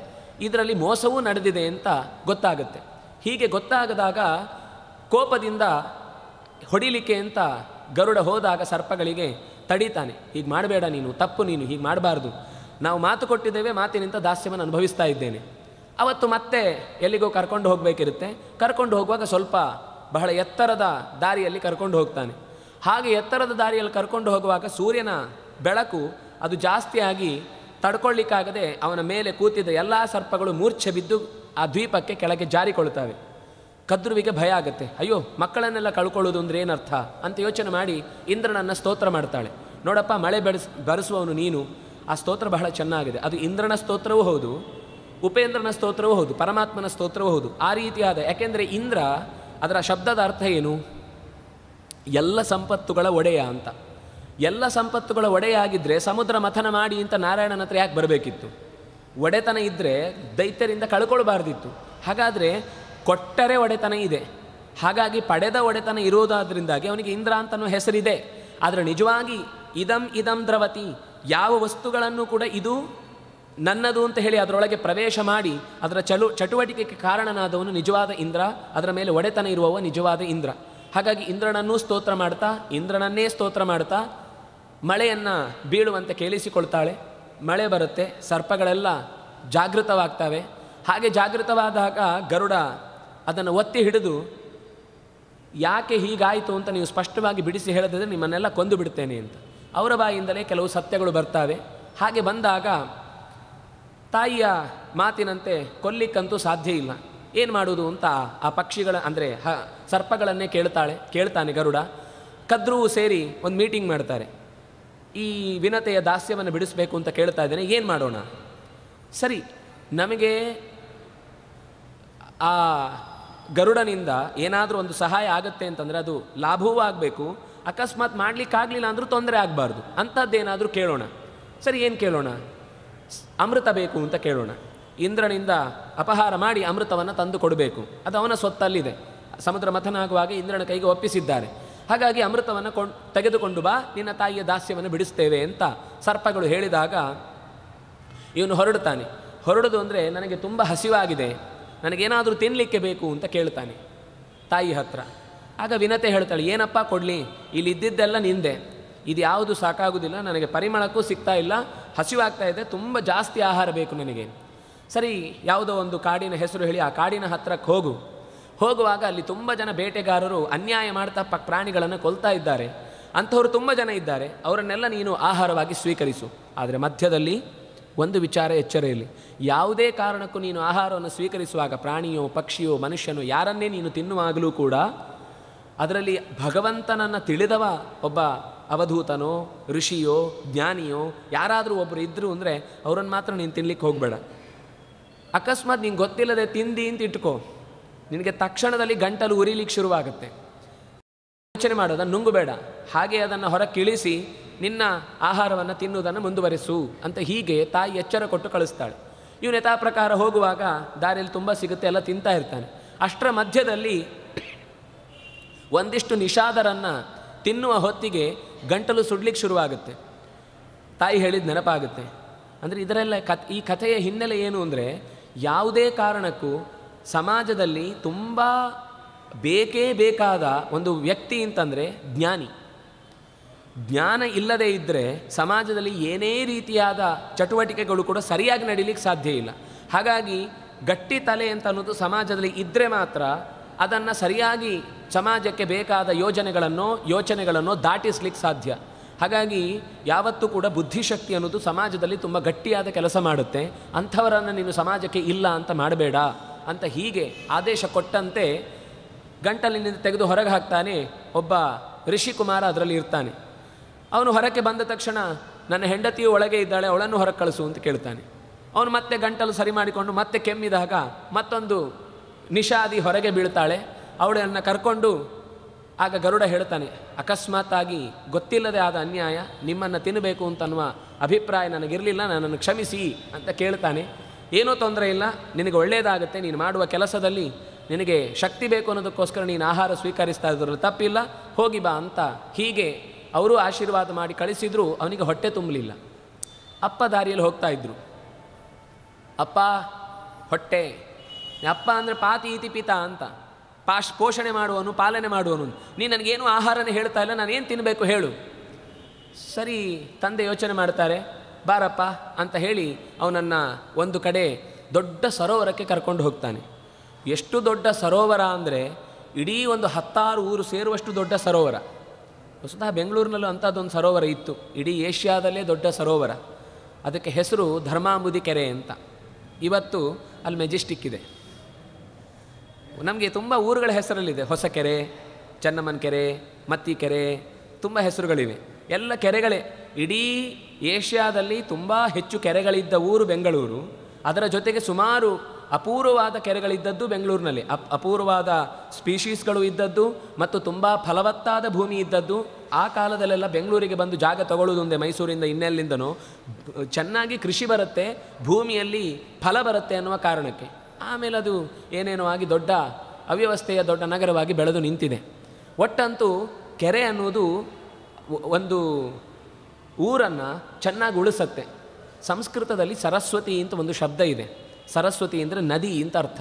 ಇದರಲ್ಲಿ ಮೋಸವೂ ನಡೆದಿದೆ ಅಂತ ಗೊತ್ತಾಗುತ್ತೆ. ಹೀಗೆ ಗೊತ್ತಾಗದಾಗ ಕೋಪದಿಂದ ಹೊಡಿಲಿಕ್ಕೆ ಅಂತ ಗರುಡ ಹೋದಾಗ ಸರ್ಪಗಳಿಗೆ ತಡೀತಾನೆ. ಹೀಗೆ ಮಾಡಬೇಡ, ನೀನು ತಪ್ಪು, ನೀನು ಹೀಗೆ ಮಾಡಬಾರ್ದು, ನಾವು ಮಾತು ಕೊಟ್ಟಿದ್ದೇವೆ, ಮಾತಿನಿಂದ ದಾಸ್ಯವನ್ನು ಅನುಭವಿಸ್ತಾ ಇದ್ದೇನೆ. ಅವತ್ತು ಮತ್ತೆ ಎಲ್ಲಿಗೋ ಕರ್ಕೊಂಡು ಹೋಗಬೇಕಿರುತ್ತೆ. ಕರ್ಕೊಂಡು ಹೋಗುವಾಗ ಸ್ವಲ್ಪ ಬಹಳ ಎತ್ತರದ ದಾರಿಯಲ್ಲಿ ಕರ್ಕೊಂಡು ಹೋಗ್ತಾನೆ. ಹಾಗೆ ಎತ್ತರದ ದಾರಿಯಲ್ಲಿ ಕರ್ಕೊಂಡು ಹೋಗುವಾಗ ಸೂರ್ಯನ ಬೆಳಕು ಅದು ಜಾಸ್ತಿಯಾಗಿ ತಡ್ಕೊಳ್ಳಿಕ್ಕಾಗದೆ ಅವನ ಮೇಲೆ ಕೂತಿದ್ದ ಎಲ್ಲ ಸರ್ಪಗಳು ಮೂರ್ಛೆ ಬಿದ್ದು ಆ ದ್ವೀಪಕ್ಕೆ ಕೆಳಗೆ ಜಾರಿಕೊಳ್ತವೆ. ಕದ್ರುವಿಗೆ ಭಯ ಆಗುತ್ತೆ. ಅಯ್ಯೋ, ಮಕ್ಕಳನ್ನೆಲ್ಲ ಕಳ್ಕೊಳ್ಳೋದು ಅಂದರೆ ಏನರ್ಥ ಅಂತ ಯೋಚನೆ ಮಾಡಿ ಇಂದ್ರನನ್ನು ಸ್ತೋತ್ರ ಮಾಡ್ತಾಳೆ. ನೋಡಪ್ಪ, ಮಳೆ ಬರೆಸುವವನು ನೀನು. ಆ ಸ್ತೋತ್ರ ಬಹಳ ಚೆನ್ನಾಗಿದೆ. ಅದು ಇಂದ್ರನ ಸ್ತೋತ್ರವೂ ಹೌದು, ಉಪೇಂದ್ರನ ಸ್ತೋತ್ರವೂ ಹೌದು, ಪರಮಾತ್ಮನ ಸ್ತೋತ್ರವೂ ಹೌದು. ಆ ರೀತಿಯಾದ, ಯಾಕೆಂದರೆ ಇಂದ್ರ ಅದರ ಶಬ್ದದ ಅರ್ಥ ಏನು? ಎಲ್ಲ ಸಂಪತ್ತುಗಳ ಒಡೆಯ ಅಂತ. ಎಲ್ಲ ಸಂಪತ್ತುಗಳ ಒಡೆಯಾಗಿದ್ದರೆ ಸಮುದ್ರ ಮಥನ ಮಾಡಿ ಅಂತ ನಾರಾಯಣನ ಹತ್ರ ಯಾಕೆ ಬರಬೇಕಿತ್ತು? ಒಡೆತನ ಇದ್ದರೆ ದೈತ್ಯರಿಂದ ಕಳ್ಕೊಳ್ಬಾರ್ದಿತ್ತು. ಹಾಗಾದರೆ ಕೊಟ್ಟರೆ ಒಡೆತನ ಇದೆ, ಹಾಗಾಗಿ ಪಡೆದ ಒಡೆತನ ಇರೋದಾದ್ರಿಂದಾಗಿ ಅವನಿಗೆ ಇಂದ್ರ ಅಂತನೂ ಹೆಸರಿದೆ. ಆದರೆ ನಿಜವಾಗಿ ಇದಂ ದ್ರವತಿ, ಯಾವ ವಸ್ತುಗಳನ್ನು ಕೂಡ ಇದು ನನ್ನದು ಅಂತ ಹೇಳಿ ಅದರೊಳಗೆ ಪ್ರವೇಶ ಮಾಡಿ ಅದರ ಚಟುವಟಿಕೆಗೆ ಕಾರಣನಾದವನು ನಿಜವಾದ ಇಂದ್ರ, ಅದರ ಮೇಲೆ ಒಡೆತನ ಇರುವವ ನಿಜವಾದ ಇಂದ್ರ. ಹಾಗಾಗಿ ಇಂದ್ರನನ್ನೂ ಸ್ತೋತ್ರ ಮಾಡ್ತಾ, ಇಂದ್ರನನ್ನೇ ಸ್ತೋತ್ರ ಮಾಡ್ತಾ ಮಳೆಯನ್ನು ಬೀಳುವಂತೆ ಕೇಳಿಸಿಕೊಳ್ತಾಳೆ. ಮಳೆ ಬರುತ್ತೆ, ಸರ್ಪಗಳೆಲ್ಲ ಜಾಗೃತವಾಗ್ತವೆ. ಹಾಗೆ ಜಾಗೃತವಾದಾಗ ಗರುಡ ಅದನ್ನು ಒತ್ತಿ ಹಿಡಿದು, ಯಾಕೆ ಹೀಗಾಯಿತು ಅಂತ ನೀವು ಸ್ಪಷ್ಟವಾಗಿ ಬಿಡಿಸಿ ಹೇಳದಿದ್ರೆ ನಿಮ್ಮನ್ನೆಲ್ಲ ಕೊಂದು ಬಿಡ್ತೇನೆ ಅಂತ. ಅವರ ಬಾಯಿಂದಲೇ ಕೆಲವು ಸತ್ಯಗಳು ಬರ್ತವೆ. ಹಾಗೆ ಬಂದಾಗ ತಾಯಿಯ ಮಾತಿನಂತೆ ಕೊಲ್ಲಿಕ್ಕಂತೂ ಸಾಧ್ಯ ಇಲ್ಲ. ಏನು ಮಾಡೋದು ಅಂತ ಆ ಪಕ್ಷಿಗಳ ಅಂದರೆ ಸರ್ಪಗಳನ್ನೇ ಕೇಳ್ತಾನೆ ಗರುಡ. ಕದ್ರೂ ಸೇರಿ ಒಂದು ಮೀಟಿಂಗ್ ಮಾಡ್ತಾರೆ. ಈ ವಿನತೆಯ ದಾಸ್ಯವನ್ನು ಬಿಡಿಸಬೇಕು ಅಂತ ಕೇಳ್ತಾ ಇದ್ದೇನೆ, ಏನು ಮಾಡೋಣ? ಸರಿ, ನಮಗೆ ಆ ಗರುಡನಿಂದ ಏನಾದರೂ ಒಂದು ಸಹಾಯ ಆಗುತ್ತೆ ಅಂತಂದರೆ ಅದು ಲಾಭವೂ ಆಗಬೇಕು, ಅಕಸ್ಮಾತ್ ಮಾಡಲಿಕ್ಕಾಗಲಿಲ್ಲ ಅಂದರೂ ತೊಂದರೆ ಆಗಬಾರ್ದು. ಅಂಥದ್ದೇನಾದರೂ ಕೇಳೋಣ. ಸರಿ, ಏನು ಕೇಳೋಣ? ಅಮೃತ ಬೇಕು ಅಂತ ಕೇಳೋಣ. ಇಂದ್ರನಿಂದ ಅಪಹಾರ ಮಾಡಿ ಅಮೃತವನ್ನು ತಂದು ಕೊಡಬೇಕು. ಅದು ಅವನ ಸೊತ್ತಲ್ಲಿದೆ. ಸಮುದ್ರ ಮಥನ ಆಗುವಾಗ ಇಂದ್ರನ ಕೈಗೆ ಒಪ್ಪಿಸಿದ್ದಾರೆ. ಹಾಗಾಗಿ ಅಮೃತವನ್ನು ತೆಗೆದುಕೊಂಡು ಬಾ, ನಿನ್ನ ತಾಯಿಯ ದಾಸ್ಯವನ್ನು ಬಿಡಿಸ್ತೇವೆ ಅಂತ ಸರ್ಪಗಳು ಹೇಳಿದಾಗ ಇವನು ಹೊರಡುತ್ತಾನೆ. ಹೊರಡೋದು ಅಂದರೆ ನನಗೆ ತುಂಬ ಹಸಿವಾಗಿದೆ, ನನಗೇನಾದರೂ ತಿನ್ನಲಿಕ್ಕೆ ಬೇಕು ಅಂತ ಕೇಳ್ತಾನೆ ತಾಯಿ ಹತ್ರ. ಆಗ ವಿನತೆ ಹೇಳ್ತಾಳೆ, ಏನಪ್ಪ ಕೊಡಲಿ, ಇಲ್ಲಿ ಇದ್ದಿದ್ದೆಲ್ಲ ನಿಂದೆ, ಇದು ಯಾವುದು ಸಾಕಾಗೋದಿಲ್ಲ, ನನಗೆ ಪರಿಮಳಕ್ಕೂ ಸಿಗ್ತಾ ಇಲ್ಲ, ಹಸಿವಾಗ್ತಾ ಇದೆ, ತುಂಬ ಜಾಸ್ತಿ ಆಹಾರ ಬೇಕು ನನಗೆ. ಸರಿ, ಯಾವುದೋ ಒಂದು ಕಾಡಿನ ಹೆಸರು ಹೇಳಿ ಆ ಕಾಡಿನ ಹತ್ರಕ್ಕೆ ಹೋಗುವಾಗ ಅಲ್ಲಿ ತುಂಬ ಜನ ಬೇಟೆಗಾರರು ಅನ್ಯಾಯ ಮಾಡ್ತಾ ಪ್ರಾಣಿಗಳನ್ನು ಕೊಲ್ತಾ ಇದ್ದಾರೆ. ಅಂಥವ್ರು ತುಂಬ ಜನ ಇದ್ದಾರೆ, ಅವರನ್ನೆಲ್ಲ ನೀನು ಆಹಾರವಾಗಿ ಸ್ವೀಕರಿಸು. ಆದರೆ ಮಧ್ಯದಲ್ಲಿ ಒಂದು ವಿಚಾರ ಎಚ್ಚರ ಇರಲಿ, ಯಾವುದೇ ಕಾರಣಕ್ಕೂ ನೀನು ಆಹಾರವನ್ನು ಸ್ವೀಕರಿಸುವಾಗ ಪ್ರಾಣಿಯೋ ಪಕ್ಷಿಯೋ ಮನುಷ್ಯನೋ ಯಾರನ್ನೇ ನೀನು ತಿನ್ನುವಾಗಲೂ ಕೂಡ ಅದರಲ್ಲಿ ಭಗವಂತನನ್ನು ತಿಳಿದವ ಒಬ್ಬ ಅವಧೂತನೋ ಋಷಿಯೋ ಜ್ಞಾನಿಯೋ ಯಾರಾದರೂ ಒಬ್ಬರು ಇದ್ದರು ಅಂದರೆ ಅವರನ್ನು ಮಾತ್ರ ನೀನು ತಿನ್ಲಿಕ್ಕೆ ಹೋಗಬೇಡ. ಅಕಸ್ಮಾತ್ ನಿಂಗೆ ಗೊತ್ತಿಲ್ಲದೆ ತಿಂದಿ ಅಂತ ಇಟ್ಕೋ, ನಿನಗೆ ತಕ್ಷಣದಲ್ಲಿ ಗಂಟಲು ಉರಿಲಿಕ್ಕೆ ಶುರುವಾಗುತ್ತೆ. ಯೋಚನೆ ಮಾಡೋದನ್ನು ನುಂಗಬೇಡ, ಹಾಗೆ ಅದನ್ನು ಹೊರಗೆ ಇಳಿಸಿ ನಿನ್ನ ಆಹಾರವನ್ನು ತಿನ್ನುವುದನ್ನು ಮುಂದುವರಿಸು ಅಂತ ಹೀಗೆ ತಾಯಿ ಎಚ್ಚರ ಕೊಟ್ಟು ಕಳಿಸ್ತಾಳೆ. ಇವನು ಯಥಾ ಪ್ರಕಾರ ಹೋಗುವಾಗ ದಾರಿಯಲ್ಲಿ ತುಂಬ ಸಿಗುತ್ತೆ, ಎಲ್ಲ ತಿಂತಾ ಇರ್ತಾನೆ. ಅಷ್ಟರ ಮಧ್ಯದಲ್ಲಿ ಒಂದಿಷ್ಟು ನಿಷಾದರನ್ನು ತಿನ್ನುವ ಹೊತ್ತಿಗೆ ಗಂಟಲು ಸುಡ್ಲಿಕ್ಕೆ ಶುರುವಾಗುತ್ತೆ. ತಾಯಿ ಹೇಳಿದ ನೆನಪಾಗುತ್ತೆ. ಅಂದರೆ ಇದರೆಲ್ಲ ಈ ಕಥೆಯ ಹಿನ್ನೆಲೆ ಏನು ಅಂದರೆ, ಯಾವುದೇ ಕಾರಣಕ್ಕೂ ಸಮಾಜದಲ್ಲಿ ತುಂಬ ಬೇಕೇ ಬೇಕಾದ ಒಂದು ವ್ಯಕ್ತಿ ಅಂತಂದರೆ ಜ್ಞಾನಿ. ಜ್ಞಾನ ಇಲ್ಲದೇ ಇದ್ದರೆ ಸಮಾಜದಲ್ಲಿ ಏನೇ ರೀತಿಯಾದ ಚಟುವಟಿಕೆಗಳು ಕೂಡ ಸರಿಯಾಗಿ ನಡೀಲಿಕ್ಕೆ ಸಾಧ್ಯ ಇಲ್ಲ. ಹಾಗಾಗಿ ಗಟ್ಟಿ ತಲೆ ಅಂತ ಅನ್ನೋದು ಸಮಾಜದಲ್ಲಿ ಇದ್ದರೆ ಮಾತ್ರ ಅದನ್ನು ಸರಿಯಾಗಿ ಸಮಾಜಕ್ಕೆ ಬೇಕಾದ ಯೋಚನೆಗಳನ್ನು ದಾಟಿಸ್ಲಿಕ್ಕೆ ಸಾಧ್ಯ. ಹಾಗಾಗಿ ಯಾವತ್ತೂ ಕೂಡ ಬುದ್ಧಿಶಕ್ತಿ ಅನ್ನೋದು ಸಮಾಜದಲ್ಲಿ ತುಂಬ ಗಟ್ಟಿಯಾದ ಕೆಲಸ ಮಾಡುತ್ತೆ. ಅಂಥವರನ್ನು ನೀನು ಸಮಾಜಕ್ಕೆ ಇಲ್ಲ ಅಂತ ಮಾಡಬೇಡ ಅಂತ ಹೀಗೆ ಆದೇಶ ಕೊಟ್ಟಂತೆ ಗಂಟಲಿನಿಂದ ತೆಗೆದು ಹೊರಗೆ ಹಾಕ್ತಾನೆ. ಒಬ್ಬ ಋಷಿಕುಮಾರ ಅದರಲ್ಲಿ ಇರ್ತಾನೆ. ಅವನು ಹೊರಕ್ಕೆ ಬಂದ ತಕ್ಷಣ ನನ್ನ ಹೆಂಡತಿಯು ಒಳಗೆ ಇದ್ದಾಳೆ, ಅವಳನ್ನು ಹೊರಗೆ ಕಳಿಸು ಅಂತ ಕೇಳ್ತಾನೆ. ಅವನು ಮತ್ತೆ ಗಂಟಲು ಸರಿ ಮಾಡಿಕೊಂಡು ಮತ್ತೆ ಕೆಮ್ಮಿದಾಗ ಮತ್ತೊಂದು ನಿಷಾದಿ ಹೊರಗೆ ಬೀಳ್ತಾಳೆ. ಅವಳನ್ನು ಕರ್ಕೊಂಡು ಆಗ ಗರುಡ ಹೇಳ್ತಾನೆ, ಅಕಸ್ಮಾತ್ತಾಗಿ ಗೊತ್ತಿಲ್ಲದೆ ಆದ ಅನ್ಯಾಯ, ನಿಮ್ಮನ್ನು ತಿನ್ನಬೇಕು ಅಂತನ್ನುವ ಅಭಿಪ್ರಾಯ ನನಗಿರಲಿಲ್ಲ, ನನ್ನನ್ನು ಕ್ಷಮಿಸಿ ಅಂತ ಕೇಳ್ತಾನೆ. ಏನೂ ತೊಂದರೆ ಇಲ್ಲ, ನಿನಗೆ ಒಳ್ಳೆಯದಾಗುತ್ತೆ, ನೀನು ಮಾಡುವ ಕೆಲಸದಲ್ಲಿ ನಿನಗೆ ಶಕ್ತಿ ಬೇಕು ಅನ್ನೋದಕ್ಕೋಸ್ಕರ ನೀನು ಆಹಾರ ಸ್ವೀಕರಿಸ್ತಾ ಇದ್ರಲ್ಲಿ ತಪ್ಪಿಲ್ಲ, ಹೋಗಿ ಬಾ ಅಂತ ಹೀಗೆ ಅವರು ಆಶೀರ್ವಾದ ಮಾಡಿ ಕಳಿಸಿದ್ರು. ಅವನಿಗೆ ಹೊಟ್ಟೆ ತುಂಬಲಿಲ್ಲ. ಅಪ್ಪ ದಾರಿಯಲ್ಲಿ ಹೋಗ್ತಾ ಇದ್ರು. ಅಪ್ಪ ಹೊಟ್ಟೆ, ಅಪ್ಪ ಅಂದರೆ ಪಾತಿ ಇತಿ ಪಿತ ಅಂತ, ಪೋಷಣೆ ಮಾಡುವನು ಪಾಲನೆ ಮಾಡುವನು. ನೀನು ನನಗೇನು ಆಹಾರನೇ ಹೇಳ್ತಾ ಇಲ್ಲ, ನಾನೇನು ತಿನ್ನಬೇಕು ಹೇಳು. ಸರಿ, ತಂದೆ ಯೋಚನೆ ಮಾಡ್ತಾರೆ, ಬಾರಪ್ಪ ಅಂತ ಹೇಳಿ ಅವನನ್ನು ಒಂದು ಕಡೆ ದೊಡ್ಡ ಸರೋವರಕ್ಕೆ ಕರ್ಕೊಂಡು ಹೋಗ್ತಾನೆ. ಎಷ್ಟು ದೊಡ್ಡ ಸರೋವರ ಅಂದರೆ ಇಡೀ ಒಂದು 10 ಊರು ಸೇರುವಷ್ಟು ದೊಡ್ಡ ಸರೋವರ. ವಸ್ತುತಃ ಬೆಂಗಳೂರಿನಲ್ಲೂ ಅಂಥದ್ದೊಂದು ಸರೋವರ ಇತ್ತು, ಇಡೀ ಏಷ್ಯಾದಲ್ಲೇ ದೊಡ್ಡ ಸರೋವರ. ಅದಕ್ಕೆ ಹೆಸರು ಧರ್ಮಾಂಬುದಿ ಕೆರೆ ಅಂತ. ಇವತ್ತು ಅಲ್ಲಿ ಮೆಜೆಸ್ಟಿಕ್ ಇದೆ. ನಮಗೆ ತುಂಬ ಊರುಗಳ ಹೆಸರಲ್ಲಿದೆ, ಹೊಸಕೆರೆ, ಚೆನ್ನಮ್ಮನ ಕೆರೆ, ಮತ್ತಿಕೆರೆ, ತುಂಬ ಹೆಸರುಗಳಿವೆ. ಎಲ್ಲ ಕೆರೆಗಳೇ. ಇಡೀ ಏಷ್ಯಾದಲ್ಲಿ ತುಂಬ ಹೆಚ್ಚು ಕೆರೆಗಳಿದ್ದ ಊರು ಬೆಂಗಳೂರು. ಅದರ ಜೊತೆಗೆ ಸುಮಾರು ಅಪೂರ್ವವಾದ ಕೆರೆಗಳಿದ್ದದ್ದು ಬೆಂಗಳೂರಿನಲ್ಲಿ. ಅಪೂರ್ವವಾದ ಸ್ಪೀಷೀಸ್ಗಳು ಇದ್ದದ್ದು ಮತ್ತು ತುಂಬ ಫಲವತ್ತಾದ ಭೂಮಿ ಇದ್ದದ್ದು. ಆ ಕಾಲದಲ್ಲೆಲ್ಲ ಬೆಂಗಳೂರಿಗೆ ಬಂದು ಜಾಗ ತಗೊಳ್ಳೋದುಂದೆ, ಮೈಸೂರಿಂದ ಇನ್ನೆಲ್ಲಿಂದನೋ ಚೆನ್ನಾಗಿ ಕೃಷಿ ಬರುತ್ತೆ, ಭೂಮಿಯಲ್ಲಿ ಫಲ ಬರುತ್ತೆ ಅನ್ನುವ ಕಾರಣಕ್ಕೆ. ಆಮೇಲೆ ಅದು ಏನೇನೋ ಆಗಿ ದೊಡ್ಡ ಅವ್ಯವಸ್ಥೆಯ ದೊಡ್ಡ ನಗರವಾಗಿ ಬೆಳೆದು ನಿಂತಿದೆ. ಒಟ್ಟಂತೂ ಕೆರೆ ಅನ್ನೋದು ಒಂದು ಊರನ್ನು ಚೆನ್ನಾಗಿ ಉಳಿಸತ್ತೆ. ಸಂಸ್ಕೃತದಲ್ಲಿ ಸರಸ್ವತಿ ಅಂತ ಒಂದು ಶಬ್ದ ಇದೆ. ಸರಸ್ವತಿ ಅಂದರೆ ನದಿ ಅಂತ ಅರ್ಥ.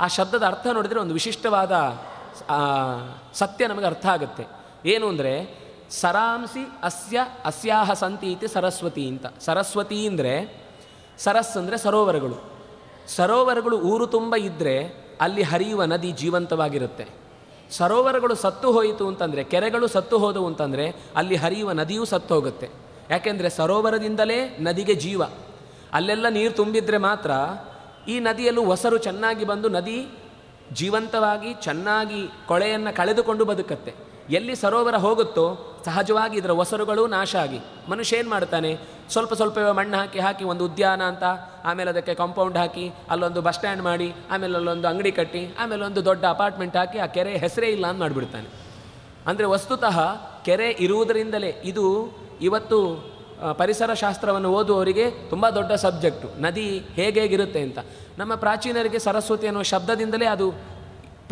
ಆ ಶಬ್ದದ ಅರ್ಥ ನೋಡಿದರೆ ಒಂದು ವಿಶಿಷ್ಟವಾದ ಸತ್ಯ ನಮಗೆ ಅರ್ಥ ಆಗುತ್ತೆ. ಏನು ಅಂದರೆ, ಸರಾಂಸಿ ಅಸ್ಯಾಹ ಸಂತಿ ಇತಿ ಸರಸ್ವತಿ ಅಂತ. ಸರಸ್ವತಿ ಅಂದರೆ ಸರಸ್ ಅಂದರೆ ಸರೋವರಗಳು. ಸರೋವರಗಳು ಊರು ತುಂಬ ಇದ್ದರೆ ಅಲ್ಲಿ ಹರಿಯುವ ನದಿ ಜೀವಂತವಾಗಿರುತ್ತೆ. ಸರೋವರಗಳು ಸತ್ತು ಹೋಯಿತು ಅಂತಂದರೆ, ಕೆರೆಗಳು ಸತ್ತು ಹೋದವು ಅಂತಂದರೆ ಅಲ್ಲಿ ಹರಿಯುವ ನದಿಯೂ ಸತ್ತು ಹೋಗುತ್ತೆ. ಯಾಕೆಂದರೆ ಸರೋವರದಿಂದಲೇ ನದಿಗೆ ಜೀವ. ಅಲ್ಲೆಲ್ಲ ನೀರು ತುಂಬಿದರೆ ಮಾತ್ರ ಈ ನದಿಯಲ್ಲೂ ಹೊಸರು ಚೆನ್ನಾಗಿ ಬಂದು ನದಿ ಜೀವಂತವಾಗಿ ಚೆನ್ನಾಗಿ ಕೊಳೆಯನ್ನು ಕಳೆದುಕೊಂಡು ಬದುಕತ್ತೆ. ಎಲ್ಲಿ ಸರೋವರ ಹೋಗುತ್ತೋ ಸಹಜವಾಗಿ ಇದರ ಹೊಸರುಗಳು ನಾಶ ಆಗಿ ಮನುಷ್ಯ ಏನು ಮಾಡ್ತಾನೆ, ಸ್ವಲ್ಪ ಸ್ವಲ್ಪವೇ ಮಣ್ಣು ಹಾಕಿ ಒಂದು ಉದ್ಯಾನ ಅಂತ, ಆಮೇಲೆ ಅದಕ್ಕೆ ಕಾಂಪೌಂಡ್ ಹಾಕಿ ಅಲ್ಲೊಂದು ಬಸ್ ಸ್ಟ್ಯಾಂಡ್ ಮಾಡಿ, ಆಮೇಲೆ ಅಲ್ಲೊಂದು ಅಂಗಡಿ ಕಟ್ಟಿ, ಆಮೇಲೆ ಒಂದು ದೊಡ್ಡ ಅಪಾರ್ಟ್ಮೆಂಟ್ ಹಾಕಿ ಆ ಕೆರೆ ಹೆಸರೇ ಇಲ್ಲ ಅಂತ ಮಾಡಿಬಿಡ್ತಾನೆ. ಅಂದರೆ ವಸ್ತುತಃ ಕೆರೆ ಇರುವುದರಿಂದಲೇ ಇದು ಇವತ್ತು ಪರಿಸರ ಶಾಸ್ತ್ರವನ್ನು ಓದುವವರಿಗೆ ತುಂಬ ದೊಡ್ಡ ಸಬ್ಜೆಕ್ಟು, ನದಿ ಹೇಗಿರುತ್ತೆ ಅಂತ. ನಮ್ಮ ಪ್ರಾಚೀನರಿಗೆ ಸರಸ್ವತಿ ಅನ್ನುವ ಶಬ್ದದಿಂದಲೇ ಅದು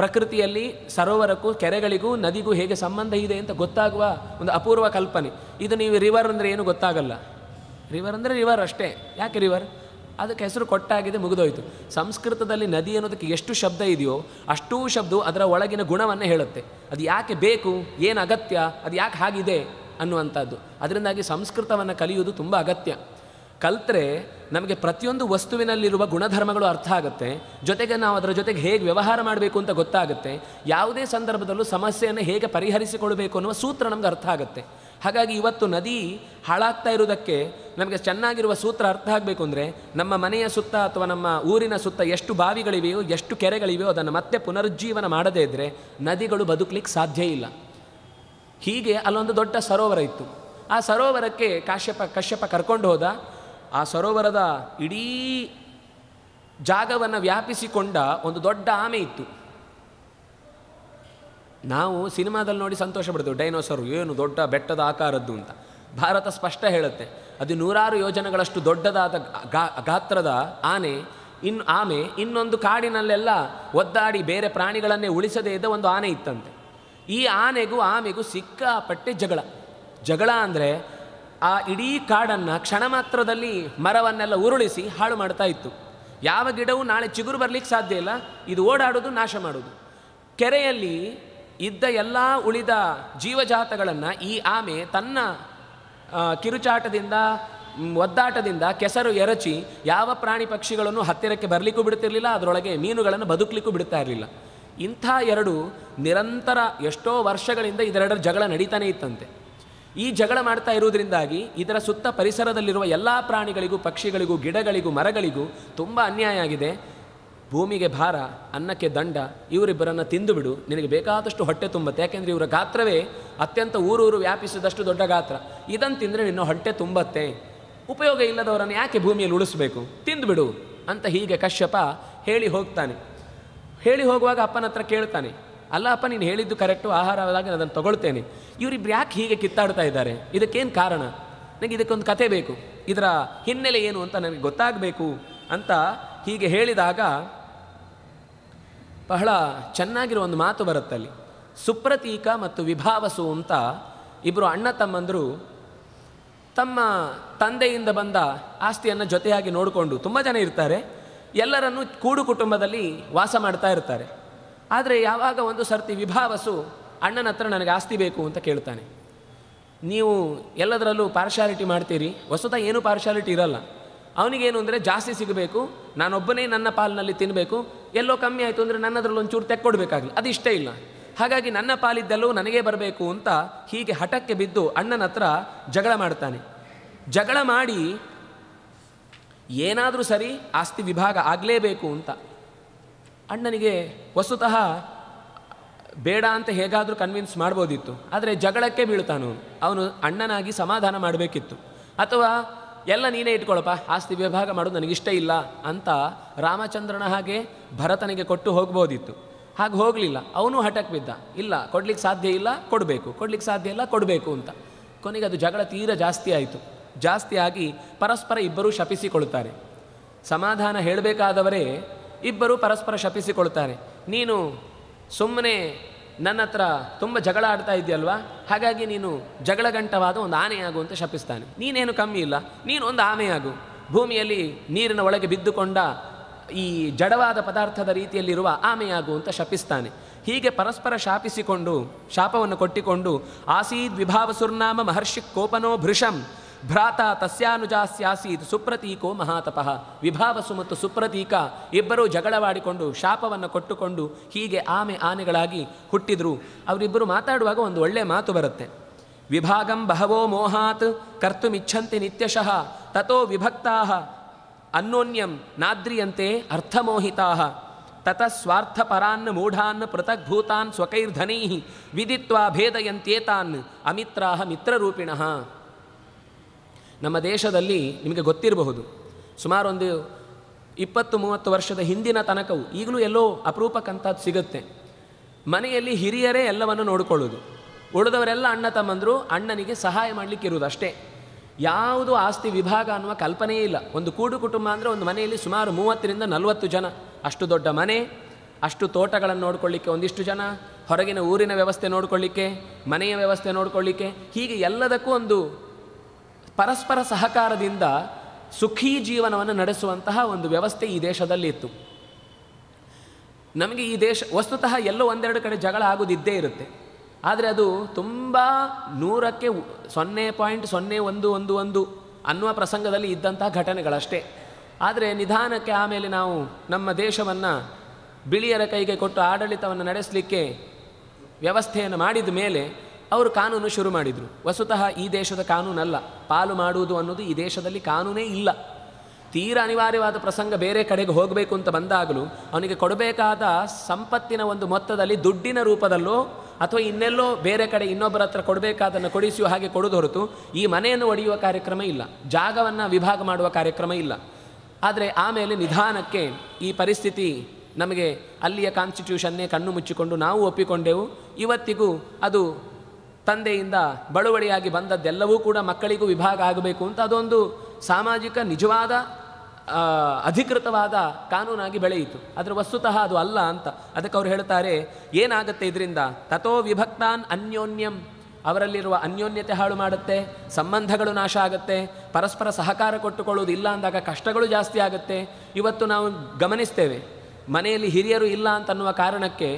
ಪ್ರಕೃತಿಯಲ್ಲಿ ಸರೋವರಕ್ಕೂ ಕೆರೆಗಳಿಗೂ ನದಿಗೂ ಹೇಗೆ ಸಂಬಂಧ ಇದೆ ಅಂತ ಗೊತ್ತಾಗುವ ಒಂದು ಅಪೂರ್ವ ಕಲ್ಪನೆ. ಇದು ನೀವು ರಿವರ್ ಅಂದರೆ ಏನು ಗೊತ್ತಾಗಲ್ಲ. ರಿವರ್ ಅಂದರೆ ರಿವರ್ ಅಷ್ಟೇ. ಯಾಕೆ ರಿವರ್? ಅದಕ್ಕೆ ಹೆಸರು ಕೊಟ್ಟಾಗಿದೆ, ಮುಗಿದೋಯ್ತು. ಸಂಸ್ಕೃತದಲ್ಲಿ ನದಿ ಅನ್ನೋದಕ್ಕೆ ಎಷ್ಟು ಶಬ್ದ ಇದೆಯೋ ಅಷ್ಟೂ ಶಬ್ದವು ಅದರ ಒಳಗಿನ ಗುಣವನ್ನು ಹೇಳುತ್ತೆ. ಅದು ಯಾಕೆ ಬೇಕು, ಏನು ಅಗತ್ಯ, ಅದು ಯಾಕೆ ಹಾಗಿದೆ ಅನ್ನುವಂಥದ್ದು. ಅದರಿಂದಾಗಿ ಸಂಸ್ಕೃತವನ್ನು ಕಲಿಯುವುದು ತುಂಬ ಅಗತ್ಯ. ಕಲ್ತರೆ ನಮಗೆ ಪ್ರತಿಯೊಂದು ವಸ್ತುವಿನಲ್ಲಿರುವ ಗುಣಧರ್ಮಗಳು ಅರ್ಥ ಆಗುತ್ತೆ. ಜೊತೆಗೆ ನಾವು ಅದರ ಜೊತೆಗೆ ಹೇಗೆ ವ್ಯವಹಾರ ಮಾಡಬೇಕು ಅಂತ ಗೊತ್ತಾಗುತ್ತೆ. ಯಾವುದೇ ಸಂದರ್ಭದಲ್ಲೂ ಸಮಸ್ಯೆಯನ್ನು ಹೇಗೆ ಪರಿಹರಿಸಿಕೊಳ್ಬೇಕು ಅನ್ನುವ ಸೂತ್ರ ನಮ್ಗೆ ಅರ್ಥ ಆಗುತ್ತೆ. ಹಾಗಾಗಿ ಇವತ್ತು ನದಿ ಹಾಳಾಗ್ತಾ ಇರುವುದಕ್ಕೆ ನಮಗೆ ಚೆನ್ನಾಗಿರುವ ಸೂತ್ರ ಅರ್ಥ ಆಗಬೇಕು ಅಂದರೆ, ನಮ್ಮ ಮನೆಯ ಸುತ್ತ ಅಥವಾ ನಮ್ಮ ಊರಿನ ಸುತ್ತ ಎಷ್ಟು ಬಾವಿಗಳಿವೆಯೋ ಎಷ್ಟು ಕೆರೆಗಳಿವೆಯೋ ಅದನ್ನು ಮತ್ತೆ ಪುನರುಜ್ಜೀವನ ಮಾಡದೇ ಇದ್ದರೆ ನದಿಗಳು ಬದುಕಲಿಕ್ಕೆ ಸಾಧ್ಯ ಇಲ್ಲ. ಹೀಗೆ ಅಲ್ಲೊಂದು ದೊಡ್ಡ ಸರೋವರ ಇತ್ತು. ಆ ಸರೋವರಕ್ಕೆ ಕಶ್ಯಪ ಕರ್ಕೊಂಡು ಹೋದ. ಆ ಸರೋವರದ ಇಡೀ ಜಾಗವನ್ನು ವ್ಯಾಪಿಸಿಕೊಂಡ ಒಂದು ದೊಡ್ಡ ಆಮೆ ಇತ್ತು. ನಾವು ಸಿನಿಮಾದಲ್ಲಿ ನೋಡಿ ಸಂತೋಷ ಪಡ್ತೇವೆ, ಡೈನೋಸರು ಏನು ದೊಡ್ಡ ಬೆಟ್ಟದ ಆಕಾರದ್ದು ಅಂತ. ಭಾರತ ಸ್ಪಷ್ಟ ಹೇಳುತ್ತೆ, ಅದು 100 ಯೋಜನೆಗಳಷ್ಟು ದೊಡ್ಡದಾದ ಗಾತ್ರದ ಆಮೆ ಇನ್ನೊಂದು ಕಾಡಿನಲ್ಲೆಲ್ಲ ಒದ್ದಾಡಿ ಬೇರೆ ಪ್ರಾಣಿಗಳನ್ನೇ ಉಳಿಸದೇ ಇದ್ದ ಒಂದು ಆನೆ ಇತ್ತಂತೆ. ಈ ಆಮೆಗೂ ಸಿಕ್ಕಾಪಟ್ಟೆ ಜಗಳ ಅಂದರೆ ಆ ಇಡೀ ಕಾಡನ್ನು ಕ್ಷಣ ಮಾತ್ರದಲ್ಲಿ ಮರವನ್ನೆಲ್ಲ ಉರುಳಿಸಿ ಹಾಳು ಮಾಡ್ತಾ ಇತ್ತು. ಯಾವ ಗಿಡವೂ ನಾಳೆ ಚಿಗುರು ಬರಲಿಕ್ಕೆ ಸಾಧ್ಯ ಇಲ್ಲ, ಇದು ಓಡಾಡೋದು ನಾಶ ಮಾಡೋದು. ಕೆರೆಯಲ್ಲಿ ಇದ್ದ ಎಲ್ಲ ಉಳಿದ ಜೀವಜಾತಗಳನ್ನು ಈ ಆಮೆ ತನ್ನ ಕಿರುಚಾಟದಿಂದ ಒದ್ದಾಟದಿಂದ ಕೆಸರು ಎರಚಿ ಯಾವ ಪ್ರಾಣಿ ಪಕ್ಷಿಗಳನ್ನು ಹತ್ತಿರಕ್ಕೆ ಬರಲಿಕ್ಕೂ ಬಿಡ್ತಿರಲಿಲ್ಲ, ಅದರೊಳಗೆ ಮೀನುಗಳನ್ನು ಬದುಕಲಿಕ್ಕೂ ಬಿಡ್ತಾ ಇರಲಿಲ್ಲ. ಇಂಥ ಎರಡು ನಿರಂತರ ಎಷ್ಟೋ ವರ್ಷಗಳಿಂದ ಇದೆರಡರ ಜಗಳ ನಡೀತಾನೆ ಇತ್ತಂತೆ. ಈ ಜಗಳ ಮಾಡ್ತಾ ಇರುವುದರಿಂದಾಗಿ ಇದರ ಸುತ್ತ ಪರಿಸರದಲ್ಲಿರುವ ಎಲ್ಲ ಪ್ರಾಣಿಗಳಿಗೂ ಪಕ್ಷಿಗಳಿಗೂ ಗಿಡಗಳಿಗೂ ಮರಗಳಿಗೂ ತುಂಬ ಅನ್ಯಾಯ ಆಗಿದೆ. ಭೂಮಿಗೆ ಭಾರ, ಅನ್ನಕ್ಕೆ ದಂಡ, ಇವರಿಬ್ಬರನ್ನು ತಿಂದು ಬಿಡು, ನಿನಗೆ ಬೇಕಾದಷ್ಟು ಹೊಟ್ಟೆ ತುಂಬತ್ತೆ. ಯಾಕೆಂದರೆ ಇವರ ಗಾತ್ರವೇ ಅತ್ಯಂತ ಊರೂರು ವ್ಯಾಪಿಸಿದಷ್ಟು ದೊಡ್ಡ ಗಾತ್ರ. ಇದನ್ನು ತಿಂದರೆ ನಿನ್ನ ಹೊಟ್ಟೆ ತುಂಬತ್ತೆ, ಉಪಯೋಗ ಇಲ್ಲದವರನ್ನು ಯಾಕೆ ಭೂಮಿಯಲ್ಲಿ ಉಳಿಸ್ಬೇಕು, ತಿಂದುಬಿಡು ಅಂತ ಹೀಗೆ ಕಶ್ಯಪ ಹೇಳಿ ಹೋಗ್ತಾನೆ. ಹೇಳಿ ಹೋಗುವಾಗ ಅಪ್ಪನ ಹತ್ರ ಕೇಳ್ತಾನೆ, ಅಲ್ಲ ಅಪ್ಪ, ನೀನು ಹೇಳಿದ್ದು ಕರೆಕ್ಟು, ಆಹಾರವಾಗಿ ಅದನ್ನು ತಗೊಳ್ತೇನೆ, ಇವರಿಬ್ರು ಯಾಕೆ ಹೀಗೆ ಕಿತ್ತಾಡ್ತಾ ಇದ್ದಾರೆ, ಇದಕ್ಕೇನು ಕಾರಣ, ನನಗೆ ಇದಕ್ಕೊಂದು ಕತೆ ಬೇಕು, ಇದರ ಹಿನ್ನೆಲೆ ಏನು ಅಂತ ನನಗೆ ಗೊತ್ತಾಗಬೇಕು ಅಂತ ಹೀಗೆ ಹೇಳಿದಾಗ ಬಹಳ ಚೆನ್ನಾಗಿರೋ ಒಂದು ಮಾತು ಬರುತ್ತಲ್ಲಿ. ಸುಪ್ರತೀಕ ಮತ್ತು ವಿಭಾವಸು ಅಂತ ಇಬ್ಬರು ಅಣ್ಣ ತಮ್ಮಂದರು ತಮ್ಮ ತಂದೆಯಿಂದ ಬಂದ ಆಸ್ತಿಯನ್ನು ಜೊತೆಯಾಗಿ ನೋಡಿಕೊಂಡು ತುಂಬ ಜನ ಇರ್ತಾರೆ, ಎಲ್ಲರನ್ನೂ ಕೂಡು ಕುಟುಂಬದಲ್ಲಿ ವಾಸ ಮಾಡ್ತಾ ಇರ್ತಾರೆ. ಆದರೆ ಯಾವಾಗ ಒಂದು ಸರ್ತಿ ವಿಭಾವಸು ಅಣ್ಣನ ಹತ್ರ ನನಗೆ ಆಸ್ತಿ ಬೇಕು ಅಂತ ಕೇಳ್ತಾನೆ. ನೀವು ಎಲ್ಲದರಲ್ಲೂ ಪಾರ್ಶಾಲಿಟಿ ಮಾಡ್ತೀರಿ, ವಸ್ತುತಃ ಏನೂ ಪಾರ್ಶಾಲಿಟಿ ಇರಲ್ಲ. ಅವನಿಗೇನು ಅಂದರೆ ಜಾಸ್ತಿ ಸಿಗಬೇಕು, ನಾನೊಬ್ಬನೇ ನನ್ನ ಪಾಲಿನಲ್ಲಿ ತಿನ್ನಬೇಕು, ಎಲ್ಲೋ ಕಮ್ಮಿ ಆಯಿತು ಅಂದರೆ ನನ್ನದ್ರಲ್ಲಿ ಒಂಚೂರು ತೆಕ್ಕೊಡ್ಬೇಕಾಗಲಿ, ಅದು ಇಷ್ಟ ಇಲ್ಲ. ಹಾಗಾಗಿ ನನ್ನ ಪಾಲಿದ್ದೆಲ್ಲವೂ ನನಗೇ ಬರಬೇಕು ಅಂತ ಹೀಗೆ ಹಠಕ್ಕೆ ಬಿದ್ದು ಅಣ್ಣನ ಹತ್ರ ಜಗಳ ಮಾಡ್ತಾನೆ. ಜಗಳ ಮಾಡಿ ಏನಾದರೂ ಸರಿ ಆಸ್ತಿ ವಿಭಾಗ ಆಗಲೇಬೇಕು ಅಂತ. ಅಣ್ಣನಿಗೆ ವಸ್ತುತಃ ಬೇಡ ಅಂತ ಹೇಗಾದರೂ ಕನ್ವಿನ್ಸ್ ಮಾಡ್ಬೋದಿತ್ತು, ಆದರೆ ಜಗಳಕ್ಕೆ ಬೀಳ್ತಾನು. ಅವನು ಅಣ್ಣನಾಗಿ ಸಮಾಧಾನ ಮಾಡಬೇಕಿತ್ತು. ಅಥವಾ ಎಲ್ಲ ನೀನೇ ಇಟ್ಕೊಳ್ಳಪ್ಪ, ಆಸ್ತಿ ವಿಭಾಗ ಮಾಡೋದು ನನಗಿಷ್ಟ ಇಲ್ಲ ಅಂತ ರಾಮಚಂದ್ರನ ಹಾಗೆ ಭರತನಿಗೆ ಕೊಟ್ಟು ಹೋಗ್ಬೋದಿತ್ತು. ಹಾಗೆ ಹೋಗಲಿಲ್ಲ, ಅವನು ಹಠಕ್ಕೆ ಬಿದ್ದ, ಇಲ್ಲ ಕೊಡ್ಲಿಕ್ಕೆ ಸಾಧ್ಯ ಇಲ್ಲ, ಕೊಡಬೇಕು, ಕೊಡ್ಲಿಕ್ಕೆ ಸಾಧ್ಯ ಇಲ್ಲ, ಕೊಡಬೇಕು ಅಂತ. ಕೊನೆಗೆ ಅದು ಜಗಳ ತೀರ ಜಾಸ್ತಿ ಆಯಿತು. ಜಾಸ್ತಿ ಆಗಿ ಪರಸ್ಪರ ಇಬ್ಬರೂ ಶಪಿಸಿಕೊಳ್ತಾರೆ. ಸಮಾಧಾನ ಹೇಳಬೇಕಾದವರೇ ಇಬ್ಬರೂ ಪರಸ್ಪರ ಶಪಿಸಿಕೊಳ್ತಾರೆ. ನೀನು ಸುಮ್ಮನೆ ನನ್ನ ಹತ್ರ ತುಂಬ ಜಗಳ ಆಡ್ತಾ ಇದೆಯಲ್ವಾ, ಹಾಗಾಗಿ ನೀನು ಜಗಳಗಂಟವಾದ ಒಂದು ಆನೆಯಾಗು ಅಂತ ಶಪಿಸ್ತಾನೆ. ನೀನೇನು ಕಮ್ಮಿ ಇಲ್ಲ, ನೀನು ಒಂದು ಆಮೆಯಾಗು, ಭೂಮಿಯಲ್ಲಿ ನೀರಿನ ಒಳಗೆ ಬಿದ್ದುಕೊಂಡ ಈ ಜಡವಾದ ಪದಾರ್ಥದ ರೀತಿಯಲ್ಲಿರುವ ಆಮೆಯಾಗು ಅಂತ ಶಪಿಸ್ತಾನೆ. ಹೀಗೆ ಪರಸ್ಪರ ಶಾಪಿಸಿಕೊಂಡು ಶಾಪವನ್ನು ಕೊಟ್ಟಿಕೊಂಡು ಆಸೀದ್ ವಿಭಾವಸುರ್ನಾಮ ಮಹರ್ಷಿ ಕೋಪನೋ ಭೃಶಂ ಭ್ರಾತ ತಸ್ಯಾನುಜಾಸ್ಯಾಸೀತ್ ಸುಪ್ರತೀಕೋ ಮಹಾತಪಃ. ವಿಭಾವಸು ಮತ್ತು ಸುಪ್ರತೀಕ ಇಬ್ಬರೂ ಜಗಳವಾಡಿಕೊಂಡು ಶಾಪವನ್ನು ಕೊಟ್ಟುಕೊಂಡು ಹೀಗೆ ಆನೆಗಳಾಗಿ ಹುಟ್ಟಿದ್ರು. ಅವರಿಬ್ಬರು ಮಾತಾಡುವಾಗ ಒಂದು ಒಳ್ಳೆಯ ಮಾತು ಬರುತ್ತೆ. ವಿಭಾಗಂ ಬಹವೋ ಮೋಹಾತ್ ಕರ್ತುಮಿಚ್ಛಂತಿ ನಿತ್ಯಶಃ ತಥೋ ವಿಭಕ್ತಾಃ ಅನ್ಯೋನ್ಯಂ ನಾದ್ರಿಯಂತೆ ಅರ್ಥಮೋಹಿತಾಃ ತತಃ ಸ್ವಾರ್ಥಪರಾನ್ ಮೂಢಾನ್ ಪೃಥಗ್ಭೂತಾನ್ ಸ್ವಕೈರ್ಧನೈಃ ವಿದಿತ್ವಾ ಭೇದಯಂತ್ಯೇತಾನ್ ಅಮಿತ್ರಾಃ ಮಿತ್ರರೂಪಿಣಃ. ನಮ್ಮ ದೇಶದಲ್ಲಿ ನಿಮಗೆ ಗೊತ್ತಿರಬಹುದು, ಸುಮಾರು ಒಂದು 20-30 ವರ್ಷದ ಹಿಂದಿನ ತನಕವು ಈಗಲೂ ಎಲ್ಲೋ ಅಪರೂಪಕ್ಕಂಥದ್ದು ಸಿಗುತ್ತೆ. ಮನೆಯಲ್ಲಿ ಹಿರಿಯರೇ ಎಲ್ಲವನ್ನು ನೋಡಿಕೊಳ್ಳೋದು, ಉಳಿದವರೆಲ್ಲ ಅಣ್ಣ ತಮ್ಮಂದರು ಅಣ್ಣನಿಗೆ ಸಹಾಯ ಮಾಡಲಿಕ್ಕಿರುವುದು ಅಷ್ಟೇ. ಯಾವುದು ಆಸ್ತಿ ವಿಭಾಗ ಅನ್ನುವ ಕಲ್ಪನೆಯೇ ಇಲ್ಲ. ಒಂದು ಕೂಡು ಕುಟುಂಬ ಅಂದರೆ ಒಂದು ಮನೆಯಲ್ಲಿ ಸುಮಾರು 30-40 ಜನ, ಅಷ್ಟು ದೊಡ್ಡ ಮನೆ, ಅಷ್ಟು ತೋಟಗಳನ್ನು ನೋಡಿಕೊಳ್ಳಿಕ್ಕೆ ಒಂದಿಷ್ಟು ಜನ, ಹೊರಗಿನ ಊರಿನ ವ್ಯವಸ್ಥೆ ನೋಡಿಕೊಳ್ಳಿಕ್ಕೆ, ಮನೆಯ ವ್ಯವಸ್ಥೆ ನೋಡಿಕೊಳ್ಳಿಕ್ಕೆ, ಹೀಗೆ ಎಲ್ಲದಕ್ಕೂ ಒಂದು ಪರಸ್ಪರ ಸಹಕಾರದಿಂದ ಸುಖೀ ಜೀವನವನ್ನು ನಡೆಸುವಂತಹ ಒಂದು ವ್ಯವಸ್ಥೆ ಈ ದೇಶದಲ್ಲಿ ಇತ್ತು. ನಮಗೆ ಈ ದೇಶ ವಸ್ತುತಃ ಎಲ್ಲೋ ಒಂದೆರಡು ಕಡೆ ಜಗಳ ಆಗೋದಿದ್ದೇ ಇರುತ್ತೆ, ಆದರೆ ಅದು ತುಂಬ 100ಕ್ಕೆ 0.0111 ಅನ್ನುವ ಪ್ರಸಂಗದಲ್ಲಿ ಇದ್ದಂಥ ಘಟನೆಗಳಷ್ಟೇ. ಆದರೆ ನಿಧಾನಕ್ಕೆ ಆಮೇಲೆ ನಾವು ನಮ್ಮ ದೇಶವನ್ನು ಬಿಳಿಯರ ಕೈಗೆ ಕೊಟ್ಟು ಆಡಳಿತವನ್ನು ನಡೆಸಲಿಕ್ಕೆ ವ್ಯವಸ್ಥೆಯನ್ನು ಮಾಡಿದ ಮೇಲೆ ಅವರು ಕಾನೂನು ಶುರು ಮಾಡಿದರು. ವಸ್ತುತಃ ಈ ದೇಶದ ಕಾನೂನಲ್ಲ, ಪಾಲು ಮಾಡುವುದು ಅನ್ನೋದು ಈ ದೇಶದಲ್ಲಿ ಕಾನೂನೇ ಇಲ್ಲ. ತೀರ ಅನಿವಾರ್ಯವಾದ ಪ್ರಸಂಗ ಬೇರೆ ಕಡೆಗೆ ಹೋಗಬೇಕು ಅಂತ ಬಂದಾಗಲೂ ಅವನಿಗೆ ಕೊಡಬೇಕಾದ ಸಂಪತ್ತಿನ ಒಂದು ಮೊತ್ತದಲ್ಲಿ ದುಡ್ಡಿನ ರೂಪದಲ್ಲೋ ಅಥವಾ ಇನ್ನೆಲ್ಲೋ ಬೇರೆ ಕಡೆ ಇನ್ನೊಬ್ಬರ ಹತ್ರ ಕೊಡಬೇಕಾದನ್ನು ಕೊಡಿಸುವ ಹಾಗೆ ಕೊಡೋದು ಹೊರತು ಈ ಮನೆಯನ್ನು ಒಡೆಯುವ ಕಾರ್ಯಕ್ರಮ ಇಲ್ಲ, ಜಾಗವನ್ನು ವಿಭಾಗ ಮಾಡುವ ಕಾರ್ಯಕ್ರಮ ಇಲ್ಲ. ಆದರೆ ಆಮೇಲೆ ನಿಧಾನಕ್ಕೆ ಈ ಪರಿಸ್ಥಿತಿ ನಮಗೆ ಅಲ್ಲಿಯ ಕಾನ್ಸ್ಟಿಟ್ಯೂಷನ್ನೇ ಕಣ್ಣು ಮುಚ್ಚಿಕೊಂಡು ನಾವು ಒಪ್ಪಿಕೊಂಡೆವು. ಇವತ್ತಿಗೂ ಅದು ತಂದೆಯಿಂದ ಬಳುವಳಿಯಾಗಿ ಬಂದದ್ದೆಲ್ಲವೂ ಕೂಡ ಮಕ್ಕಳಿಗೂ ವಿಭಾಗ ಆಗಬೇಕು ಅಂತ ಅದೊಂದು ಸಾಮಾಜಿಕ ನಿಜವಾದ ಅಧಿಕೃತವಾದ ಕಾನೂನಾಗಿ ಬೆಳೆಯಿತು. ಅದರ ವಸ್ತುತಃ ಅದು ಅಲ್ಲ ಅಂತ ಅದಕ್ಕೆ ಅವರು ಹೇಳ್ತಾರೆ, ಏನಾಗುತ್ತೆ ಇದರಿಂದ? ತಥೋ ವಿಭಕ್ತಾನ್ ಅನ್ಯೋನ್ಯಂ, ಅವರಲ್ಲಿರುವ ಅನ್ಯೋನ್ಯತೆ ಹಾಳು ಮಾಡುತ್ತೆ, ಸಂಬಂಧಗಳು ನಾಶ ಆಗುತ್ತೆ, ಪರಸ್ಪರ ಸಹಕಾರ ಕೊಟ್ಟುಕೊಳ್ಳುವುದು ಇಲ್ಲ ಅಂದಾಗ ಕಷ್ಟಗಳು ಜಾಸ್ತಿ ಆಗುತ್ತೆ. ಇವತ್ತು ನಾವು ಗಮನಿಸ್ತೇವೆ, ಮನೆಯಲ್ಲಿ ಹಿರಿಯರು ಇಲ್ಲ ಅಂತನ್ನುವ ಕಾರಣಕ್ಕೆ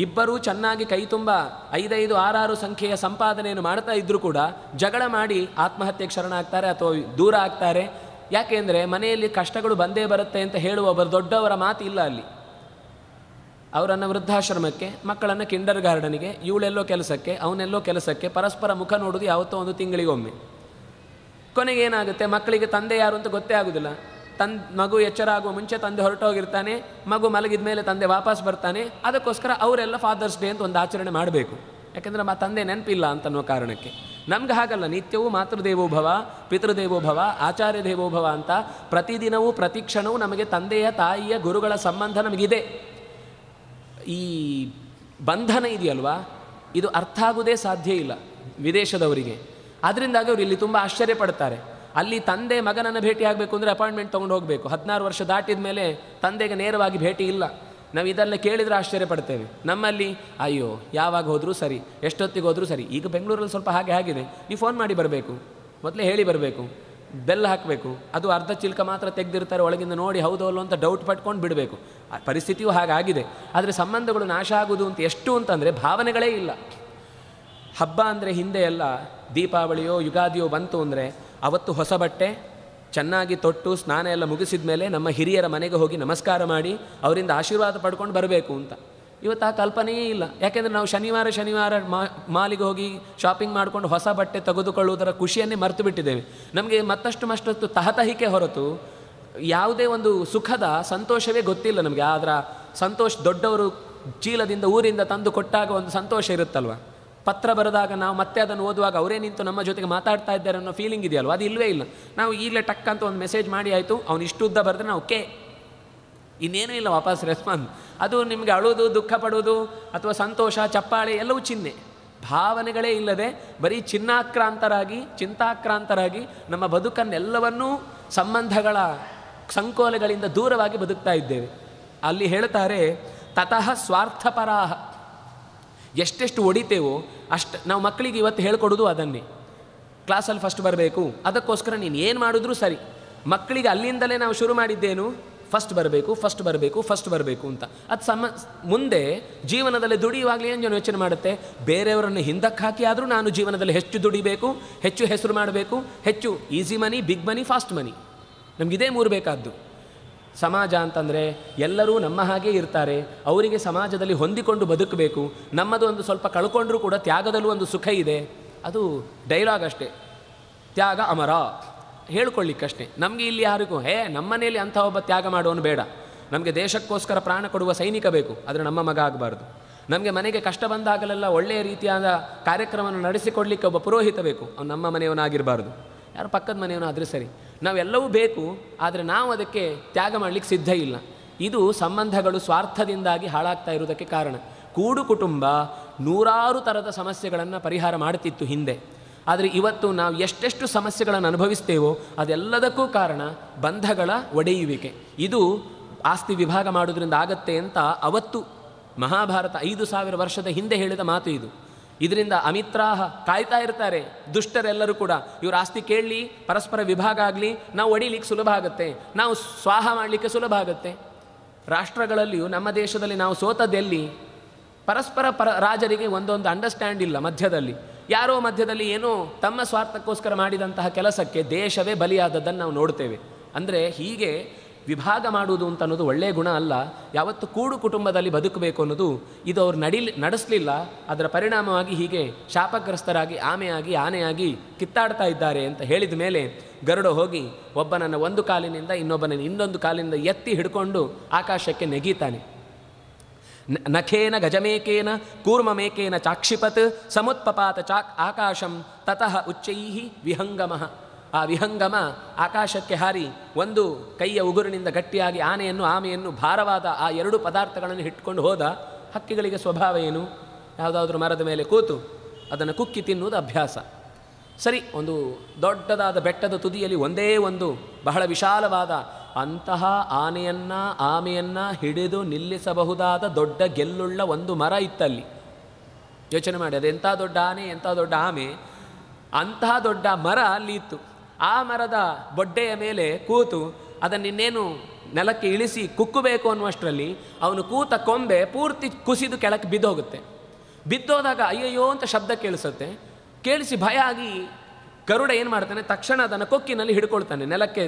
ಇಬ್ಬರೂ ಚೆನ್ನಾಗಿ ಕೈ ತುಂಬ 5-5, 6-6 ಸಂಖ್ಯೆಯ ಸಂಪಾದನೆಯನ್ನು ಮಾಡ್ತಾ ಇದ್ದರೂ ಕೂಡ ಜಗಳ ಮಾಡಿ ಆತ್ಮಹತ್ಯೆಗೆ ಶರಣಾಗ್ತಾರೆ ಅಥವಾ ದೂರ ಆಗ್ತಾರೆ. ಯಾಕೆಂದರೆ ಮನೆಯಲ್ಲಿ ಕಷ್ಟಗಳು ಬಂದೇ ಬರುತ್ತೆ ಅಂತ ಹೇಳುವ ಒಬ್ಬರು ದೊಡ್ಡವರ ಮಾತು ಇಲ್ಲ ಅಲ್ಲಿ. ಅವರನ್ನು ವೃದ್ಧಾಶ್ರಮಕ್ಕೆ, ಮಕ್ಕಳನ್ನು ಕಿಂಡರ್ ಗಾರ್ಡನಿಗೆ, ಇವಳೆಲ್ಲೋ ಕೆಲಸಕ್ಕೆ, ಅವನೆಲ್ಲೋ ಕೆಲಸಕ್ಕೆ, ಪರಸ್ಪರ ಮುಖ ನೋಡೋದು ಯಾವತ್ತೋ ಒಂದು ತಿಂಗಳಿಗೊಮ್ಮೆ. ಕೊನೆಗೆ ಏನಾಗುತ್ತೆ, ಮಕ್ಕಳಿಗೆ ತಂದೆ ಯಾರು ಅಂತ ಗೊತ್ತೇ ಆಗೋದಿಲ್ಲ. ಮಗು ಎಚ್ಚರ ಆಗುವ ಮುಂಚೆ ತಂದೆ ಹೊರಟೋಗಿರ್ತಾನೆ, ಮಗು ಮಲಗಿದ ಮೇಲೆ ತಂದೆ ವಾಪಸ್ ಬರ್ತಾನೆ. ಅದಕ್ಕೋಸ್ಕರ ಅವರೆಲ್ಲ ಫಾದರ್ಸ್ ಡೇ ಅಂತ ಒಂದು ಆಚರಣೆ ಮಾಡಬೇಕು, ಯಾಕೆಂದರೆ ತಂದೆ ನೆನಪಿಲ್ಲ ಅಂತನ್ನೋ ಕಾರಣಕ್ಕೆ. ನಮ್ಗೆ ಹಾಗಲ್ಲ, ನಿತ್ಯವೂ ಮಾತೃದೇವೋಭವ, ಪಿತೃದೇವೋಭವ, ಆಚಾರ್ಯ ದೇವೋಭವ ಅಂತ ಪ್ರತಿದಿನವೂ ಪ್ರತಿ ಕ್ಷಣವೂ ನಮಗೆ ತಂದೆಯ ತಾಯಿಯ ಗುರುಗಳ ಸಂಬಂಧ ನಮಗಿದೆ. ಈ ಬಂಧನ ಇದೆಯಲ್ವಾ, ಇದು ಅರ್ಥ ಆಗೋದೇ ಸಾಧ್ಯ ಇಲ್ಲ ವಿದೇಶದವರಿಗೆ. ಅದರಿಂದಾಗಿ ಅವರು ಇಲ್ಲಿ ತುಂಬ ಆಶ್ಚರ್ಯ ಪಡ್ತಾರೆ. ಅಲ್ಲಿ ತಂದೆ ಮಗನನ್ನು ಭೇಟಿ ಆಗಬೇಕು ಅಂದರೆ ಅಪಾಯಿಂಟ್ಮೆಂಟ್ ತೊಗೊಂಡು ಹೋಗಬೇಕು. 16 ವರ್ಷ ದಾಟಿದ ಮೇಲೆ ತಂದೆಗೆ ನೇರವಾಗಿ ಭೇಟಿ ಇಲ್ಲ. ನಾವು ಇದೆಲ್ಲ ಕೇಳಿದರೆ ಆಶ್ಚರ್ಯ ಪಡ್ತೇವೆ. ನಮ್ಮಲ್ಲಿ ಅಯ್ಯೋ ಯಾವಾಗ ಹೋದರೂ ಸರಿ, ಎಷ್ಟೊತ್ತಿಗೆ ಹೋದರೂ ಸರಿ. ಈಗ ಬೆಂಗಳೂರಲ್ಲಿ ಸ್ವಲ್ಪ ಹಾಗೆ ಆಗಿದೆ, ನೀವು ಫೋನ್ ಮಾಡಿ ಬರಬೇಕು, ಮೊದಲೇ ಹೇಳಿ ಬರಬೇಕು, ಬೆಲ್ಲ ಹಾಕಬೇಕು, ಅದು ಅರ್ಧ ಚಿಲ್ಕ ಮಾತ್ರ ತೆಗೆದಿರ್ತಾರೆ, ಒಳಗಿಂದ ನೋಡಿ ಹೌದೋ ಅಲ್ಲೋ ಅಂತ ಡೌಟ್ ಪಟ್ಕೊಂಡು ಬಿಡಬೇಕು. ಪರಿಸ್ಥಿತಿಯೂ ಹಾಗಾಗಿದೆ. ಆದರೆ ಸಂಬಂಧಗಳು ನಾಶ ಆಗುವುದು ಅಂತ ಎಷ್ಟು ಅಂತಂದರೆ ಭಾವನೆಗಳೇ ಇಲ್ಲ. ಹಬ್ಬ ಅಂದರೆ ಹಿಂದೆ ಎಲ್ಲ ದೀಪಾವಳಿಯೋ ಯುಗಾದಿಯೋ ಬಂತು ಅಂದರೆ ಅವತ್ತು ಹೊಸ ಬಟ್ಟೆ ಚೆನ್ನಾಗಿ ತೊಟ್ಟು ಸ್ನಾನ ಎಲ್ಲ ಮುಗಿಸಿದ ಮೇಲೆ ನಮ್ಮ ಹಿರಿಯರ ಮನೆಗೆ ಹೋಗಿ ನಮಸ್ಕಾರ ಮಾಡಿ ಅವರಿಂದ ಆಶೀರ್ವಾದ ಪಡ್ಕೊಂಡು ಬರಬೇಕು ಅಂತ. ಇವತ್ತು ಆ ಕಲ್ಪನೆಯೇ ಇಲ್ಲ. ಯಾಕೆಂದರೆ ನಾವು ಶನಿವಾರ ಮಾಲಿಗೆ ಹೋಗಿ ಶಾಪಿಂಗ್ ಮಾಡಿಕೊಂಡು ಹೊಸ ಬಟ್ಟೆ ತೆಗೆದುಕೊಳ್ಳುವುದರ ಖುಷಿಯನ್ನೇ ಮರೆತು ಬಿಟ್ಟಿದ್ದೇವೆ. ನಮಗೆ ಮತ್ತಷ್ಟು ತಹತಹಿಕೆ ಹೊರತು ಯಾವುದೇ ಒಂದು ಸುಖದ ಸಂತೋಷವೇ ಗೊತ್ತಿಲ್ಲ ನಮಗೆ. ಅದರ ಸಂತೋಷ ದೊಡ್ಡವರು ಚೀಲದಿಂದ ಊರಿಂದ ತಂದು ಕೊಟ್ಟಾಗ ಒಂದು ಸಂತೋಷ ಇರುತ್ತಲ್ವ. ಪತ್ರ ಬರೆದಾಗ ನಾವು ಮತ್ತೆ ಅದನ್ನು ಓದುವಾಗ ಅವರೇ ನಿಂತು ನಮ್ಮ ಜೊತೆಗೆ ಮಾತಾಡ್ತಾ ಇದ್ದಾರೆ ಅನ್ನೋ ಫೀಲಿಂಗ್ ಇದೆಯಲ್ವ, ಅದು ಇಲ್ಲವೇ ಇಲ್ಲ. ನಾವು ಈಗಲೇ ಟಕ್ ಅಂತ ಒಂದು ಮೆಸೇಜ್ ಮಾಡಿ ಆಯಿತು, ಅವ್ನು ಇಷ್ಟು ಉದ್ದ ಬರೆದ್ರೆ ನಾವು ಇನ್ನೇನೂ ಇಲ್ಲ ವಾಪಸ್ ರೆಸ್ಪಾನ್ಸ್. ಅದು ನಿಮಗೆ ಅಳೋದು, ದುಃಖ ಪಡೋದು ಅಥವಾ ಸಂತೋಷ, ಚಪ್ಪಾಳೆ ಎಲ್ಲವೂ ಚಿಹ್ನೆ, ಭಾವನೆಗಳೇ ಇಲ್ಲದೆ ಬರೀ ಚಿಂತಾಕ್ರಾಂತರಾಗಿ ನಮ್ಮ ಬದುಕನ್ನೆಲ್ಲವನ್ನೂ ಸಂಬಂಧಗಳ ಸಂಕೋಲೆಗಳಿಂದ ದೂರವಾಗಿ ಬದುಕ್ತಾ ಇದ್ದೇವೆ. ಅಲ್ಲಿ ಹೇಳ್ತಾರೆ, ತತಃ ಸ್ವಾರ್ಥಪರಾಹ. ಎಷ್ಟೆಷ್ಟು ಹೊಡಿತೇವೋ ಅಷ್ಟು ನಾವು ಮಕ್ಕಳಿಗೆ ಇವತ್ತು ಹೇಳ್ಕೊಡೋದು ಅದನ್ನೇ. ಕ್ಲಾಸಲ್ಲಿ ಫಸ್ಟ್ ಬರಬೇಕು, ಅದಕ್ಕೋಸ್ಕರ ನೀನು ಏನು ಮಾಡಿದ್ರೂ ಸರಿ. ಮಕ್ಕಳಿಗೆ ಅಲ್ಲಿಂದಲೇ ನಾವು ಶುರು ಮಾಡಿದ್ದೇನು, ಫಸ್ಟ್ ಬರಬೇಕು ಫಸ್ಟ್ ಬರಬೇಕು ಫಸ್ಟ್ ಬರಬೇಕು ಅಂತ. ಅದು ಮುಂದೆ ಜೀವನದಲ್ಲಿ ದುಡಿಯುವಾಗಲೇ ಏನು ಜನ ಯೋಚನೆ ಮಾಡುತ್ತೆ, ಬೇರೆಯವರನ್ನು ಹಿಂದಕ್ಕೆ ಹಾಕಿ ಆದರೂ ನಾನು ಜೀವನದಲ್ಲಿ ಹೆಚ್ಚು ದುಡಿಬೇಕು, ಹೆಚ್ಚು ಹೆಸರು ಮಾಡಬೇಕು, ಹೆಚ್ಚು easy money, big money, fast money. ನಮಗಿದೇ ಮೂರು ಬೇಕಾದ್ದು. ಸಮಾಜ ಅಂತಂದರೆ ಎಲ್ಲರೂ ನಮ್ಮ ಹಾಗೇ ಇರ್ತಾರೆ, ಅವರಿಗೆ ಸಮಾಜದಲ್ಲಿ ಹೊಂದಿಕೊಂಡು ಬದುಕಬೇಕು, ನಮ್ಮದು ಒಂದು ಸ್ವಲ್ಪ ಕಳ್ಕೊಂಡ್ರೂ ಕೂಡ ತ್ಯಾಗದಲ್ಲೂ ಒಂದು ಸುಖ ಇದೆ. ಅದು ಡೈಲಾಗ್ ಅಷ್ಟೇ, ತ್ಯಾಗ ಅಮರ ಹೇಳ್ಕೊಳ್ಳಿಕ್ಕಷ್ಟೇ. ನಮಗೆ ಇಲ್ಲಿ ಯಾರಿಗೂ ನಮ್ಮ ಮನೆಯಲ್ಲಿ ಅಂಥ ಒಬ್ಬ ತ್ಯಾಗ ಮಾಡೋನು ಬೇಡ. ನಮಗೆ ದೇಶಕ್ಕೋಸ್ಕರ ಪ್ರಾಣ ಕೊಡುವ ಸೈನಿಕ ಬೇಕು, ಆದರೆ ನಮ್ಮ ಮಗ ಆಗಬಾರ್ದು. ನಮಗೆ ಮನೆಗೆ ಕಷ್ಟ ಬಂದಾಗಲೆಲ್ಲ ಒಳ್ಳೆಯ ರೀತಿಯಾದ ಕಾರ್ಯಕ್ರಮವನ್ನು ನಡೆಸಿಕೊಡ್ಲಿಕ್ಕೆ ಒಬ್ಬ ಪುರೋಹಿತ ಬೇಕು, ಅವನು ನಮ್ಮ ಮನೆಯವನಾಗಿರಬಾರ್ದು, ಯಾರು ಪಕ್ಕದ ಮನೆಯವನಾದರೆ ಸರಿ. ನಾವೆಲ್ಲವೂ ಬೇಕು, ಆದರೆ ನಾವು ಅದಕ್ಕೆ ತ್ಯಾಗ ಮಾಡಲಿಕ್ಕೆ ಸಿದ್ಧ ಇಲ್ಲ. ಇದು ಸಂಬಂಧಗಳು ಸ್ವಾರ್ಥದಿಂದಾಗಿ ಹಾಳಾಗ್ತಾ ಇರುವುದಕ್ಕೆ ಕಾರಣ. ಕೂಡು ಕುಟುಂಬ ನೂರಾರು ಥರದ ಸಮಸ್ಯೆಗಳನ್ನು ಪರಿಹಾರ ಮಾಡುತ್ತಿತ್ತು ಹಿಂದೆ. ಆದರೆ ಇವತ್ತು ನಾವು ಎಷ್ಟೆಷ್ಟು ಸಮಸ್ಯೆಗಳನ್ನು ಅನುಭವಿಸ್ತೇವೋ ಅದೆಲ್ಲದಕ್ಕೂ ಕಾರಣ ಬಂಧಗಳ ಒಡೆಯುವಿಕೆ. ಇದು ಆಸ್ತಿ ವಿಭಾಗ ಮಾಡೋದ್ರಿಂದ ಆಗತ್ತೆ ಅಂತ ಅವತ್ತು ಮಹಾಭಾರತ 5,000 ವರ್ಷದ ಹಿಂದೆ ಹೇಳಿದ ಮಾತು ಇದು. ಇದರಿಂದ ಅಮಿತ್ರಾಹ ಕಾಯ್ತಾ ಇರ್ತಾರೆ, ದುಷ್ಟರೆಲ್ಲರೂ ಕೂಡ. ಇವ್ರ ಆಸ್ತಿ ಕೇಳಲಿ, ಪರಸ್ಪರ ವಿಭಾಗ ಆಗಲಿ, ನಾವು ಒಡಿಲಿಕ್ಕೆ ಸುಲಭ ಆಗುತ್ತೆ, ನಾವು ಸ್ವಾಹ ಮಾಡಲಿಕ್ಕೆ ಸುಲಭ ಆಗುತ್ತೆ. ರಾಷ್ಟ್ರಗಳಲ್ಲಿಯೂ ನಮ್ಮ ದೇಶದಲ್ಲಿ ನಾವು ಸೋತದ್ದೆಲ್ಲಿ, ಪರಸ್ಪರ ರಾಜರಿಗೆ ಒಂದೊಂದು ಅಂಡರ್ಸ್ಟ್ಯಾಂಡ್ ಇಲ್ಲ. ಮಧ್ಯದಲ್ಲಿ ಯಾರೋ ಮಧ್ಯದಲ್ಲಿ ಏನೋ ತಮ್ಮ ಸ್ವಾರ್ಥಕ್ಕೋಸ್ಕರ ಮಾಡಿದಂತಹ ಕೆಲಸಕ್ಕೆ ದೇಶವೇ ಬಲಿಯಾದದ್ದನ್ನು ನಾವು ನೋಡ್ತೇವೆ. ಅಂದರೆ ಹೀಗೆ ವಿಭಾಗ ಮಾಡುವುದು ಅಂತ ಅನ್ನೋದು ಒಳ್ಳೆಯ ಗುಣ ಅಲ್ಲ. ಯಾವತ್ತು ಕೂಡು ಕುಟುಂಬದಲ್ಲಿ ಬದುಕಬೇಕು ಅನ್ನೋದು ಇದು ಅವ್ರು ನಡೆಸಲಿಲ್ಲ. ಅದರ ಪರಿಣಾಮವಾಗಿ ಹೀಗೆ ಶಾಪಗ್ರಸ್ತರಾಗಿ ಆನೆಯಾಗಿ ಕಿತ್ತಾಡ್ತಾ ಇದ್ದಾರೆ ಅಂತ ಹೇಳಿದ ಮೇಲೆ ಗರುಡ ಹೋಗಿ ಒಬ್ಬನನ್ನು ಒಂದು ಕಾಲಿನಿಂದ ಇನ್ನೊಬ್ಬನನ್ನು ಇನ್ನೊಂದು ಕಾಲಿನಿಂದ ಎತ್ತಿ ಹಿಡ್ಕೊಂಡು ಆಕಾಶಕ್ಕೆ ನೆಗೀತಾನೆ. ನಖೇನ ಗಜಮೇಕೇನ ಕೂರ್ಮಮೇಕೇನ ಚಾಕ್ಷಿಪತ್ ಸಮುತ್ಪಪಾತ ಆಕಾಶಂ ತತಃ ಉಚ್ಚೈಹಿ ವಿಹಂಗಮಃ. ಆ ವಿಹಂಗಮ ಆಕಾಶಕ್ಕೆ ಹಾರಿ ಒಂದು ಕೈಯ ಉಗುರಿನಿಂದ ಗಟ್ಟಿಯಾಗಿ ಆಮೆಯನ್ನು ಭಾರವಾದ ಆ ಎರಡು ಪದಾರ್ಥಗಳನ್ನು ಇಟ್ಕೊಂಡು ಹೋದ. ಹಕ್ಕಿಗಳಿಗೆ ಸ್ವಭಾವ ಏನು, ಯಾವುದಾದ್ರೂ ಮರದ ಮೇಲೆ ಕೂತು ಅದನ್ನು ಕುಕ್ಕಿ ತಿನ್ನುವುದು ಅಭ್ಯಾಸ. ಸರಿ, ಒಂದು ದೊಡ್ಡದಾದ ಬೆಟ್ಟದ ತುದಿಯಲ್ಲಿ ಒಂದೇ ಒಂದು ಬಹಳ ವಿಶಾಲವಾದ ಅಂತಹ ಆಮೆಯನ್ನು ಹಿಡಿದು ನಿಲ್ಲಿಸಬಹುದಾದ ದೊಡ್ಡ ಗೆಲ್ಲುಳ್ಳ ಒಂದು ಮರ ಇತ್ತಲ್ಲಿ. ಯೋಚನೆ ಮಾಡಿ, ಅದೆಂಥ ದೊಡ್ಡ ಆನೆ, ಎಂಥ ದೊಡ್ಡ ಆಮೆ, ಅಂತಹ ದೊಡ್ಡ ಮರ ಅಲ್ಲಿ ಇತ್ತು. ಆ ಮರದ ಬೊಡ್ಡೆಯ ಮೇಲೆ ಕೂತು ಅದನ್ನಿನ್ನೇನು ನೆಲಕ್ಕೆ ಇಳಿಸಿ ಕುಕ್ಕಬೇಕು ಅನ್ನುವಷ್ಟರಲ್ಲಿ ಅವನು ಕೂತ ಕೊಂಬೆ ಪೂರ್ತಿ ಕುಸಿದು ಕೆಳಕ್ಕೆ ಬಿದ್ದೋಗುತ್ತೆ. ಬಿದ್ದೋದಾಗ ಅಯ್ಯಯ್ಯೋ ಅಂತ ಶಬ್ದ ಕೇಳಿಸುತ್ತೆ. ಕೇಳಿಸಿ ಭಯ ಆಗಿ ಗರುಡ ಏನು ಮಾಡ್ತಾನೆ, ತಕ್ಷಣ ಅದನ್ನು ಕೊಕ್ಕಿನಲ್ಲಿ ಹಿಡ್ಕೊಳ್ತಾನೆ, ನೆಲಕ್ಕೆ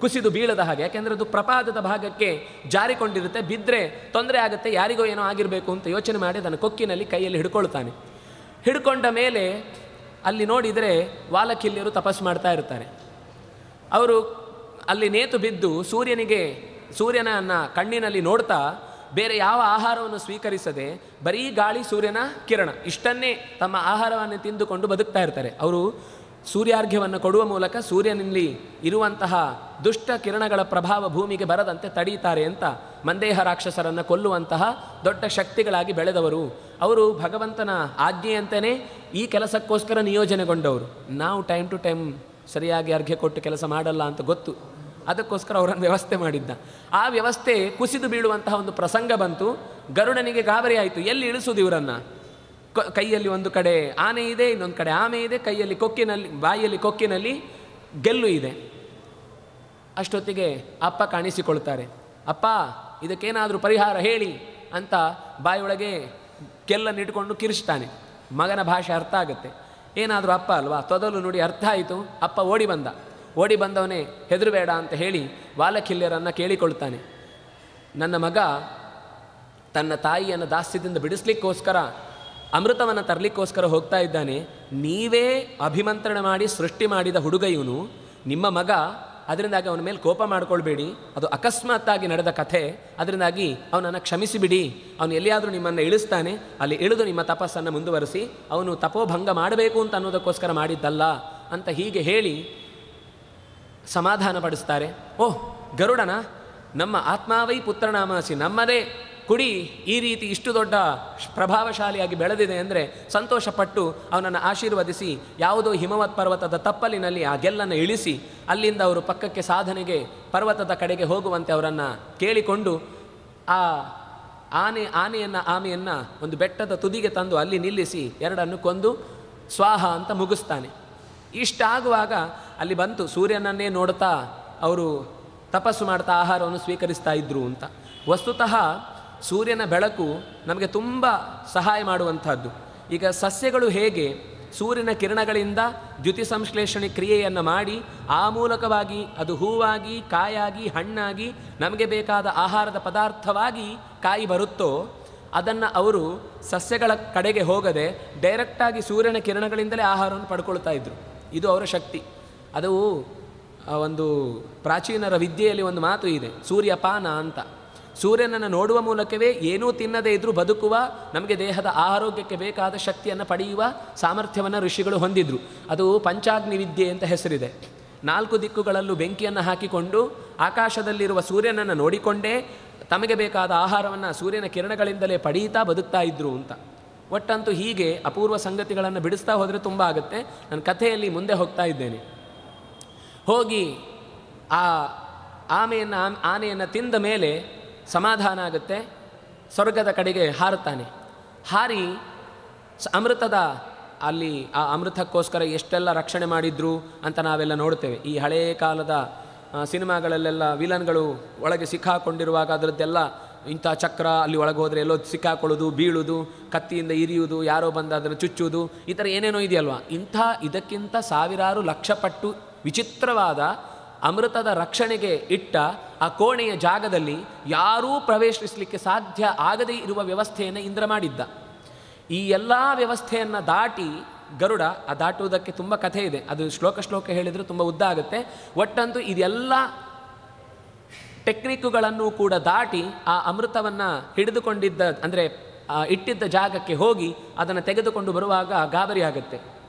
ಕುಸಿದು ಬೀಳದ ಹಾಗೆ. ಯಾಕೆಂದರೆ ಅದು ಪ್ರಪಾದದ ಭಾಗಕ್ಕೆ ಜಾರಿಕೊಂಡಿರುತ್ತೆ, ಬಿದ್ದರೆ ತೊಂದರೆ ಆಗುತ್ತೆ, ಯಾರಿಗೋ ಏನೋ ಆಗಿರಬೇಕು ಅಂತ ಯೋಚನೆ ಮಾಡಿ ಅದನ್ನು ಕೊಕ್ಕಿನಲ್ಲಿ ಕೈಯಲ್ಲಿ ಹಿಡ್ಕೊಳ್ತಾನೆ. ಹಿಡ್ಕೊಂಡ ಮೇಲೆ ಅಲ್ಲಿ ನೋಡಿದರೆ ವಾಲಕಿಲ್ಯರು ತಪಸ್ಸು ಮಾಡ್ತಾ ಇರ್ತಾರೆ. ಅವರು ಅಲ್ಲಿ ನೇತು ಬಿದ್ದು ಸೂರ್ಯನ ಕಣ್ಣಿನಲ್ಲಿ ನೋಡ್ತಾ ಬೇರೆ ಯಾವ ಆಹಾರವನ್ನು ಸ್ವೀಕರಿಸದೆ ಬರೀ ಗಾಳಿ, ಸೂರ್ಯನ ಕಿರಣ ಇಷ್ಟನ್ನೇ ತಮ್ಮ ಆಹಾರವನ್ನು ತಿಂದುಕೊಂಡು ಬದುಕ್ತಾ ಇರ್ತಾರೆ. ಅವರು ಸೂರ್ಯಾರ್ಘ್ಯವನ್ನು ಕೊಡುವ ಮೂಲಕ ಸೂರ್ಯನಲ್ಲಿ ಇರುವಂತಹ ದುಷ್ಟ ಕಿರಣಗಳ ಪ್ರಭಾವ ಭೂಮಿಗೆ ಬರದಂತೆ ತಡೀತಾರೆ ಅಂತ ಮಂದೇಹ ರಾಕ್ಷಸರನ್ನು ಕೊಲ್ಲುವಂತಹ ದೊಡ್ಡ ಶಕ್ತಿಗಳಾಗಿ ಬೆಳೆದವರು. ಅವರು ಭಗವಂತನ ಆಜ್ಞೆಯಂತೆಯೇ ಈ ಕೆಲಸಕ್ಕೋಸ್ಕರ ನಿಯೋಜನೆಗೊಂಡವರು. ನಾವು ಟೈಮ್ ಟು ಟೈಮ್ ಸರಿಯಾಗಿ ಅರ್ಘ್ಯ ಕೊಟ್ಟು ಕೆಲಸ ಮಾಡಲ್ಲ ಅಂತ ಗೊತ್ತು, ಅದಕ್ಕೋಸ್ಕರ ಅವರನ್ನು ವ್ಯವಸ್ಥೆ ಮಾಡಿದ್ದ. ಆ ವ್ಯವಸ್ಥೆ ಕುಸಿದು ಬೀಳುವಂತಹ ಒಂದು ಪ್ರಸಂಗ ಬಂತು. ಗರುಡನಿಗೆ ಗಾಬರಿ ಆಯಿತು, ಎಲ್ಲಿ ಇಳಿಸುವುದು ಇವರನ್ನು? ಕೈಯಲ್ಲಿ ಒಂದು ಕಡೆ ಆನೆ ಇದೆ, ಇನ್ನೊಂದು ಕಡೆ ಆಮೆ ಇದೆ, ಕೈಯಲ್ಲಿ ಬಾಯಿಯಲ್ಲಿ ಕೊಕ್ಕಿನಲ್ಲಿ ಗೆಲ್ಲು ಇದೆ. ಅಷ್ಟೊತ್ತಿಗೆ ಅಪ್ಪ ಕಾಣಿಸಿಕೊಳ್ತಾರೆ. ಅಪ್ಪ, ಇದಕ್ಕೇನಾದರೂ ಪರಿಹಾರ ಹೇಳಿ ಅಂತ ಬಾಯಿಯೊಳಗೆ ಕೆಲ್ಲನ್ನಿಟ್ಕೊಂಡು ಕಿರಿಸ್ತಾನೆ. ಮಗನ ಭಾಷೆ ಅರ್ಥ ಆಗುತ್ತೆ, ಏನಾದರೂ ಅಪ್ಪ ಅಲ್ವಾ, ತೊದಲು ನುಡಿ ಅರ್ಥ ಆಯಿತು. ಅಪ್ಪ ಓಡಿ ಬಂದವನೇ ಹೆದರಬೇಡ ಅಂತ ಹೇಳಿ ವಾಲಕಿಲ್ಯರನ್ನು ಕೇಳಿಕೊಳ್ತಾನೆ. ನನ್ನ ಮಗ ತನ್ನ ತಾಯಿಯನ್ನು ದಾಸ್ಯದಿಂದ ಬಿಡಿಸ್ಲಿಕ್ಕೋಸ್ಕರ ಅಮೃತವನ್ನು ತರಲಿಕ್ಕೋಸ್ಕರ ಹೋಗ್ತಾ ಇದ್ದಾನೆ. ನೀವೇ ಅಭಿಮಂತ್ರಣ ಮಾಡಿ ಸೃಷ್ಟಿ ಮಾಡಿದ ಹುಡುಗ ಇವನು, ನಿಮ್ಮ ಮಗ. ಅದರಿಂದಾಗಿ ಅವನ ಮೇಲೆ ಕೋಪ ಮಾಡ್ಕೊಳ್ಬೇಡಿ, ಅದು ಅಕಸ್ಮಾತ್ತಾಗಿ ನಡೆದ ಕಥೆ. ಅದರಿಂದಾಗಿ ಅವನನ್ನು ಕ್ಷಮಿಸಿಬಿಡಿ. ಅವನು ಎಲ್ಲಿಯಾದರೂ ನಿಮ್ಮನ್ನು ಇಳಿಸ್ತಾನೆ, ಅಲ್ಲಿ ಇಳಿದು ನಿಮ್ಮ ತಪಸ್ಸನ್ನು ಮುಂದುವರಿಸಿ. ಅವನು ತಪೋಭಂಗ ಮಾಡಬೇಕು ಅಂತ ಅನ್ನೋದಕ್ಕೋಸ್ಕರ ಮಾಡಿದ್ದಲ್ಲ ಅಂತ ಹೀಗೆ ಹೇಳಿ ಸಮಾಧಾನ ಪಡಿಸ್ತಾರೆ. ಓಹ್ ಗರುಡನ, ನಮ್ಮ ಆತ್ಮಾವೈ ಪುತ್ರನಾಮಾಸಿ, ನಮ್ಮದೇ ಕುಡಿ ಈ ರೀತಿ ಇಷ್ಟು ದೊಡ್ಡ ಪ್ರಭಾವಶಾಲಿಯಾಗಿ ಬೆಳೆದಿದೆ ಅಂದರೆ ಸಂತೋಷಪಟ್ಟು ಅವನನ್ನು ಆಶೀರ್ವದಿಸಿ ಯಾವುದೋ ಹಿಮವತ್ ಪರ್ವತದ ತಪ್ಪಲಿನಲ್ಲಿ ಆ ಗೆಲ್ಲನ್ನು ಇಳಿಸಿ ಅಲ್ಲಿಂದ ಅವರು ಪಕ್ಕಕ್ಕೆ ಸಾಧನೆಗೆ ಪರ್ವತದ ಕಡೆಗೆ ಹೋಗುವಂತೆ ಅವರನ್ನು ಕೇಳಿಕೊಂಡು ಆ ಆಮೆಯನ್ನು ಒಂದು ಬೆಟ್ಟದ ತುದಿಗೆ ತಂದು ಅಲ್ಲಿ ನಿಲ್ಲಿಸಿ ಎರಡನ್ನು ಕೊಂದು ಸ್ವಾಹ ಅಂತ ಮುಗಿಸ್ತಾನೆ. ಇಷ್ಟಾಗುವಾಗ ಅಲ್ಲಿ ಬಂತು, ಸೂರ್ಯನನ್ನೇ ನೋಡ್ತಾ ಅವರು ತಪಸ್ಸು ಮಾಡ್ತಾ ಆಹಾರವನ್ನು ಸ್ವೀಕರಿಸ್ತಾ ಇದ್ದರು ಅಂತ. ವಸ್ತುತಃ ಸೂರ್ಯನ ಬೆಳಕು ನಮಗೆ ತುಂಬ ಸಹಾಯ ಮಾಡುವಂಥದ್ದು. ಈಗ ಸಸ್ಯಗಳು ಹೇಗೆ ಸೂರ್ಯನ ಕಿರಣಗಳಿಂದ ದ್ಯುತಿ ಸಂಶ್ಲೇಷಣೆ ಕ್ರಿಯೆಯನ್ನು ಮಾಡಿ ಆ ಮೂಲಕವಾಗಿ ಅದು ಹೂವಾಗಿ, ಕಾಯಾಗಿ, ಹಣ್ಣಾಗಿ ನಮಗೆ ಬೇಕಾದ ಆಹಾರದ ಪದಾರ್ಥವಾಗಿ ಕಾಯಿ ಬರುತ್ತೋ, ಅದನ್ನು ಅವರು ಸಸ್ಯಗಳ ಕಡೆಗೆ ಹೋಗದೆ ಡೈರೆಕ್ಟಾಗಿ ಸೂರ್ಯನ ಕಿರಣಗಳಿಂದಲೇ ಆಹಾರವನ್ನು ಪಡ್ಕೊಳ್ತಾ ಇದ್ದರು. ಇದು ಅವರ ಶಕ್ತಿ. ಅದು ಒಂದು ಪ್ರಾಚೀನರ ವಿದ್ಯೆಯಲ್ಲಿ ಒಂದು ಮಾತು ಇದೆ, ಸೂರ್ಯಪಾನ ಅಂತ. ಸೂರ್ಯನನ್ನು ನೋಡುವ ಮೂಲಕವೇ ಏನೂ ತಿನ್ನದೇ ಇದ್ದರೂ ಬದುಕುವ, ನಮಗೆ ದೇಹದ ಆರೋಗ್ಯಕ್ಕೆ ಬೇಕಾದ ಶಕ್ತಿಯನ್ನು ಪಡೆಯುವ ಸಾಮರ್ಥ್ಯವನ್ನು ಋಷಿಗಳು ಹೊಂದಿದ್ರು. ಅದು ಪಂಚಾಗ್ನಿ ವಿದ್ಯೆ ಅಂತ ಹೆಸರಿದೆ. 4 ದಿಕ್ಕುಗಳಲ್ಲೂ ಬೆಂಕಿಯನ್ನು ಹಾಕಿಕೊಂಡು ಆಕಾಶದಲ್ಲಿರುವ ಸೂರ್ಯನನ್ನು ನೋಡಿಕೊಂಡೇ ತಮಗೆ ಬೇಕಾದ ಆಹಾರವನ್ನು ಸೂರ್ಯನ ಕಿರಣಗಳಿಂದಲೇ ಪಡೀತಾ ಬದುಕ್ತಾ ಇದ್ದರು ಅಂತ. ಒಟ್ಟಂತೂ ಹೀಗೆ ಅಪೂರ್ವ ಸಂಗತಿಗಳನ್ನು ಬಿಡಿಸ್ತಾ ಹೋದರೆ ತುಂಬ ಆಗುತ್ತೆ. ನನ್ನ ಕಥೆಯಲ್ಲಿ ಮುಂದೆ ಹೋಗ್ತಾ ಇದ್ದೇನೆ. ಹೋಗಿ ಆ ಆನೆಯನ್ನು ತಿಂದ ಮೇಲೆ ಸಮಾಧಾನ ಆಗುತ್ತೆ. ಸ್ವರ್ಗದ ಕಡೆಗೆ ಹಾರುತ್ತಾನೆ. ಹಾರಿ ಅಮೃತದ ಅಲ್ಲಿ ಆ ಅಮೃತಕ್ಕೋಸ್ಕರ ಎಷ್ಟೆಲ್ಲ ರಕ್ಷಣೆ ಮಾಡಿದ್ರು ಅಂತ ನಾವೆಲ್ಲ ನೋಡ್ತೇವೆ. ಈ ಹಳೆಯ ಕಾಲದ ಸಿನಿಮಾಗಳಲ್ಲೆಲ್ಲ ವಿಲನ್ಗಳು ಒಳಗೆ ಸಿಕ್ಕಾಕೊಂಡಿರುವಾಗ ಅದರದ್ದೆಲ್ಲ ಇಂಥ ಚಕ್ರ ಅಲ್ಲಿ ಒಳಗೆ ಹೋದರೆ ಎಲ್ಲೋ ಸಿಕ್ಕಾಕೊಳ್ಳೋದು, ಬೀಳುವುದು, ಕತ್ತಿಯಿಂದ ಇರಿಯುವುದು, ಯಾರೋ ಬಂದು ಅದನ್ನು ಚುಚ್ಚುವುದು, ಈ ಥರ ಏನೇನೋ ಇದೆಯಲ್ವ. ಇದಕ್ಕಿಂತ ಸಾವಿರಾರು ಲಕ್ಷ ಪಟ್ಟು ವಿಚಿತ್ರವಾದ ಅಮೃತದ ರಕ್ಷಣೆಗೆ ಇಟ್ಟ ಆ ಕೋಣೆಯ ಜಾಗದಲ್ಲಿ ಯಾರೂ ಪ್ರವೇಶಿಸಲಿಕ್ಕೆ ಸಾಧ್ಯ ಆಗದೇ ಇರುವ ವ್ಯವಸ್ಥೆಯನ್ನು ಇಂದ್ರ ಮಾಡಿದ್ದ. ಈ ಎಲ್ಲ ವ್ಯವಸ್ಥೆಯನ್ನು ದಾಟಿ ಗರುಡ, ಆ ದಾಟುವುದಕ್ಕೆ ತುಂಬ ಕಥೆ ಇದೆ, ಅದು ಶ್ಲೋಕ ಹೇಳಿದರೆ ತುಂಬ ಉದ್ದ ಆಗುತ್ತೆ. ಒಟ್ಟಂತೂ ಇದೆಲ್ಲ ಟೆಕ್ನಿಕ್ಗಳನ್ನು ಕೂಡ ದಾಟಿ ಆ ಅಮೃತವನ್ನು ಹಿಡಿದುಕೊಂಡಿದ್ದ, ಅಂದರೆ ಇಟ್ಟಿದ್ದ ಜಾಗಕ್ಕೆ ಹೋಗಿ ಅದನ್ನು ತೆಗೆದುಕೊಂಡು ಬರುವಾಗ ಗಾಬರಿ ಆಗುತ್ತೆ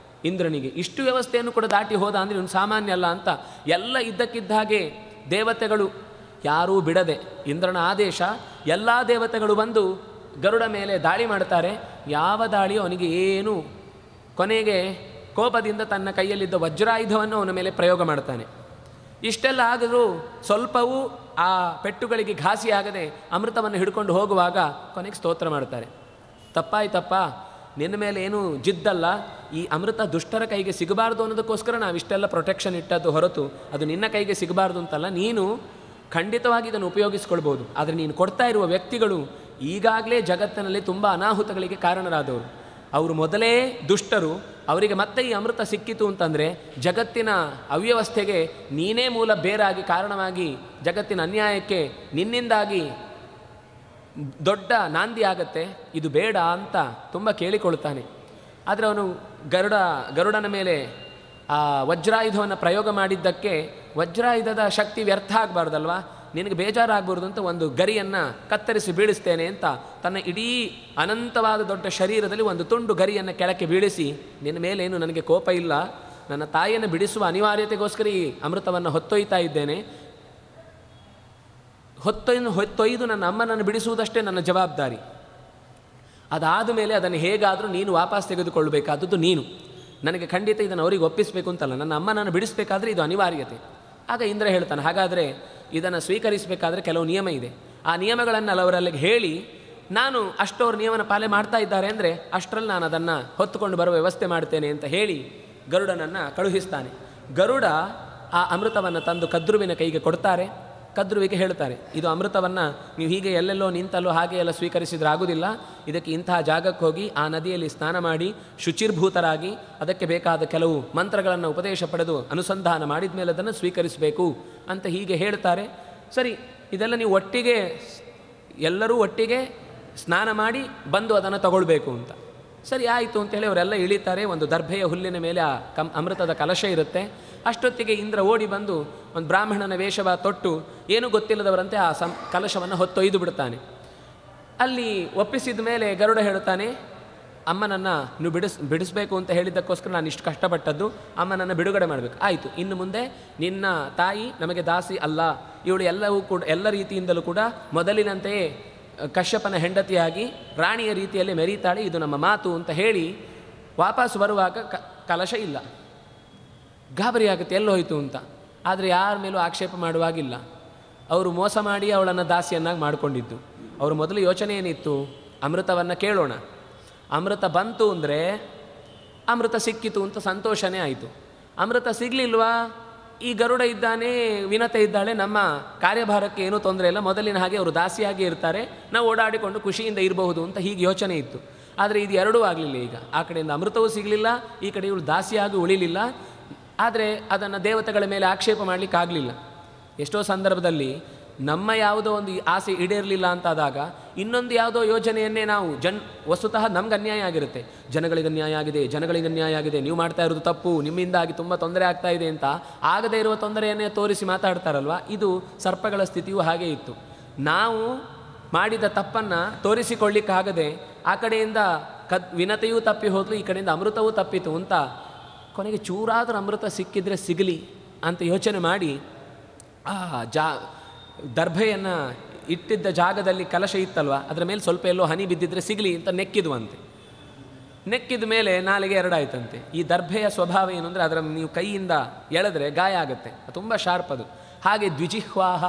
ಇಂದ್ರನಿಗೆ. ಇಷ್ಟು ವ್ಯವಸ್ಥೆಯನ್ನು ಕೂಡ ದಾಟಿ ಹೋದ ಅಂದರೆ ಇವನು ಸಾಮಾನ್ಯ ಅಲ್ಲ ಅಂತ. ಎಲ್ಲ ಇದ್ದಕ್ಕಿದ್ದ ಹಾಗೆ ದೇವತೆಗಳು ಯಾರೂ ಬಿಡದೆ, ಇಂದ್ರನ ಆದೇಶ, ಎಲ್ಲ ದೇವತೆಗಳು ಬಂದು ಗರುಡ ಮೇಲೆ ದಾಳಿ ಮಾಡ್ತಾರೆ. ಯಾವ ದಾಳಿಯೋ ಅವನಿಗೆ ಏನು, ಕೊನೆಗೆ ಕೋಪದಿಂದ ತನ್ನ ಕೈಯಲ್ಲಿದ್ದ ವಜ್ರಾಯುಧವನ್ನು ಅವನ ಮೇಲೆ ಪ್ರಯೋಗ ಮಾಡ್ತಾನೆ. ಇಷ್ಟೆಲ್ಲ ಆದರೂ ಸ್ವಲ್ಪವೂ ಆ ಪೆಟ್ಟುಗಳಿಗೆ ಘಾಸಿಯಾಗದೆ ಅಮೃತವನ್ನು ಹಿಡ್ಕೊಂಡು ಹೋಗುವಾಗ ಕೊನೆಗೆ ಸ್ತೋತ್ರ ಮಾಡ್ತಾರೆ. ತಪ್ಪಾಯ್ತಪ್ಪ, ನಿನ್ನ ಮೇಲೆ ಏನು ಜಿದ್ದಲ್ಲ, ಈ ಅಮೃತ ದುಷ್ಟರ ಕೈಗೆ ಸಿಗಬಾರ್ದು ಅನ್ನೋದಕ್ಕೋಸ್ಕರ ನಾವಿಷ್ಟೆಲ್ಲ ಪ್ರೊಟೆಕ್ಷನ್ ಇಟ್ಟದ್ದು ಹೊರತು ಅದು ನಿನ್ನ ಕೈಗೆ ಸಿಗಬಾರ್ದು ಅಂತಲ್ಲ. ನೀನು ಖಂಡಿತವಾಗಿ ಇದನ್ನು ಉಪಯೋಗಿಸ್ಕೊಳ್ಬೋದು, ಆದರೆ ನೀನು ಕೊಡ್ತಾ ಇರುವ ವ್ಯಕ್ತಿಗಳು ಈಗಾಗಲೇ ಜಗತ್ತಿನಲ್ಲಿ ತುಂಬ ಅನಾಹುತಗಳಿಗೆ ಕಾರಣರಾದವರು. ಅವರು ಮೊದಲೇ ದುಷ್ಟರು, ಅವರಿಗೆ ಮತ್ತೆ ಈ ಅಮೃತ ಸಿಕ್ಕಿತು ಅಂತಂದರೆ ಜಗತ್ತಿನ ಅವ್ಯವಸ್ಥೆಗೆ ನೀನೇ ಮೂಲ ಬೇರಾಗಿ ಕಾರಣವಾಗಿ ಜಗತ್ತಿನ ಅನ್ಯಾಯಕ್ಕೆ ನಿನ್ನಿಂದಾಗಿ ದೊಡ್ಡ ನಾಂದಿ ಆಗತ್ತೆ, ಇದು ಬೇಡ ಅಂತ ತುಂಬ ಕೇಳಿಕೊಳ್ತಾನೆ. ಆದರೆ ಅವನು ಗರುಡನ ಮೇಲೆ ಆ ವಜ್ರಾಯುಧವನ್ನು ಪ್ರಯೋಗ ಮಾಡಿದ್ದಕ್ಕೆ ವಜ್ರಾಯುಧದ ಶಕ್ತಿ ವ್ಯರ್ಥ ಆಗಬಾರ್ದಲ್ವ, ನಿನಗೆ ಬೇಜಾರಾಗಬಾರ್ದು ಅಂತ ಒಂದು ಗರಿಯನ್ನು ಕತ್ತರಿಸಿ ಬೀಳಿಸ್ತೇನೆ ಅಂತ ತನ್ನ ಇಡೀ ಅನಂತವಾದ ದೊಡ್ಡ ಶರೀರದಲ್ಲಿ ಒಂದು ತುಂಡು ಗರಿಯನ್ನು ಕೆಳಕ್ಕೆ ಬೀಳಿಸಿ, ನಿನ್ನ ಮೇಲೇನು ನನಗೆ ಕೋಪ ಇಲ್ಲ, ನನ್ನ ತಾಯಿಯನ್ನು ಬಿಡಿಸುವ ಅನಿವಾರ್ಯತೆಗೋಸ್ಕರ ಈ ಅಮೃತವನ್ನು ಹೊತ್ತೊಯ್ತಾ ಇದ್ದೇನೆ, ಹೊತ್ತೊಯ್ದು ನನ್ನ ಅಮ್ಮನನ್ನು ಬಿಡಿಸುವುದಷ್ಟೇ ನನ್ನ ಜವಾಬ್ದಾರಿ. ಅದಾದ ಮೇಲೆ ಅದನ್ನು ಹೇಗಾದರೂ ನೀನು ವಾಪಸ್ ತೆಗೆದುಕೊಳ್ಳಬೇಕಾದದ್ದು ನೀನು. ನನಗೆ ಖಂಡಿತ ಇದನ್ನು ಅವರಿಗೆ ಒಪ್ಪಿಸಬೇಕು ಅಂತಲ್ಲ, ನನ್ನ ಅಮ್ಮನನ್ನು ಬಿಡಿಸಬೇಕಾದ್ರೆ ಇದು ಅನಿವಾರ್ಯತೆ. ಆಗ ಇಂದ್ರ ಹೇಳ್ತಾನೆ, ಹಾಗಾದರೆ ಇದನ್ನು ಸ್ವೀಕರಿಸಬೇಕಾದ್ರೆ ಕೆಲವು ನಿಯಮ ಇದೆ, ಆ ನಿಯಮಗಳನ್ನು ಅವರಲ್ಲಿಗೆ ಹೇಳಿ, ನಾನು ಅಷ್ಟವ್ರ ನಿಯಮನ ಪಾಲನೆ ಮಾಡ್ತಾ ಇದ್ದಾರೆ ಅಂದರೆ ಅಷ್ಟರಲ್ಲಿ ನಾನು ಅದನ್ನು ಹೊತ್ತುಕೊಂಡು ಬರುವ ವ್ಯವಸ್ಥೆ ಮಾಡ್ತೇನೆ ಅಂತ ಹೇಳಿ ಗರುಡನನ್ನು ಕಳುಹಿಸ್ತಾನೆ. ಗರುಡ ಆ ಅಮೃತವನ್ನು ತಂದು ಕದ್ರುವಿನ ಕೈಗೆ ಕೊಡ್ತಾರೆ. ಕದ್ರುವಿಗೆ ಹೇಳ್ತಾರೆ, ಇದು ಅಮೃತವನ್ನು ನೀವು ಹೀಗೆ ಎಲ್ಲೆಲ್ಲೋ ನಿಂತಲ್ಲೋ ಹಾಗೆ ಎಲ್ಲ ಸ್ವೀಕರಿಸಿದ್ರೆ ಆಗೋದಿಲ್ಲ, ಇದಕ್ಕೆ ಇಂತಹ ಜಾಗಕ್ಕೆ ಹೋಗಿ ಆ ನದಿಯಲ್ಲಿ ಸ್ನಾನ ಮಾಡಿ ಶುಚಿರ್ಭೂತರಾಗಿ ಅದಕ್ಕೆ ಬೇಕಾದ ಕೆಲವು ಮಂತ್ರಗಳನ್ನು ಉಪದೇಶ ಪಡೆದು ಅನುಸಂಧಾನ ಮಾಡಿದ ಮೇಲೆ ಅದನ್ನು ಸ್ವೀಕರಿಸಬೇಕು ಅಂತ ಹೀಗೆ ಹೇಳ್ತಾರೆ. ಸರಿ, ಇದೆಲ್ಲ ನೀವು ಒಟ್ಟಿಗೆ ಎಲ್ಲರೂ ಒಟ್ಟಿಗೆ ಸ್ನಾನ ಮಾಡಿ ಬಂದು ಅದನ್ನು ತಗೊಳ್ಬೇಕು ಅಂತ. ಸರಿ ಆಯಿತು ಅಂತೇಳಿ ಅವರೆಲ್ಲ ಇಳಿತಾರೆ. ಒಂದು ದರ್ಭೆಯ ಹುಲ್ಲಿನ ಮೇಲೆ ಆ ಅಮೃತದ ಕಲಶ ಇರುತ್ತೆ. ಅಷ್ಟೊತ್ತಿಗೆ ಇಂದ್ರ ಓಡಿ ಬಂದು ಒಂದು ಬ್ರಾಹ್ಮಣನ ವೇಷವ ತೊಟ್ಟು ಏನೂ ಗೊತ್ತಿಲ್ಲದವರಂತೆ ಆ ಕಲಶವನ್ನು ಹೊತ್ತೊಯ್ದು ಬಿಡ್ತಾನೆ. ಅಲ್ಲಿ ಒಪ್ಪಿಸಿದ ಮೇಲೆ ಗರುಡ ಹೇಳುತ್ತಾನೆ, ಅಮ್ಮನನ್ನು ನೀವು ಬಿಡಿಸ್ಬೇಕು ಅಂತ ಹೇಳಿದ್ದಕ್ಕೋಸ್ಕರ ನಾನು ಇಷ್ಟು ಕಷ್ಟಪಟ್ಟದ್ದು, ಅಮ್ಮನನ್ನು ಬಿಡುಗಡೆ ಮಾಡಬೇಕು. ಆಯಿತು, ಇನ್ನು ಮುಂದೆ ನಿನ್ನ ತಾಯಿ ನಮಗೆ ದಾಸಿ ಅಲ್ಲ, ಇವಳು ಎಲ್ಲ ರೀತಿಯಿಂದಲೂ ಕೂಡ ಮೊದಲಿನಂತೆಯೇ ಕಶ್ಯಪನ ಹೆಂಡತಿಯಾಗಿ ರಾಣಿಯ ರೀತಿಯಲ್ಲಿ ಮೆರೀತಾಳೆ, ಇದು ನಮ್ಮ ಮಾತು ಅಂತ ಹೇಳಿ ವಾಪಸ್ ಬರುವಾಗ ಕಲಶ ಇಲ್ಲ. ಗಾಬರಿ ಆಗುತ್ತೆ, ಎಲ್ಲೋಯ್ತು ಅಂತ. ಆದರೆ ಯಾರ ಮೇಲೂ ಆಕ್ಷೇಪ ಮಾಡುವಾಗಿಲ್ಲ. ಅವರು ಮೋಸ ಮಾಡಿ ಅವಳನ್ನು ದಾಸಿಯನ್ನಾಗಿ ಮಾಡಿಕೊಂಡಿದ್ದು. ಅವರು ಮೊದಲು ಯೋಚನೆ ಏನಿತ್ತು, ಅಮೃತವನ್ನು ಕೇಳೋಣ, ಅಮೃತ ಬಂತು ಅಂದರೆ ಅಮೃತ ಸಿಕ್ಕಿತು ಅಂತ ಸಂತೋಷನೇ ಆಯಿತು. ಅಮೃತ ಸಿಗಲಿಲ್ವಾ, ಈ ಗರುಡ ಇದ್ದಾನೆ, ವಿನತೆ ಇದ್ದಾಳೆ, ನಮ್ಮ ಕಾರ್ಯಭಾರಕ್ಕೆ ಏನೂ ತೊಂದರೆ ಇಲ್ಲ, ಮೊದಲಿನ ಹಾಗೆ ಅವರು ದಾಸಿಯಾಗಿ ಇರ್ತಾರೆ, ನಾವು ಓಡಾಡಿಕೊಂಡು ಖುಷಿಯಿಂದ ಇರಬಹುದು ಅಂತ ಹೀಗೆ ಯೋಚನೆ ಇತ್ತು. ಆದರೆ ಇದು ಎರಡೂ ಆಗಲಿಲ್ಲ. ಈಗ ಆ ಕಡೆಯಿಂದ ಅಮೃತವೂ ಸಿಗಲಿಲ್ಲ, ಈ ಕಡೆ ಇವಳು ದಾಸಿಯಾಗಿ ಉಳಿಲಿಲ್ಲ. ಆದರೆ ಅದನ್ನು ದೇವತೆಗಳ ಮೇಲೆ ಆಕ್ಷೇಪ ಮಾಡಲಿಕ್ಕಾಗಲಿಲ್ಲ. ಎಷ್ಟೋ ಸಂದರ್ಭದಲ್ಲಿ ನಮ್ಮ ಯಾವುದೋ ಒಂದು ಆಸೆ ಈಡೇರಲಿಲ್ಲ ಅಂತಾದಾಗ ಇನ್ನೊಂದು ಯಾವುದೋ ಯೋಜನೆಯನ್ನೇ ನಾವು ವಸ್ತುತಃ ನಮ್ಗೆ ಅನ್ಯಾಯ ಆಗಿರುತ್ತೆ. ಜನಗಳಿಗೆ ಅನ್ಯಾಯ ಆಗಿದೆ, ಜನಗಳಿಗೆ ಅನ್ಯಾಯ ಆಗಿದೆ, ನೀವು ಮಾಡ್ತಾ ಇರೋದು ತಪ್ಪು, ನಿಮ್ಮಿಂದಾಗಿ ತುಂಬ ತೊಂದರೆ ಆಗ್ತಾ ಇದೆ ಅಂತ ಆಗದೇ ಇರುವ ತೊಂದರೆಯನ್ನೇ ತೋರಿಸಿ ಮಾತಾಡ್ತಾರಲ್ವ. ಇದು ಸರ್ಪಗಳ ಸ್ಥಿತಿಯೂ ಹಾಗೆ ಇತ್ತು. ನಾವು ಮಾಡಿದ ತಪ್ಪನ್ನು ತೋರಿಸಿಕೊಳ್ಳಿಕ್ಕಾಗದೆ ಆ ಕಡೆಯಿಂದ ವಿನತೆಯೂ ತಪ್ಪಿ ಹೋದ್ಲು, ಈ ಕಡೆಯಿಂದ ಅಮೃತವೂ ತಪ್ಪಿತು ಅಂತ ಕೊನೆಗೆ ಚೂರಾದರೂ ಅಮೃತ ಸಿಕ್ಕಿದ್ರೆ ಸಿಗಲಿ ಅಂತ ಯೋಚನೆ ಮಾಡಿ ದರ್ಭೆಯನ್ನು ಇಟ್ಟಿದ್ದ ಜಾಗದಲ್ಲಿ ಕಲಶ ಇತ್ತಲ್ವ, ಅದರ ಮೇಲೆ ಸ್ವಲ್ಪ ಎಲ್ಲೋ ಹನಿ ಬಿದ್ದಿದ್ರೆ ಸಿಗಲಿ ಅಂತ ನೆಕ್ಕಿದ್ವಂತೆ. ನೆಕ್ಕಿದ ಮೇಲೆ ನಾಲಿಗೆ ಎರಡಾಯ್ತಂತೆ. ಈ ದರ್ಭೆಯ ಸ್ವಭಾವ ಏನು ಅಂದರೆ ಅದರ ನೀವು ಕೈಯಿಂದ ಎಳೆದ್ರೆ ಗಾಯ ಆಗುತ್ತೆ, ತುಂಬ ಶಾರ್ಪ್ ಅದು. ಹಾಗೆ ದ್ವಿಜಿಹ್ವಾಹ,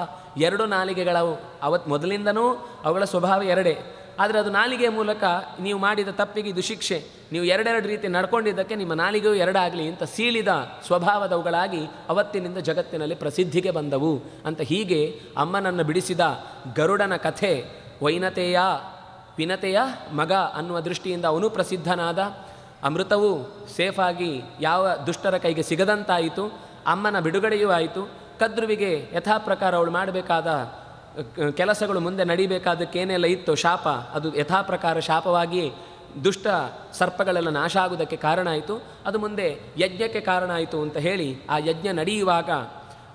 ಎರಡು ನಾಲಿಗೆಗಳವು. ಮೊದಲಿಂದನೂ ಅವುಗಳ ಸ್ವಭಾವ ಎರಡೇ. ಆದರೆ ಅದು ನಾಲಿಗೆಯ ಮೂಲಕ ನೀವು ಮಾಡಿದ ತಪ್ಪಿಗೆ ಇದು ಶಿಕ್ಷೆ, ನೀವು ಎರಡೆರಡು ರೀತಿ ನಡ್ಕೊಂಡಿದ್ದಕ್ಕೆ ನಿಮ್ಮ ನಾಲಿಗೆಯೂ ಎರಡಾಗಲಿ ಅಂತ ಸೀಳಿದ ಸ್ವಭಾವದವುಗಳಾಗಿ ಅವತ್ತಿನಿಂದ ಜಗತ್ತಿನಲ್ಲಿ ಪ್ರಸಿದ್ಧಿಗೆ ಬಂದವು ಅಂತ. ಹೀಗೆ ಅಮ್ಮನನ್ನು ಬಿಡಿಸಿದ ಗರುಡನ ಕಥೆ ವೈನತೆಯ ವಿನತೆಯ ಮಗ ಅನ್ನುವ ದೃಷ್ಟಿಯಿಂದ ಅವನು ಪ್ರಸಿದ್ಧನಾದ. ಅಮೃತವು ಸೇಫಾಗಿ ಯಾವ ದುಷ್ಟರ ಕೈಗೆ ಸಿಗದಂತಾಯಿತು, ಅಮ್ಮನ ಬಿಡುಗಡೆಯೂ ಆಯಿತು. ಕದ್ರುವಿಗೆ ಯಥಾಪ್ರಕಾರ ಅವಳು ಮಾಡಬೇಕಾದ ಕೆಲಸಗಳು ಮುಂದೆ ನಡಿಬೇಕಾದಕ್ಕೇನೆಲ್ಲ ಇತ್ತು ಶಾಪ, ಅದು ಯಥಾಪ್ರಕಾರ ಶಾಪವಾಗಿ ದುಷ್ಟ ಸರ್ಪಗಳೆಲ್ಲ ನಾಶ ಆಗುವುದಕ್ಕೆ ಕಾರಣ ಆಯಿತು. ಅದು ಮುಂದೆ ಯಜ್ಞಕ್ಕೆ ಕಾರಣ ಆಯಿತು ಅಂತ ಹೇಳಿ ಆ ಯಜ್ಞ ನಡೆಯುವಾಗ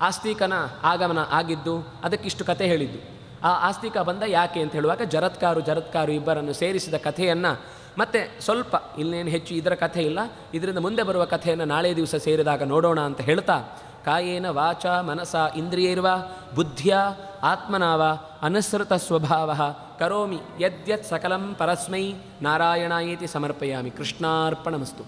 ಆಸ್ತಿಕನ ಆಗಮನ ಆಗಿದ್ದು, ಅದಕ್ಕಿಷ್ಟು ಕಥೆ ಹೇಳಿದ್ದು. ಆ ಆಸ್ತಿಕ ಬಂದ ಯಾಕೆ ಅಂತ ಹೇಳುವಾಗ ಜರತ್ಕಾರು ಇಬ್ಬರನ್ನು ಸೇರಿಸಿದ ಕಥೆಯನ್ನು ಮತ್ತೆ ಸ್ವಲ್ಪ, ಇನ್ನೇನು ಹೆಚ್ಚು ಇದರ ಕಥೆ ಇಲ್ಲ, ಇದರಿಂದ ಮುಂದೆ ಬರುವ ಕಥೆಯನ್ನು ನಾಳೆ ದಿವಸ ಸೇರಿದಾಗ ನೋಡೋಣ ಅಂತ ಹೇಳ್ತಾ, ಕಾಯೇನ ವಾಚ ಮನಸ ಇಂದ್ರಿಯೈರ್ವ ಬುದ್ಧಿಯ ಆತ್ಮನಾವ ಅನುಸೃತ ಸ್ವಭಾವ ಕರೋಮಿ ಯದ್ಯತ್ ಸಕಲಂ ಪರಸ್ಮೈ ನಾರಾಯಣಾಯೇತಿ ಸಮರ್ಪಯಾಮಿ. ಕೃಷ್ಣಾರ್ಪಣಮಸ್ತು.